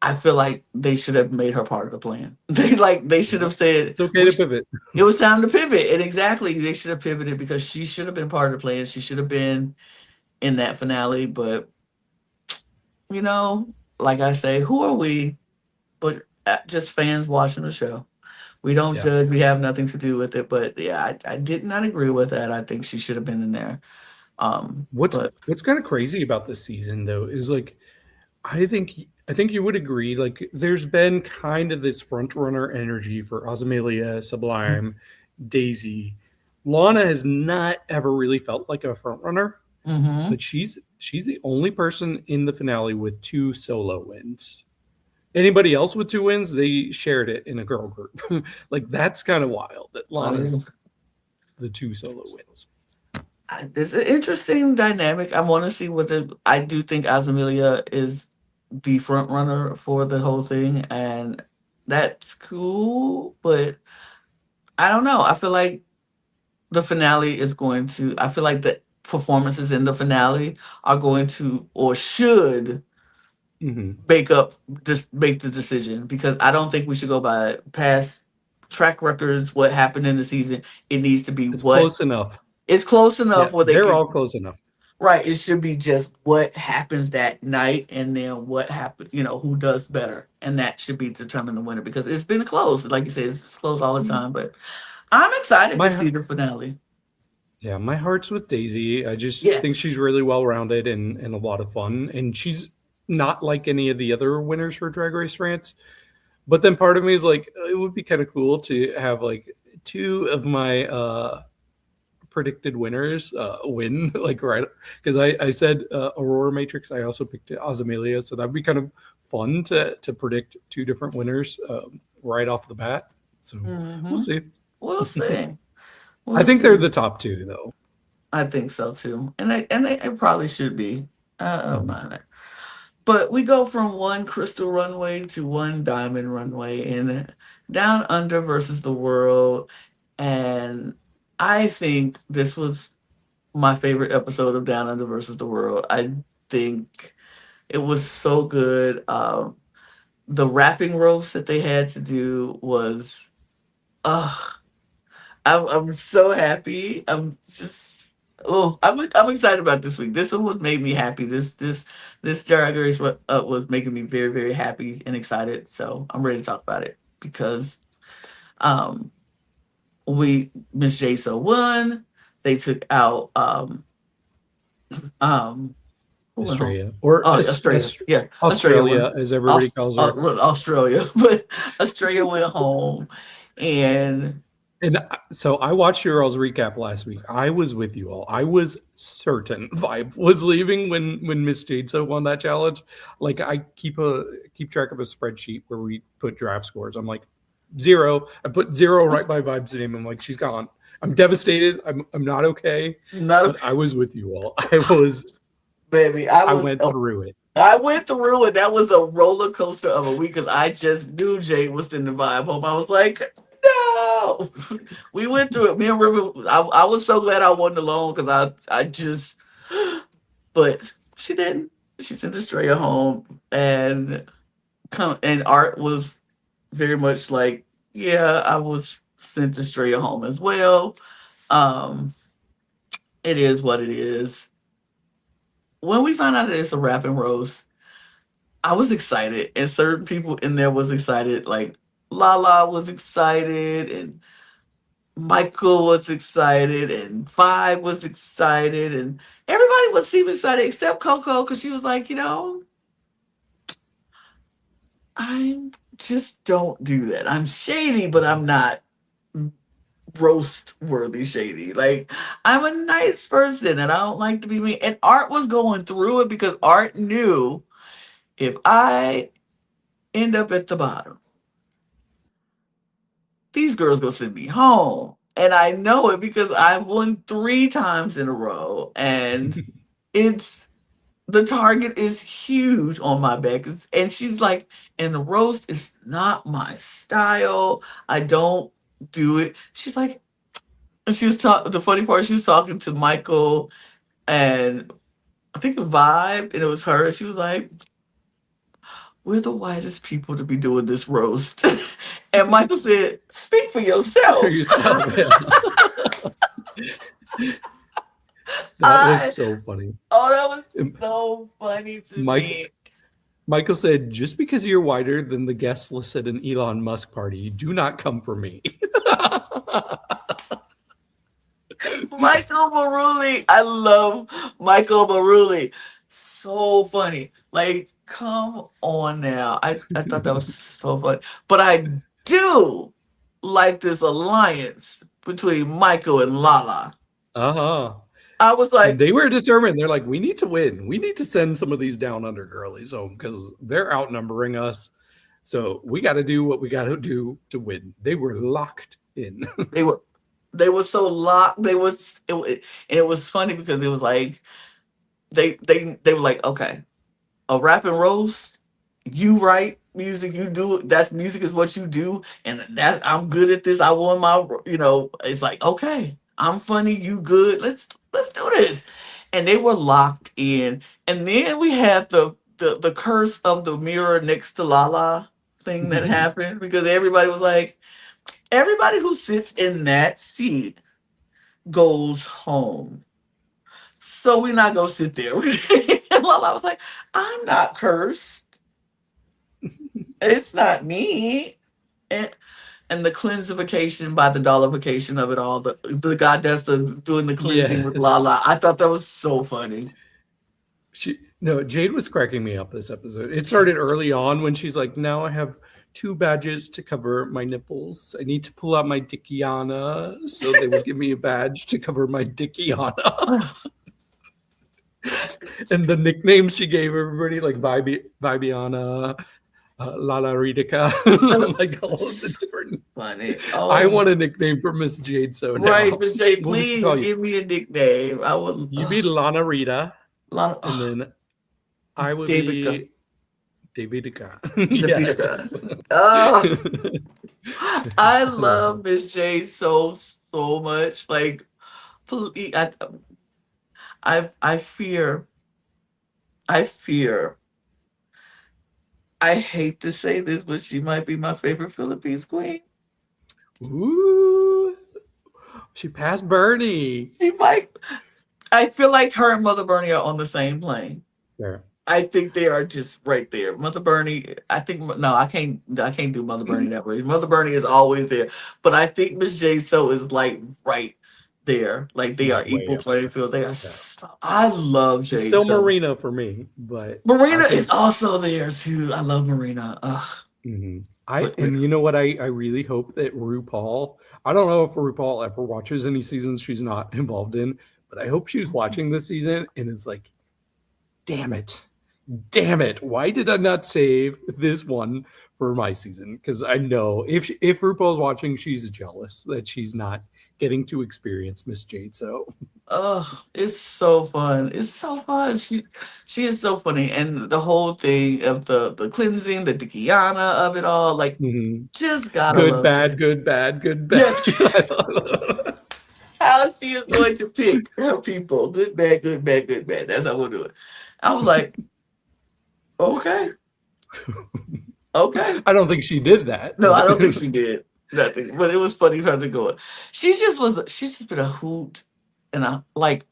I feel like they should have made her part of the plan. They should have said It's okay to pivot. it was time to pivot, and exactly they should have pivoted because she should have been part of the plan. She should have been in that finale, but you know, like I say, who are we? But just fans watching the show. We don't Yeah. judge. We have nothing to do with it. But yeah, I did not agree with that. I think she should have been in there. But What's kind of crazy about this season though is like I think you would agree. Like, there's been kind of this front runner energy for Ozymandias, Sublime, Daisy. Lana has not ever really felt like a front runner, mm-hmm. but she's the only person in the finale with two solo wins. Anybody else with two wins, they shared it in a girl group. Like, that's kind of wild that Lana's the two solo wins. It's an interesting dynamic. I want to see what the. I do think Azamelia is the front runner for the whole thing, and that's cool. But I don't know. I feel like the finale is going to. I feel like the performances in the finale are going to or should Hmm. make the decision because I don't think we should go by past track records. What happened in the season? It needs to be It's what close enough. it's close Yeah, enough where they they're can. all close enough. Right. It should be just what happens that night and then what happens, who does better. And that should be determine the winner because it's been close. Like you said, it's close all the time. But I'm excited to My see the finale. Yeah, my heart's with Daisy. I just think Yes. she's really well rounded and a lot of fun. And she's not like any of the other winners for Drag Race France. But then part of me is like, it would be kind of cool to have like two of my predicted winners win, like right. Because I said Aurora Matrix. I also picked Ozymandias. So that'd be kind of fun to predict two different winners right off the bat. So we'll Hmm. see. We'll see. I We'll think they're see. the top two, though. I think so too, and they probably should be. I don't Mhm. mind that. But we go from one crystal runway to one diamond runway, and Down Under versus the world. And I think this was my favorite episode of Down Under versus the world. I think it was so good. The rapping roast that they had to do was, uh, I'm so happy. I'm just, oh, I'm excited about this week. This one was made me happy. This Drag Race was making me very very happy and excited. So I'm ready to talk about it because um we Miss J so won. They took out um who went home? Australia. Or Oh, Australia. Yeah, Australia Australia, won. as everybody calls her. Well, Australia, but Australia went home, and And so I watched your all's recap last week. I was with you all. I was certain Vibe was leaving when Miss Jade won that challenge. Like I keep track of a spreadsheet where we put draft scores. I'm like 0. I put 0 right by Vibe's name. I'm like, she's gone. I'm devastated. I'm not okay. not a But I was with you all. baby. I went through it. I went through it. That was a roller coaster of a week because I just knew Jade was in the vibe home. I was like, no. We went through it. Me and River, I was so glad I wasn't alone because I just, but she didn't. She sent Australia home, and Art was very much like, yeah, I was sent Australia home as well. Um, it is what it is. When we found out that it's a rap and roast, I was excited, and certain people in there was excited. Like Lala was excited, and Michael was excited, and Vibe was excited, and everybody was seem excited except Coco because she was like, I just don't do that. I'm shady, but I'm not roast worthy shady. Like I'm a nice person, and I don't like to be mean. And Art was going through it because Art knew if I end up at the bottom, these girls gonna send me home. And I know it because I've won 3 times in a row. And it's the target is huge on my back. And she's like, and the roast is not my style. I don't do it. She's like, and she was talking, the funny part, she was talking to Michael and I think Vibe, and it was her. She was like, we're the whitest people to be doing this roast. And Michael said, speak for For yourself. yourself. Yeah. That was I, so funny. oh, that was so funny to me. Michael said, just because you're whiter than the guest list at an Elon Musk party, do not come for me. Michael Maruli. I love Michael Maruli. So funny. Like, come on now. I thought that was so funny. But I do like this alliance between Michael and Lala. Uh-huh. I was And like, they were determined. They're like, we need to win. We need to send some of these down under girlies home because they're outnumbering us. So we got to do what we got to do to win. They were locked in. they were they were so locked. And it was funny because it was like they were like, okay, a rap and roast, you write music, you do it, that's music is what you do, and that I'm good at this. I won my, it's like, okay, I'm funny, you good, let's do this. And they were locked in. And then we had the curse of the mirror next to Lala thing that happened because everybody was like, everybody who sits in that seat goes home. So we're not gonna sit there. And Lala was like, I'm not cursed. It's not me. And the cleansification by the dollification of it all, the goddess of doing the cleansing with Yes. Lala. I thought that was so funny. No, Jade was cracking me up this episode. It started early on when she's like, now I have 2 badges to cover my nipples. I need to pull out my Dickiana. So they will give me a badge to cover my Dickiana. And the nicknames she gave everybody, like Vibiana, Lala Ridica, Oh, like all of the it's different. funny. I Oh, want a nickname for Miss Jade. So right, now, Miss J, what would you please call you? give me a nickname. I would. You'd be Lana Rita, Lana, and then I would Davica, be Davidica. Davidica. Yes. Oh, I love Miss J so much. Like, please, I fear, I fear. I hate to say this, but she might be my favorite Philippines queen. Ooh, she passed Bernie. She might. I feel like her and Mother Bernie are on the same plane. There. I think they are just right there. Mother Bernie, I think no, I can't do Mother Bernie that way. Mother Bernie is always there. But I think Miss J So is like right there. Like they She's are way equal up playing there. field. They are Yeah. I love It's J still So. Marina for me, but I Marina is think. also there too. I love Marina. Ugh. Mhm. But And you know what? I really hope that RuPaul. I don't know if RuPaul ever watches any seasons she's not involved in, but I hope she's watching this season and is like, damn it. Damn it. Why did I not save this one for my season? Because I know if RuPaul's watching, she's jealous that she's not getting to experience Miss Jade. So it's so fun. It's so fun. She is so funny. And the whole thing of the cleansing, the Dikiana of it all, like mhm. just gotta Good, love bad, J. good, bad, good, bad. Yes. How she is going to pick her people. Good, bad, good, bad, good, bad. That's how we'll do it. I was like, okay, okay. I don't think she did that, No, I but don't think she did nothing. But it was funny for her to go. She's just been a hoot. And I like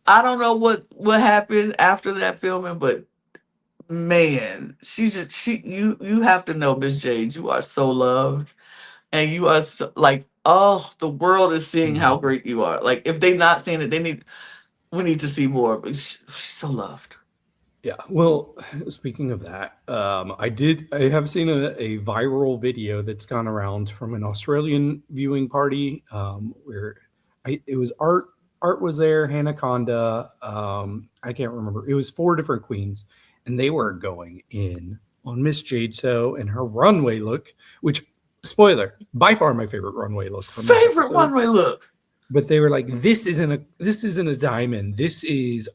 I don't know what happened after that filming, but man, you have to know Miss Jade. You are so loved. And you are so, like, oh, the world is seeing how Mhm. great you are. Like if they've not seen it, we need to see more. But she's so loved. Yeah. Well, speaking of that, I have seen a viral video that's gone around from an Australian viewing party where it was Art was there, Hannah Conda, I can't remember. It was four different queens, and they were going in on Miss Jade So and her runway look, which spoiler, by far my favorite runway look from this Favorite episode. runway look. But they were like, this isn't a diamond. This is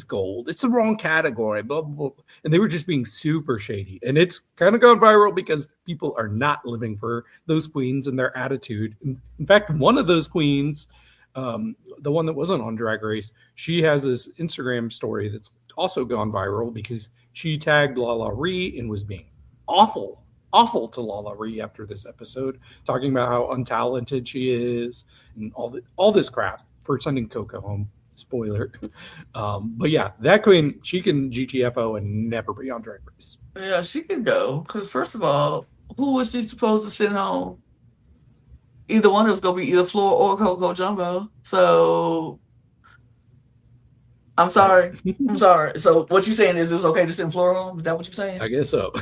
gold. It's the wrong category. Blah, blah, blah. And they were just being super shady. And it's kind of gone viral because people are not living for those queens and their attitude. In fact, one of those queens, the one that wasn't on Drag Race, she has this Instagram story that's also gone viral because she tagged Lala Ree and was being awful, awful to Lala Ree after this episode, talking about how untalented she is and all this crap for sending Coco home. Spoiler. But yeah, that queen, she can GTFO and never be on Drag Race. Yeah, she can go. Because first of all, who was she supposed to send home? Either one was gonna be either Floor or Coco Jumbo. So I'm Right. sorry. I'm sorry. So what you saying is it's okay to send Floor home? Is that what you're saying? I guess so.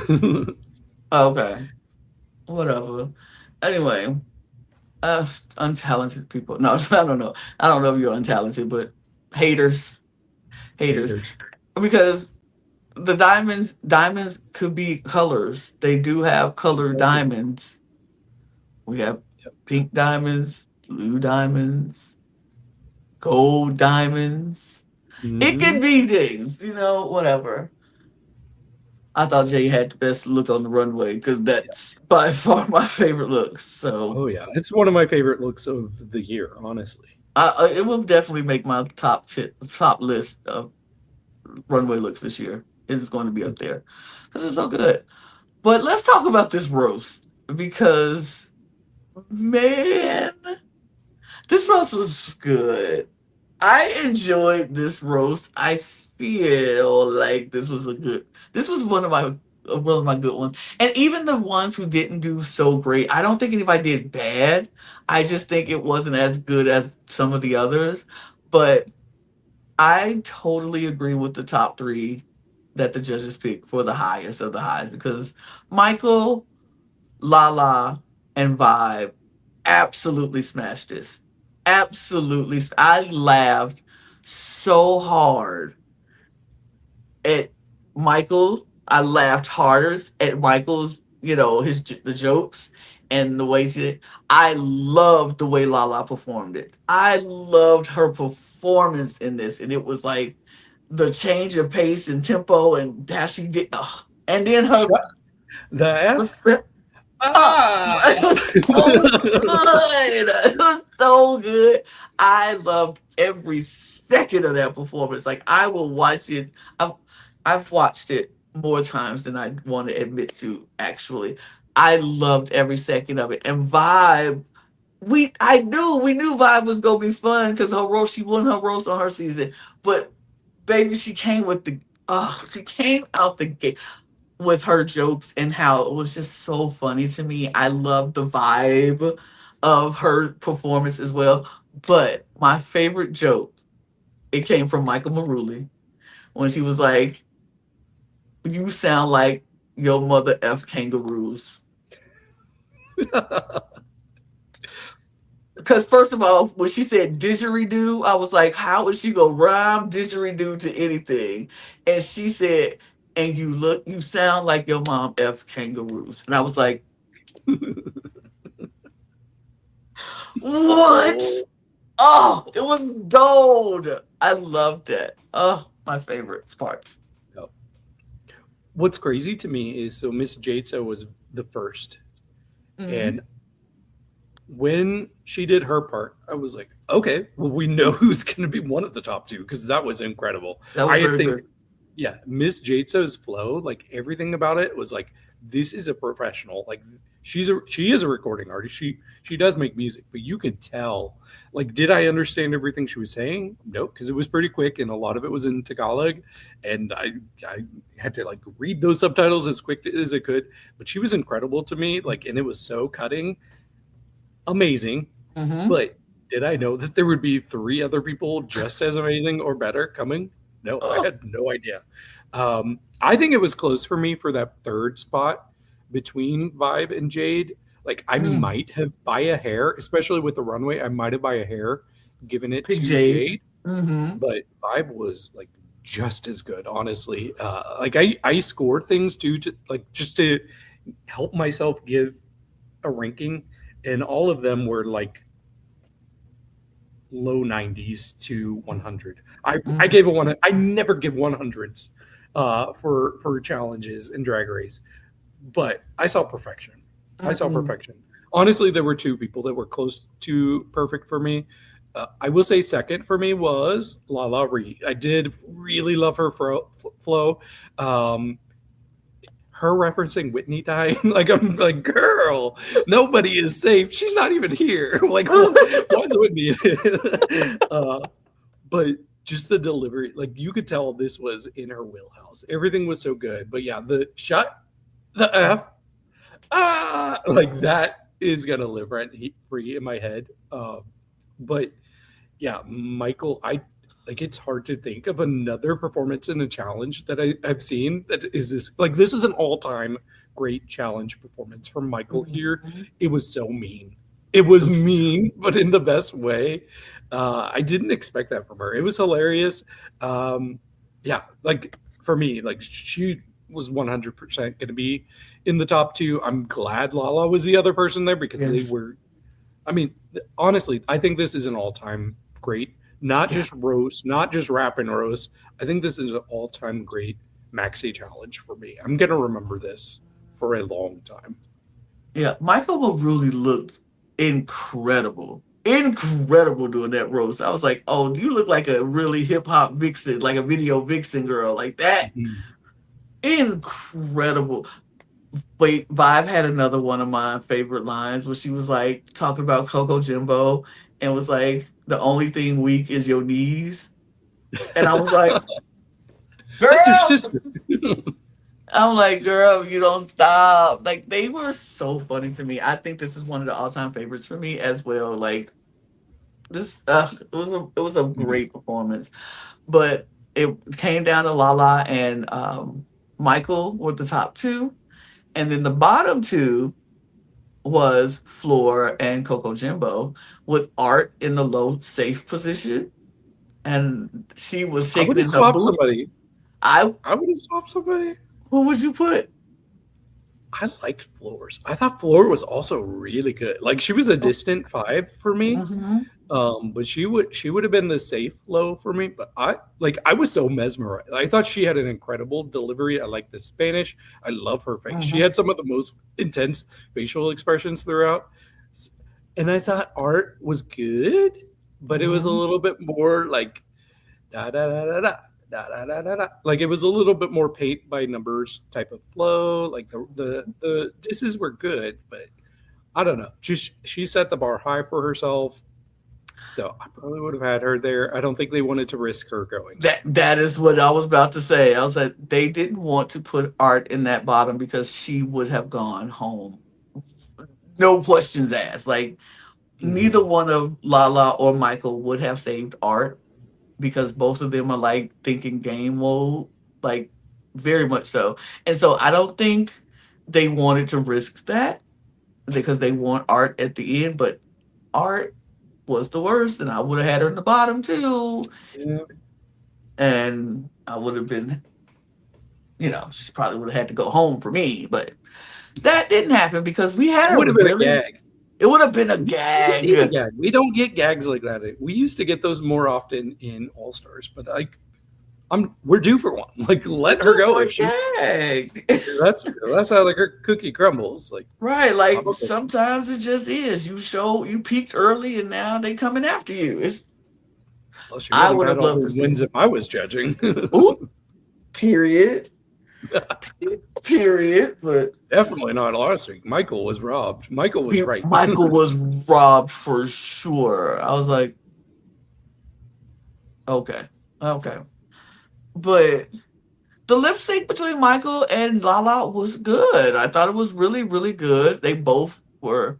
Okay. Whatever. Anyway, untalented people. No, I don't know. I don't know if you're untalented, but haters, haters. Haters. Because the diamonds could be colors. They do have colored Exactly. diamonds. We have Yep. pink diamonds, blue diamonds, gold diamonds. It Mm-hmm. could be things, whatever. I thought Jay had the best look on the runway because Yeah. that's by far my favorite looks. So Oh yeah, it's one of my favorite looks of the year, honestly. it will definitely make my top list of runway looks this year. It's going to be up there because it's so good. But let's talk about this roast because man, this roast was good. I enjoyed this roast. I feel like this was one of my good ones. And even the ones who didn't do so great, I don't think anybody did bad. I just think it wasn't as good as some of the others. But I totally agree with the top three that the judges picked for the highest of the highs because Michael, Lala, and Vibe absolutely smashed this. Absolutely. I laughed so hard at Michael. I laughed harder at Michael's, the jokes and the way she did. I loved the way Lala performed it. I loved her performance in this, and it was like the change of pace and tempo and how she did. Ugh. And then her Shut the F Oh, ah. it was so good. It was so good. I loved every second of that performance. Like I will watch it. I've I've watched it more times than I want to admit to. Actually, I loved every second of it. And Vibe, we knew Vibe was gonna be fun because her roast. She won her roast on her season, but baby, she came out the gate with her jokes and how it was just so funny to me. I love the vibe of her performance as well. But my favorite joke, it came from Michael Maruli when she was like, "You sound like your mother f kangaroos." Because first of all, when she said didgeridoo, I was like, how is she gonna rhyme didgeridoo to anything? And she said, "And you sound like your mom f kangaroos." And I was like, what? Oh. Oh, it was gold. I loved it. Oh, my favorite parts. Yep. What's crazy to me is so Miss Jatso was the first, Hmm. and when she did her part, I was like, okay, well, we know who's going to be one of the top two because that was incredible. That was I very think, good. yeah, Miss Jatso's flow, like everything about it was like, this is a professional. Like she is a recording artist. She does make music, but you can tell. Like, did I understand everything she was saying? No, because it was pretty quick and a lot of it was in Tagalog, and I had to like read those subtitles as quick as I could. But she was incredible to me, like, and it was so cutting amazing, Hmm. but did I know that there would be three other people just as amazing or better coming? No, I Oh, had no idea. I think it was close for me for that third spot between Vibe and Jade. Like I mm. might have by a hair, especially with the runway, I might have by a hair given it Pick to Jade. Jade, Hmm. but Vibe was like just as good, honestly. Like I score things too, to like just to help myself give a ranking, and all of them were like low 90s to 100. I Hmm. gave a one. I never give 100s for challenges in Drag Race, but I saw perfection. I saw Hmm. perfection. Honestly, there were two people that were close to perfect for me. I will say second for me was Lala Ree. I did really love her flow. Um, her referencing Whitney dying, like I'm like, girl, nobody is safe. She's not even here. Like, why is Whitney? But just the delivery, like you could tell this was in her wheelhouse. Everything was so good. But yeah, the shut the f like that is gonna live rent free in my head. But yeah, Michael, I like it's hard to think of another performance in a challenge that I've seen that is this like this is an all-time great challenge performance from Michael here. Hmm. It was so mean. It was mean, but in the best way. I didn't expect that from her. It was hilarious. Um, yeah, like for me, like she was 100% going to be in the top two. I'm glad Lala was the other person there because they Yes. were I mean, honestly, I think this is an all-time great. Not Yeah. just roast, not just rap and roast. I think this is an all-time great maxi challenge for me. I'm gonna remember this for a long time. Yeah. Michael will really looked incredible. Incredible doing that roast. I was like, oh, you look like a really hip hop vixen, like a video vixen girl, like that. Mhm. Incredible. Wait, Vibe had another one of my favorite lines where she was like talking about Coco Jimbo and was like, the only thing weak is your knees. And I was like, That's her girl, sister. I'm like, girl, you don't stop. Like they were so funny to me. I think this is one of the all-time favorites for me as well. Like this, it was a great performance. But it came down to Lala and Michael with the top two, and then the bottom two was Floor and Coco Jimbo with Art in the low safe position, and she was I shaking would have in her swapped boots. somebody. I I would have swapped somebody. Who would you put? I liked Floors. I thought Floor was also really good. Like she was a distant five for me. Mm-hmm. But she would have been the safe low for me. But I was so mesmerized. I thought she had an incredible delivery. I like the Spanish. I love her face. She Mm-hmm. had some of the most intense facial expressions throughout. And I thought art was good, but it was a Mm-hmm. little bit more like da da da da da da da da da da. Like it was a little bit more paint by numbers type of flow. Like the disses were good, but I don't know. She set the bar high for herself, so I probably would have had her there. I don't think they wanted to risk her going. That is what I was about to say. I was like, they didn't want to put Art in that bottom because she would have gone home. No questions asked. Like neither Mhm. one of Lala or Michael would have saved Art because both of them are like thinking game mode, like very much so. And so I don't think they wanted to risk that because they want Art at the end, but Art was the worst, and I would have had her in the bottom too. Yeah, And I would have been, she probably would have had to go home for me, but that didn't happen because we it had a would have been a really, gag. it would have been a We don't need a gag. gag. We don't get gags like that. We used to get those more often in All Stars, but we're due for one. Like We're let her due go for if a she. gag. That's how the cookie crumbles. Like Right, I'm like okay. sometimes it just is. You peaked early and now they coming after you. It's Well, she I wouldn't would have have had all loved to those see. wins if I was judging. Ooh, period. Period. But Definitely not last week. Michael was robbed. Michael was right. Michael was robbed for sure. I was like, okay, okay. But the lip sync between Michael and Lala was good. I thought it was really, really good. They both were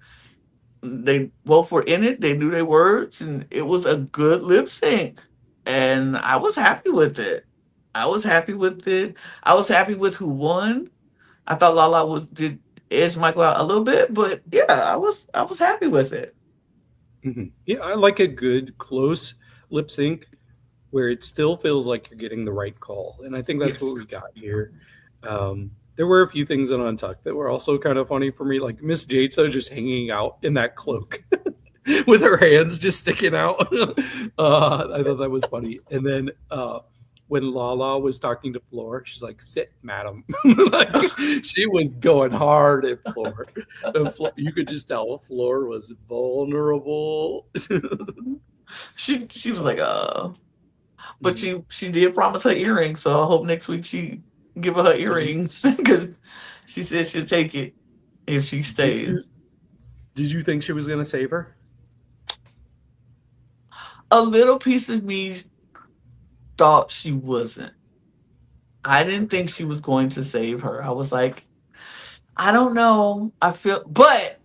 in it. They knew their words, and it was a good lip sync. And I was happy with it. I was happy with it. I was happy with who won. I thought Lala was did edge Michael out a little bit, but yeah, I was happy with it. Mhm. Yeah, I like a good close lip sync where it still feels like you're getting the right call, and I think that's what Yes. we got here. There were a few things in Untucked that were also kind of funny for me, like Miss Jatso just hanging out in that cloak with her hands just sticking out. I thought that was funny. And then when Lala was talking to Floor, she's like, "Sit, madam." Like she was going hard at Floor. And you could just tell Floor was vulnerable. She was like, but she did promise her earrings, so I hope next week she give her earrings because she said she'll take it if she Did you stays. did you think she was gonna save her? A little piece of me thought she wasn't. I didn't think she was going to save her. I was like, I don't know. But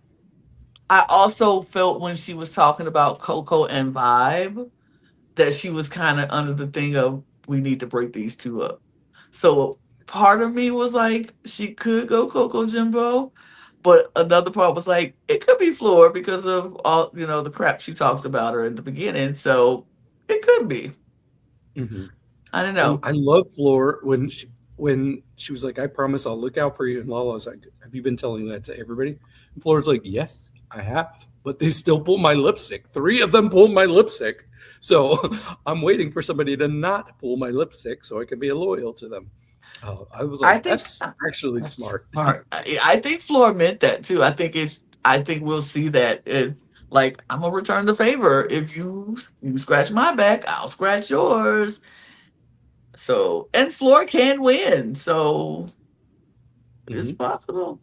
I also felt when she was talking about Coco and Vibe that she was kind of under the thing of we need to break these two up. So part of me was like she could go Coco Jimbo, but another part was like it could be Floor because of all the crap she talked about her in the beginning. So it could be. Mm-hmm. I don't know. I love Floor when she was like, "I promise I'll look out for you." And Lala was like, "Have you been telling that to everybody?" And Floor's like, "Yes, I have, but they still pull my lipstick. Three of them pulled my lipstick, so I'm waiting for somebody to not pull my lipstick so I can be loyal to them." I was I like, think "That's actually that's smart." smart. I think Floor meant that too. I think we'll see that. Like I'm gonna return the favor. If you scratch my back, I'll scratch yours. So and Floor can win. So it's Hmm. possible.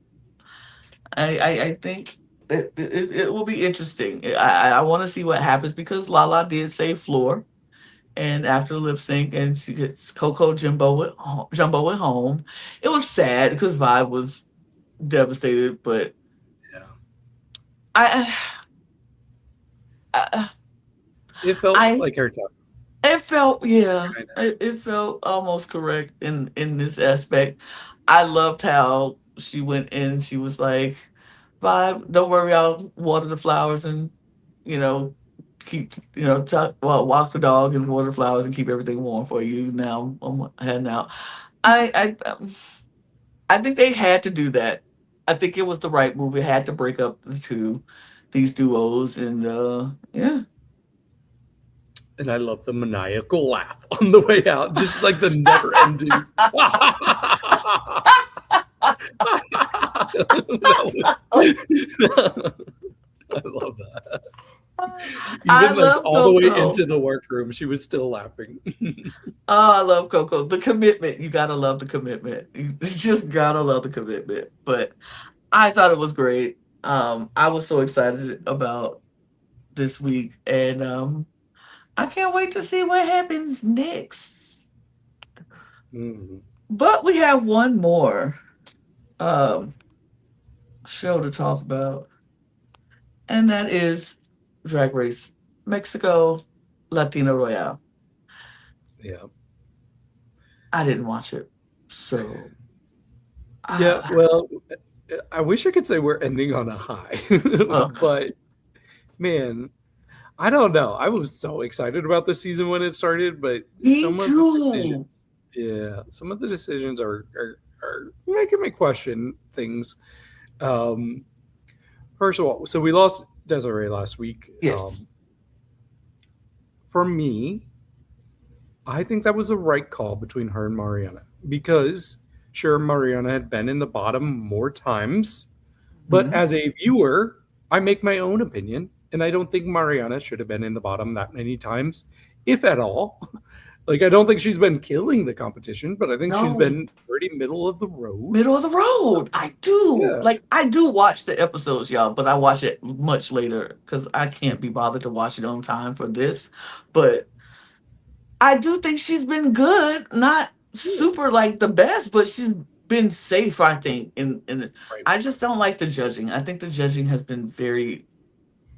I think it will be interesting. I want to see what happens because Lala did say Floor, and after the lip sync, and she gets Coco Jumbo went home. It was sad because Vibe was devastated, but Yeah, I I, it felt I like her time. it felt yeah, Kind of. it felt almost correct in this aspect. I loved how she went in. She was like, "Vibe, don't worry, I'll water the flowers and you know keep walk the dog and water the flowers and keep everything warm for you." Now I'm heading out. I I think they had to do that. I think it was the right move. It had to break up these duos, and yeah. And I love the maniacal laugh on the way out, just like the never ending. I love that. I Even like love all the way Coco. into the workroom, she was still laughing. Oh, I love Coco. The commitment. You gotta love the commitment. You just gotta love the commitment. But I thought it was great. I was so excited about this week, and I can't wait to see what happens next. Mhm. But we have one more um show to talk about, and that is Drag Race Mexico Latina Royale. Yeah. I didn't watch it, so Yeah. uh, Well, I wish I could say we're ending on a high, uh, but man, I don't know. I was so excited about the season when it started, but me some of the too. decisions, yeah, some of the decisions are making me question things. Um, First of all, so we lost Desiree last week. Yes. For me, I think that was the right call between her and Mariana because sure, Mariana had been in the bottom more times, but Mhm. as a viewer, I make my own opinion, and I don't think Mariana should have been in the bottom that many times, if at all. Like, I don't think she's been killing the competition, but I think she's No. been pretty middle of the road. Middle of the road. I do. Yeah. Like I do watch the episodes, y'all, but I watch it much later because I can't be bothered to watch it on time for this. But I do think she's been good. Not Yeah. super like the best, but she's been safe, I think. And Right. I just don't like the judging. I think the judging has been very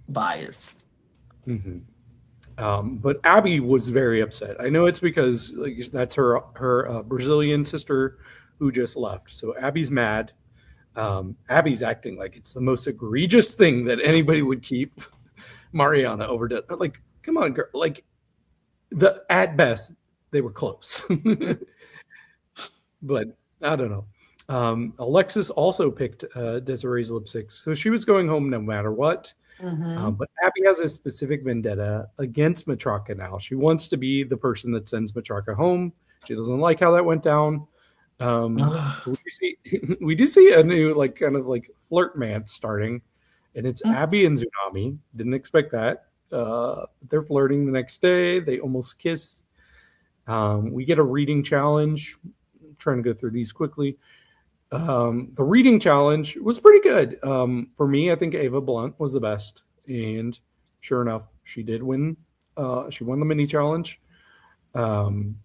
biased. Hmm. But Abby was very upset. I know it's because like that's her Brazilian sister who just left. So Abby's mad. Abby's acting like it's the most egregious thing that anybody would keep Mariana over to. Like, come on, girl. Like the at best they were close, but I don't know. Alexis also picked Desiree's lipstick, so she was going home no matter what. Mm-hmm. But Abby has a specific vendetta against Matraka now. She wants to be the person that sends Matraka home. She doesn't like how that went down. We do see we do see a new like kind of like flirt man starting, and it's Abby and Tsunami. Didn't expect that. They're flirting the next day. They almost kiss. We get a reading challenge. I'm trying to go through these quickly. The reading challenge was pretty good. For me, I think Ava Blunt was the best, and sure enough, she did win. She won the mini challenge. Um,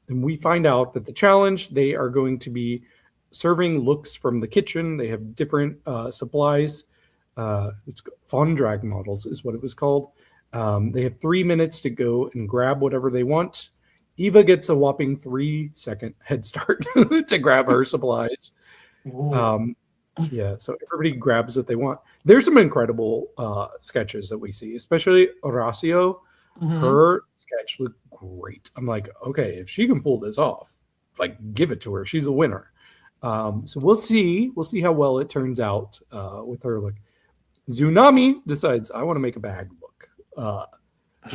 and we find out that the challenge they are going to be serving looks from the kitchen. They have different supplies. It's fun drag models is what it was called. They have 3 minutes to go and grab whatever they want. Eva gets a whopping 3 second head start to grab her supplies. Ooh. Um, yeah, so everybody grabs what they want. There's some incredible sketches that we see, especially Horacio. Mm-hmm. Her sketch looked great. I'm like, okay, if she can pull this off, like give it to her. She's a winner. So we'll see. We'll see how well it turns out with her look. Tsunami decides I want to make a bag look.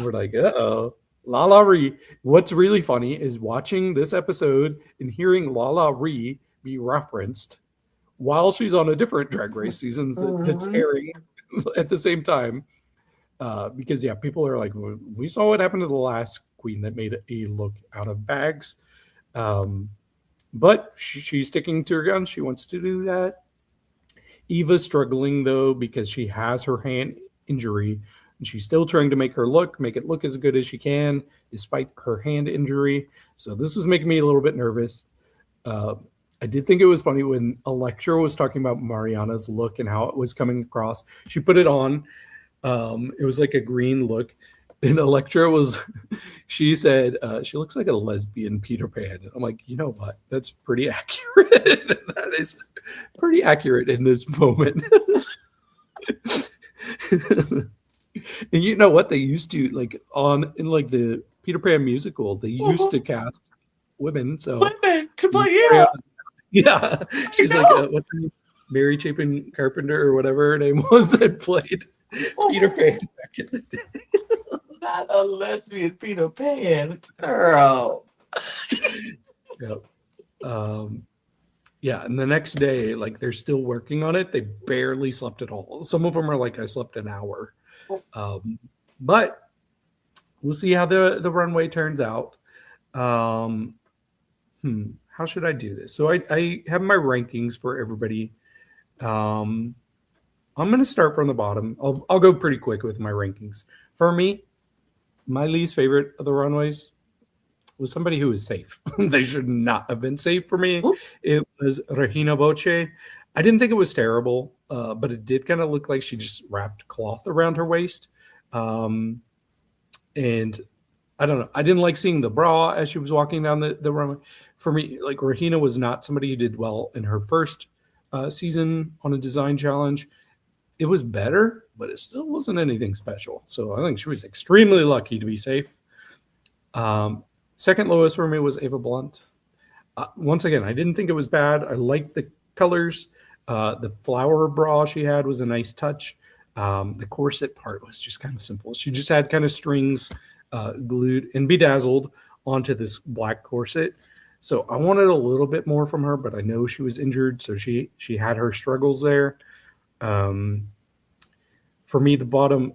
We're like, uh-oh. Lala Ree. What's really funny is watching this episode and hearing Lala Ree be referenced while she's on a different drag race season that's Mm-hmm. airing at the same time. Because yeah, people are like, "Well, we saw what happened to the last queen that made a look out of bags. Um, but she's sticking to her guns. She wants to do that. Eva's struggling though because she has her hand injury and she's still trying to make it look as good as she can despite her hand injury. So this was making me a little bit nervous. Uh, I did think it was funny when Electra was talking about Mariana's look and how it was coming across. She put it on. It was like a green look. And Electra was, she said, she looks like a lesbian Peter Pan. And I'm like, you know what? That's pretty accurate. That is pretty accurate in this moment. And you know what? They used to, like, in like the Peter Pan musical, they used to cast women. So Women to play, Mariana yeah. Yeah, I she's like, know. what's her name? Mary Chapin Carpenter or whatever her name was that played Peter Pan back in the day. Not a lesbian Peter Pan. Girl. Yep. Um, yeah, and the next day, like they're still working on it. They barely slept at all. Some of them are like, I slept an hour. Um, but we'll see how the runway turns out. Um, how should I do this? So I have my rankings for everybody. Um, I'm going to start from the bottom. I'll go pretty quick with my rankings. For me, my least favorite of the runways was somebody who was safe. They should not have been safe for me. It was Regina Voce. I didn't think it was terrible, but it did kind of look like she just wrapped cloth around her waist. Um, and I don't know. I didn't like seeing the bra as she was walking down the runway. For me, like Regina was not somebody who did well in her first season on a design challenge. It was better, but it still wasn't anything special. So I think she was extremely lucky to be safe. Second lowest for me was Ava Blunt. Once again, I didn't think it was bad. I liked the colors. The flower bra she had was a nice touch. The corset part was just kind of simple. She just had kind of strings glued and bedazzled onto this black corset. So I wanted a little bit more from her, but I know she was injured, so she had her struggles there. For me, my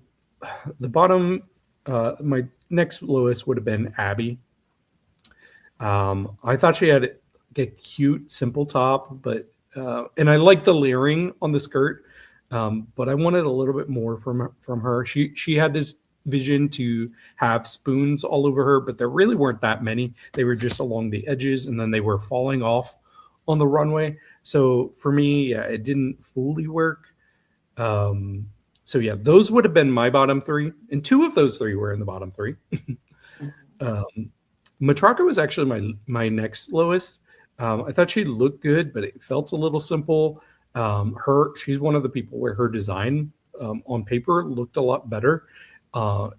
next lowest would have been Abby. I thought she had a cute, simple top, but and I liked the layering on the skirt, but I wanted a little bit more from her. She had this vision to have spoons all over her, but there really weren't that many. They were just along the edges, and then they were falling off on the runway. So for me, yeah, it didn't fully work. So yeah, those would have been my bottom three, and two of those three were in the bottom three. Matraka was actually my next lowest. I thought she looked good, but it felt a little simple. She's one of the people where her design on paper looked a lot better.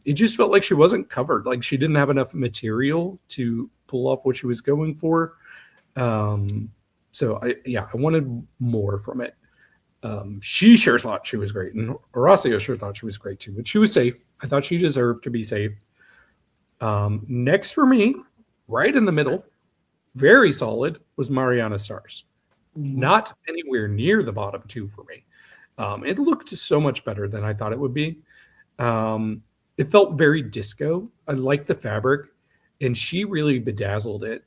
It just felt like she wasn't covered, like she didn't have enough material to pull off what she was going for. So I wanted more from it. She sure thought she was great, and Horacio sure thought she was great too. But she was safe. I thought she deserved to be safe. Next for me, right in the middle, very solid, was Mariana Stars. Not anywhere near the bottom two for me. It looked so much better than I thought it would be. It felt very disco. I liked the fabric, and she really bedazzled it.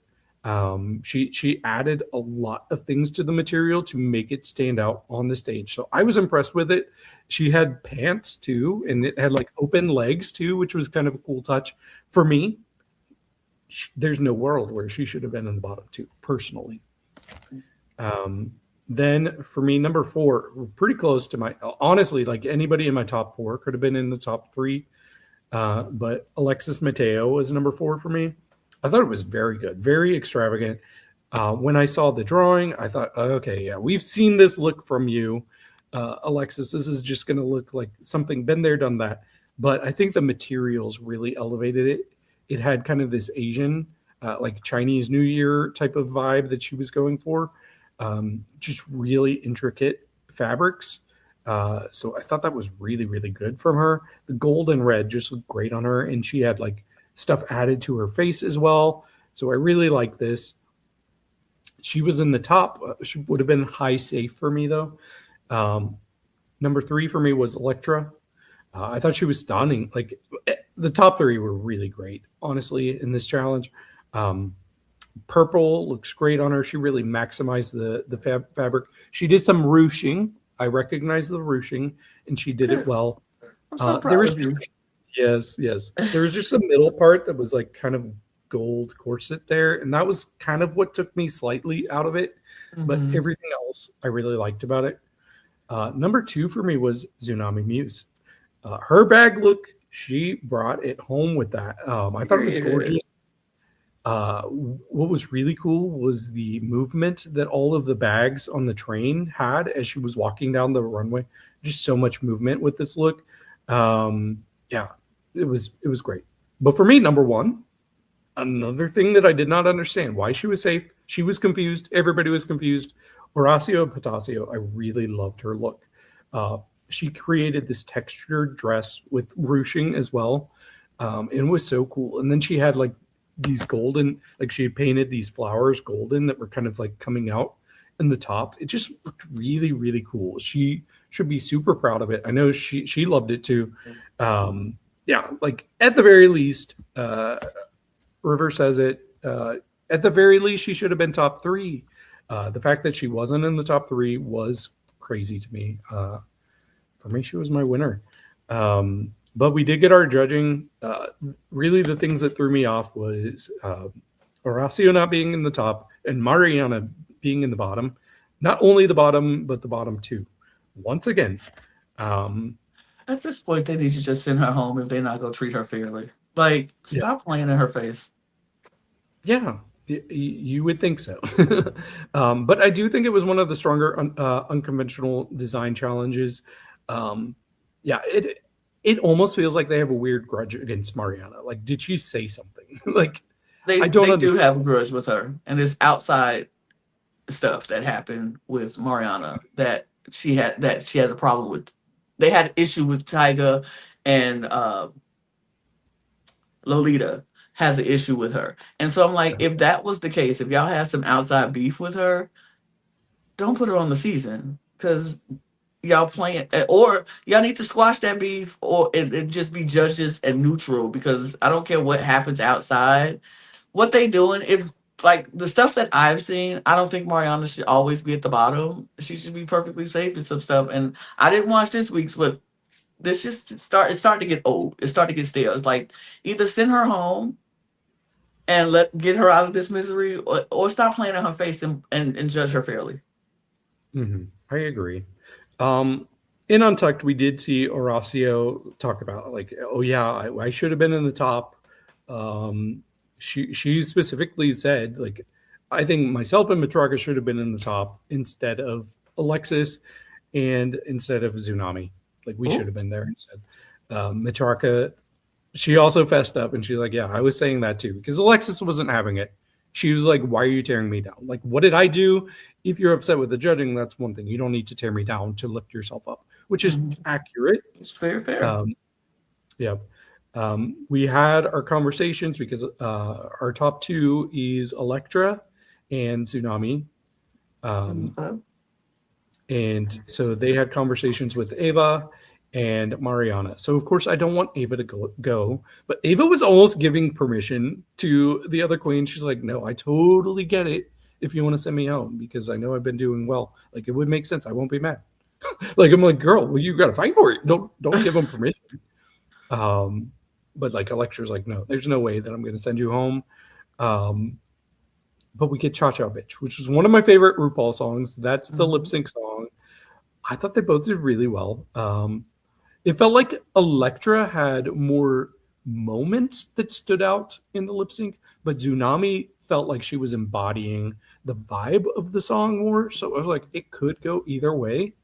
She added a lot of things to the material to make it stand out on the stage. So I was impressed with it. She had pants too, and it had like open legs too, which was kind of a cool touch. For me, there's no world where she should have been in the bottom two, personally. Then for me, number four, pretty close to honestly, like anybody in my top four could have been in the top three. But Alexis Mateo was number four for me. I thought it was very good, very extravagant. When I saw the drawing, I thought, okay, yeah, we've seen this look from you, Alexis. This is just going to look like something, been there, done that. But I think the materials really elevated it. It had kind of this Asian, like Chinese New Year type of vibe that she was going for. Just really intricate fabrics. So I thought that was really, really good from her. The gold and red just looked great on her, and she had like stuff added to her face as well. So I really like this. She was in the top. She would have been high safe for me though. Number three for me was Electra. I thought she was stunning. Like the top three were really great, honestly, in this challenge. Purple looks great on her. She really maximized the fabric. She did some ruching. I recognize the ruching, and she did it well. I'm so proud of you. Yes. There was just a middle part that was like kind of gold corset there, and that was kind of what took me slightly out of it. But everything else I really liked about it. Number two for me was Tsunami Muse. Her bag look, she brought it home with that. I thought it was gorgeous. What was really cool was the movement that all of the bags on the train had as she was walking down the runway. Just so much movement with this look. Yeah, it was great. But for me, number one, Another thing that I did not understand why she was safe. She was confused. Everybody was confused. Horacio Potasio, I really loved her look. Uh, she created this textured dress with ruching as well. And it was so cool. And then she had like these golden, like she had painted these flowers golden that were kind of like coming out in the top. It just looked really, really cool. She should be super proud of it. I know she loved it too. Yeah, like at the very least, River says it. At the very least, she should have been top three. The fact that she wasn't in the top three was crazy to me. For me, she was my winner. But we did get our judging. Really, the things that threw me off was Horacio not being in the top and Mariana being in the bottom. Not only the bottom, but the bottom two. Once again. At this point, they need to just send her home if they're not going to treat her fairly. Like, stop playing in her face. Yeah, you would think so. But I do think it was one of the stronger unconventional design challenges. Yeah, it almost feels like they have a weird grudge against Mariana. Like, did she say something? Like, They I don't do have a grudge with her, and it's outside stuff that happened with Mariana that she has a problem with. They had an issue with Tyga, and Lolita has an issue with her. And so I'm like, if that was the case, if y'all had some outside beef with her, don't put her on the season, because y'all playing, or y'all need to squash that beef, or it just be judges and neutral, because I don't care what happens outside. What they doing, if like the stuff that I've seen, I don't think Mariana should always be at the bottom. She should be perfectly safe in some stuff. And I didn't watch this week's, but this just it's starting to get old. It's starting to get stale. It's like either send her home and get her out of this misery, or stop playing in her face and judge her fairly. Mm-hmm. I agree. In Untucked, we did see Horacio talk about like, oh yeah, I should have been in the top. She specifically said like, I think myself and Matraka should have been in the top instead of Alexis and instead of Tsunami. Like we should have been there instead. Matraka, she also fessed up and she's like, yeah, I was saying that too, because Alexis wasn't having it. She was like, why are you tearing me down? Like, what did I do? If you're upset with the judging, that's one thing. You don't need to tear me down to lift yourself up, which is accurate. It's fair. Yeah. We had our conversations because our top two is Electra and Tsunami. And so they had conversations with Ava and Mariana. So, of course, I don't want Ava to go. But Ava was almost giving permission to the other queen. She's like, no, I totally get it if you want to send me home, because I know I've been doing well. Like, it would make sense. I won't be mad. Like, I'm like, girl, well, you got to fight for it. Don't give them permission. But, like, Electra's like, no, there's no way that I'm going to send you home. But we get Cha Cha Bitch, which was one of my favorite RuPaul songs. That's the lip sync song. I thought they both did really well. It felt like Electra had more moments that stood out in the lip sync, but Tsunami felt like she was embodying the vibe of the song more. So I was like, it could go either way.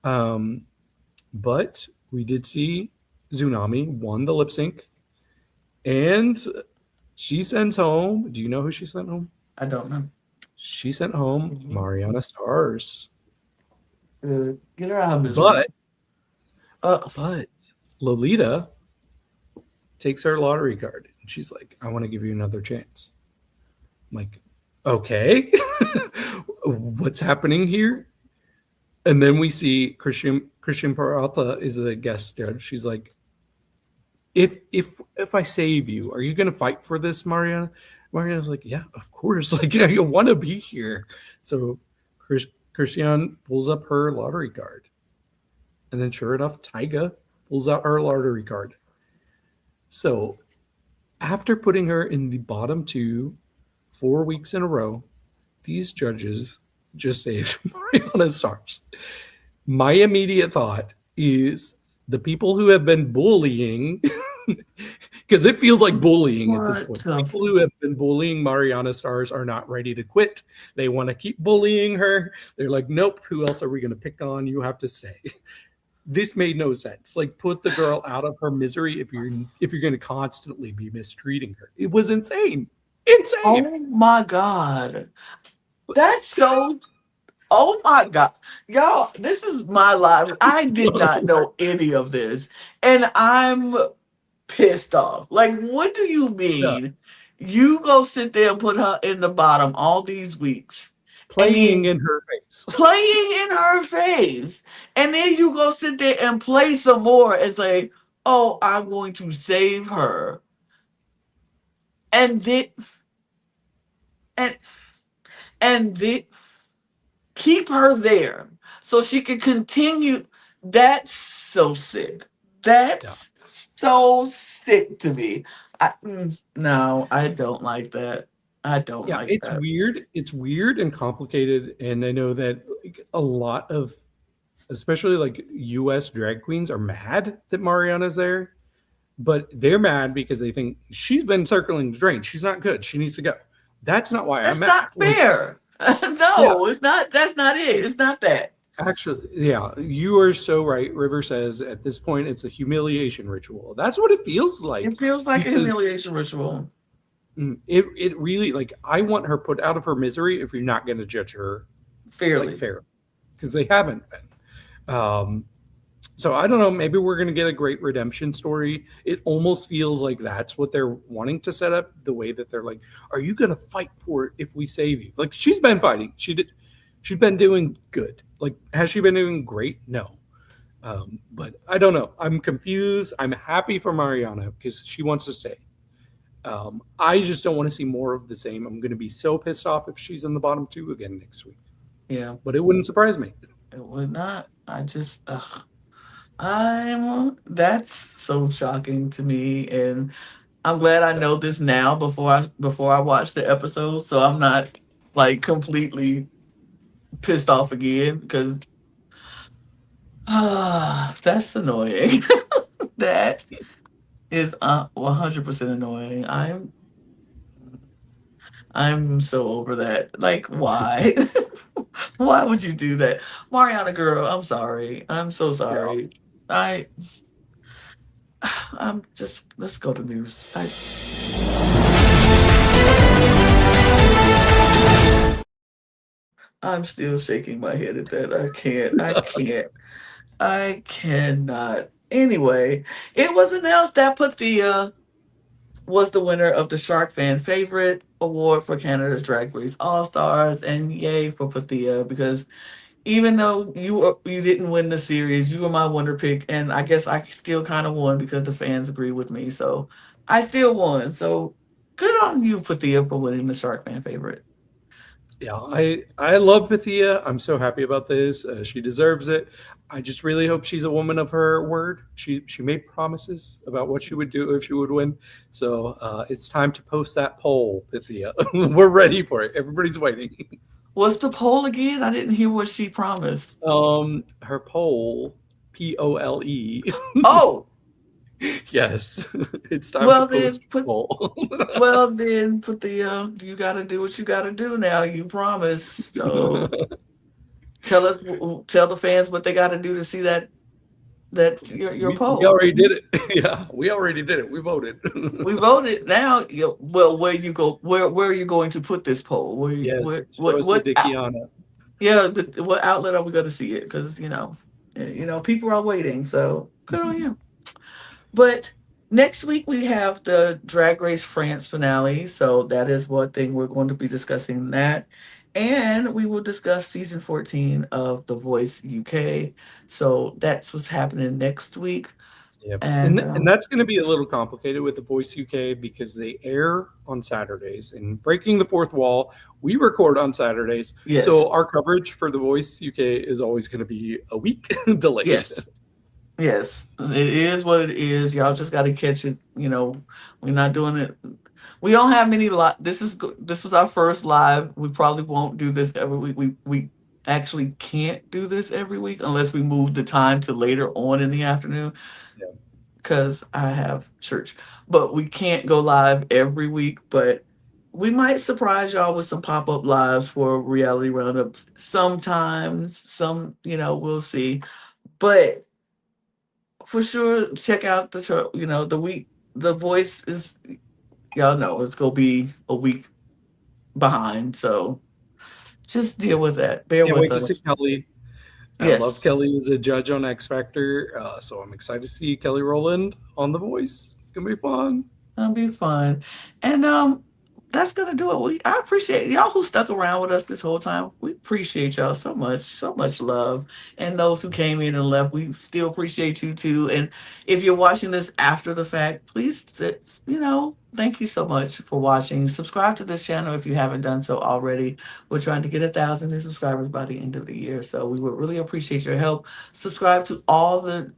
But we did see Tsunami won the lip sync, and she sends home. Do you know who she sent home? I don't know. She sent home Mariana Stars. Get her out of misery. But Lolita takes her lottery card and she's like, I want to give you another chance. I'm like, okay, what's happening here? And then we see Christian Peralta is the guest judge. She's like, if I save you, are you going to fight for this, Mariana? Mariana's like, yeah, of course. Like, yeah, you want to be here. So Christian pulls up her lottery card. And then sure enough, Tyga pulls out her lottery card. So after putting her in the bottom two 4 weeks in a row, these judges just saved Mariana Stars. My immediate thought is the people who have been bullying, because it feels like bullying at this point. People who have been bullying Mariana Stars are not ready to quit. They want to keep bullying her. They're like, nope, who else are we going to pick on? You have to stay. this made no sense. Like, put the girl out of her misery if you're going to constantly be mistreating her. It was insane, insane. Oh my God. That's so, oh my God. Y'all, this is my life. I did not know any of this. And I'm pissed off. Like, what do you Yeah, mean? You go sit there and put her in the bottom all these weeks, and playing then in her face. playing in her face, and then you go sit there and play some more and say, "Oh, I'm going to save her," and then and then keep her there so she can continue. That's so sick. Yeah. That's so sick to me. No, I don't like that. I don't Yeah, like it's that. weird. It's weird and complicated, and I know that, like, a lot of, especially like US drag queens, are mad that Mariana's there, but they're mad because they think she's been circling the drain. She's not good. She needs to go. That's not why I'm That's mad. not Like, fair. yeah, No, it's not. That's not it. It's not that. actually, yeah, you are so right. River says at this point it's a humiliation ritual. That's what it feels like, It feels like a because humiliation ritual. it really, like, I want her put out of her misery if you're not going to judge her like Fairly. fair, because they haven't been. So I don't know. Maybe we're going to get a great redemption story. It almost feels like that's what they're wanting to set up. The way that they're like, "Are you going to fight for it if we save you?" Like, she's been fighting. She did. She's been doing good. Like, has she been doing great? No. But I don't know. I'm confused. I'm happy for Mariana because she wants to stay. I just don't want to see more of the same. I'm going to be so pissed off if she's in the bottom two again next week. Yeah, But it wouldn't surprise me. it would not. I just, that's so shocking to me. And I'm glad I know this now before I watch the episode. So I'm not like completely pissed off again because that's annoying. That is 100% annoying. I'm so over that. Like, why? Why would you do that? Mariana girl, I'm sorry. I'm so Yeah. sorry. I I'm just, let's go to news. I'm still shaking my head at that. I can't. I can't. I cannot. Anyway, it was announced that Pathia was the winner of the Shark Fan Favorite Award for Canada's Drag Race All Stars, and yay for Pathia because even though you didn't win the series, you were my wonder pick, and I guess I still kind of won because the fans agree with me. So I still won. So good on you, Pathia, for winning the Shark Fan Favorite. Yeah, I love Pythia. I'm so happy about this. She deserves it. I just really hope she's a woman of her word. She made promises about what she would do if she would win. So it's time to post that poll, Pythia. We're ready for it. Everybody's waiting. What's the poll again? I didn't hear what she promised. Her poll, POLE. Oh, Yes, it's time to well then post a put poll. well then put the you got to do what you got to do now. You promised. So tell us, tell the fans what they got to do to see that your We poll. already did it. Yeah, we already did it. We voted. We voted now. Well, where you go? Where are you going to put this poll? Yes, Where show us the what? Dickiana. Yeah, what outlet are we going to see it? Because people are waiting. So good on you. But next week we have the Drag Race France finale. So that is one thing we're going to be discussing that. And we will discuss season 14 of The Voice UK. So that's what's happening next week. Yeah, And and that's going to be a little complicated with the Voice UK because they air on Saturdays. And breaking the fourth wall, we record on Saturdays, yes, so our coverage for the Voice UK is always going to be a week delayed. yes, yes. It is what it is. Y'all just got to catch it. We're not doing it. We don't have many live. This was our first live. We probably won't do this every week. We actually can't do this every week unless we move the time to later on in the afternoon Yeah. because I have church. But we can't go live every week. But we might surprise y'all with some pop-up lives for Reality Roundup sometimes. We'll see. But for sure check out the week. The voice is, y'all know it's gonna be a week behind, so just deal with that. Bear Can't with wait to see us. Kelly. I love Yes. Kelly as a judge on X Factor, so I'm excited to see Kelly Rowland on The Voice. It's gonna be fun. That'll be fun. And that's gonna do it. I appreciate y'all who stuck around with us this whole time. We appreciate y'all so much, so much love. And those who came in and left, we still appreciate you too. And if you're watching this after the fact, please, thank you so much for watching. Subscribe to this channel if you haven't done so already. We're trying to get 1,000 new subscribers by the end of the year, so we would really appreciate your help. Subscribe to all the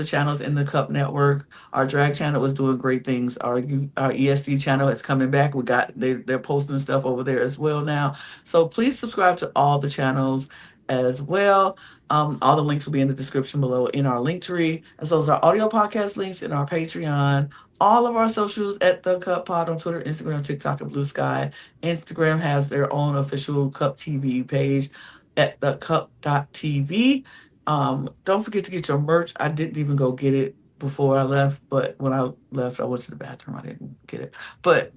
channels in the Cup Network. Our drag channel is doing great things. Our ESC channel is coming back. They're posting stuff over there as well now. So please subscribe to all the channels as well. All the links will be in the description below in our link tree, as well as our audio podcast links in our Patreon. All of our socials at the Cup Pod on Twitter, Instagram, TikTok, and Blue Sky. Instagram has their own official Cup TV page at the cup.tv. Don't forget to get your merch. I didn't even go get it before I left, but when I left, I went to the bathroom. I didn't get it. But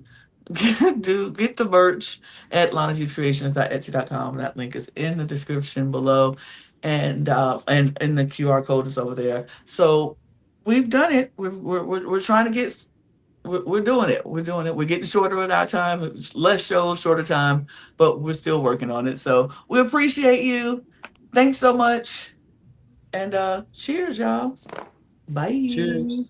do get the merch at lanagcreations.etsy.com. That link is in the description below. And the QR code is over there. So we've done it. We're trying to get we're doing it. We're doing it. We're getting shorter with our time. It's less shows, shorter time, but we're still working on it. So we appreciate you. Thanks so much. And cheers, y'all. Bye. Cheers.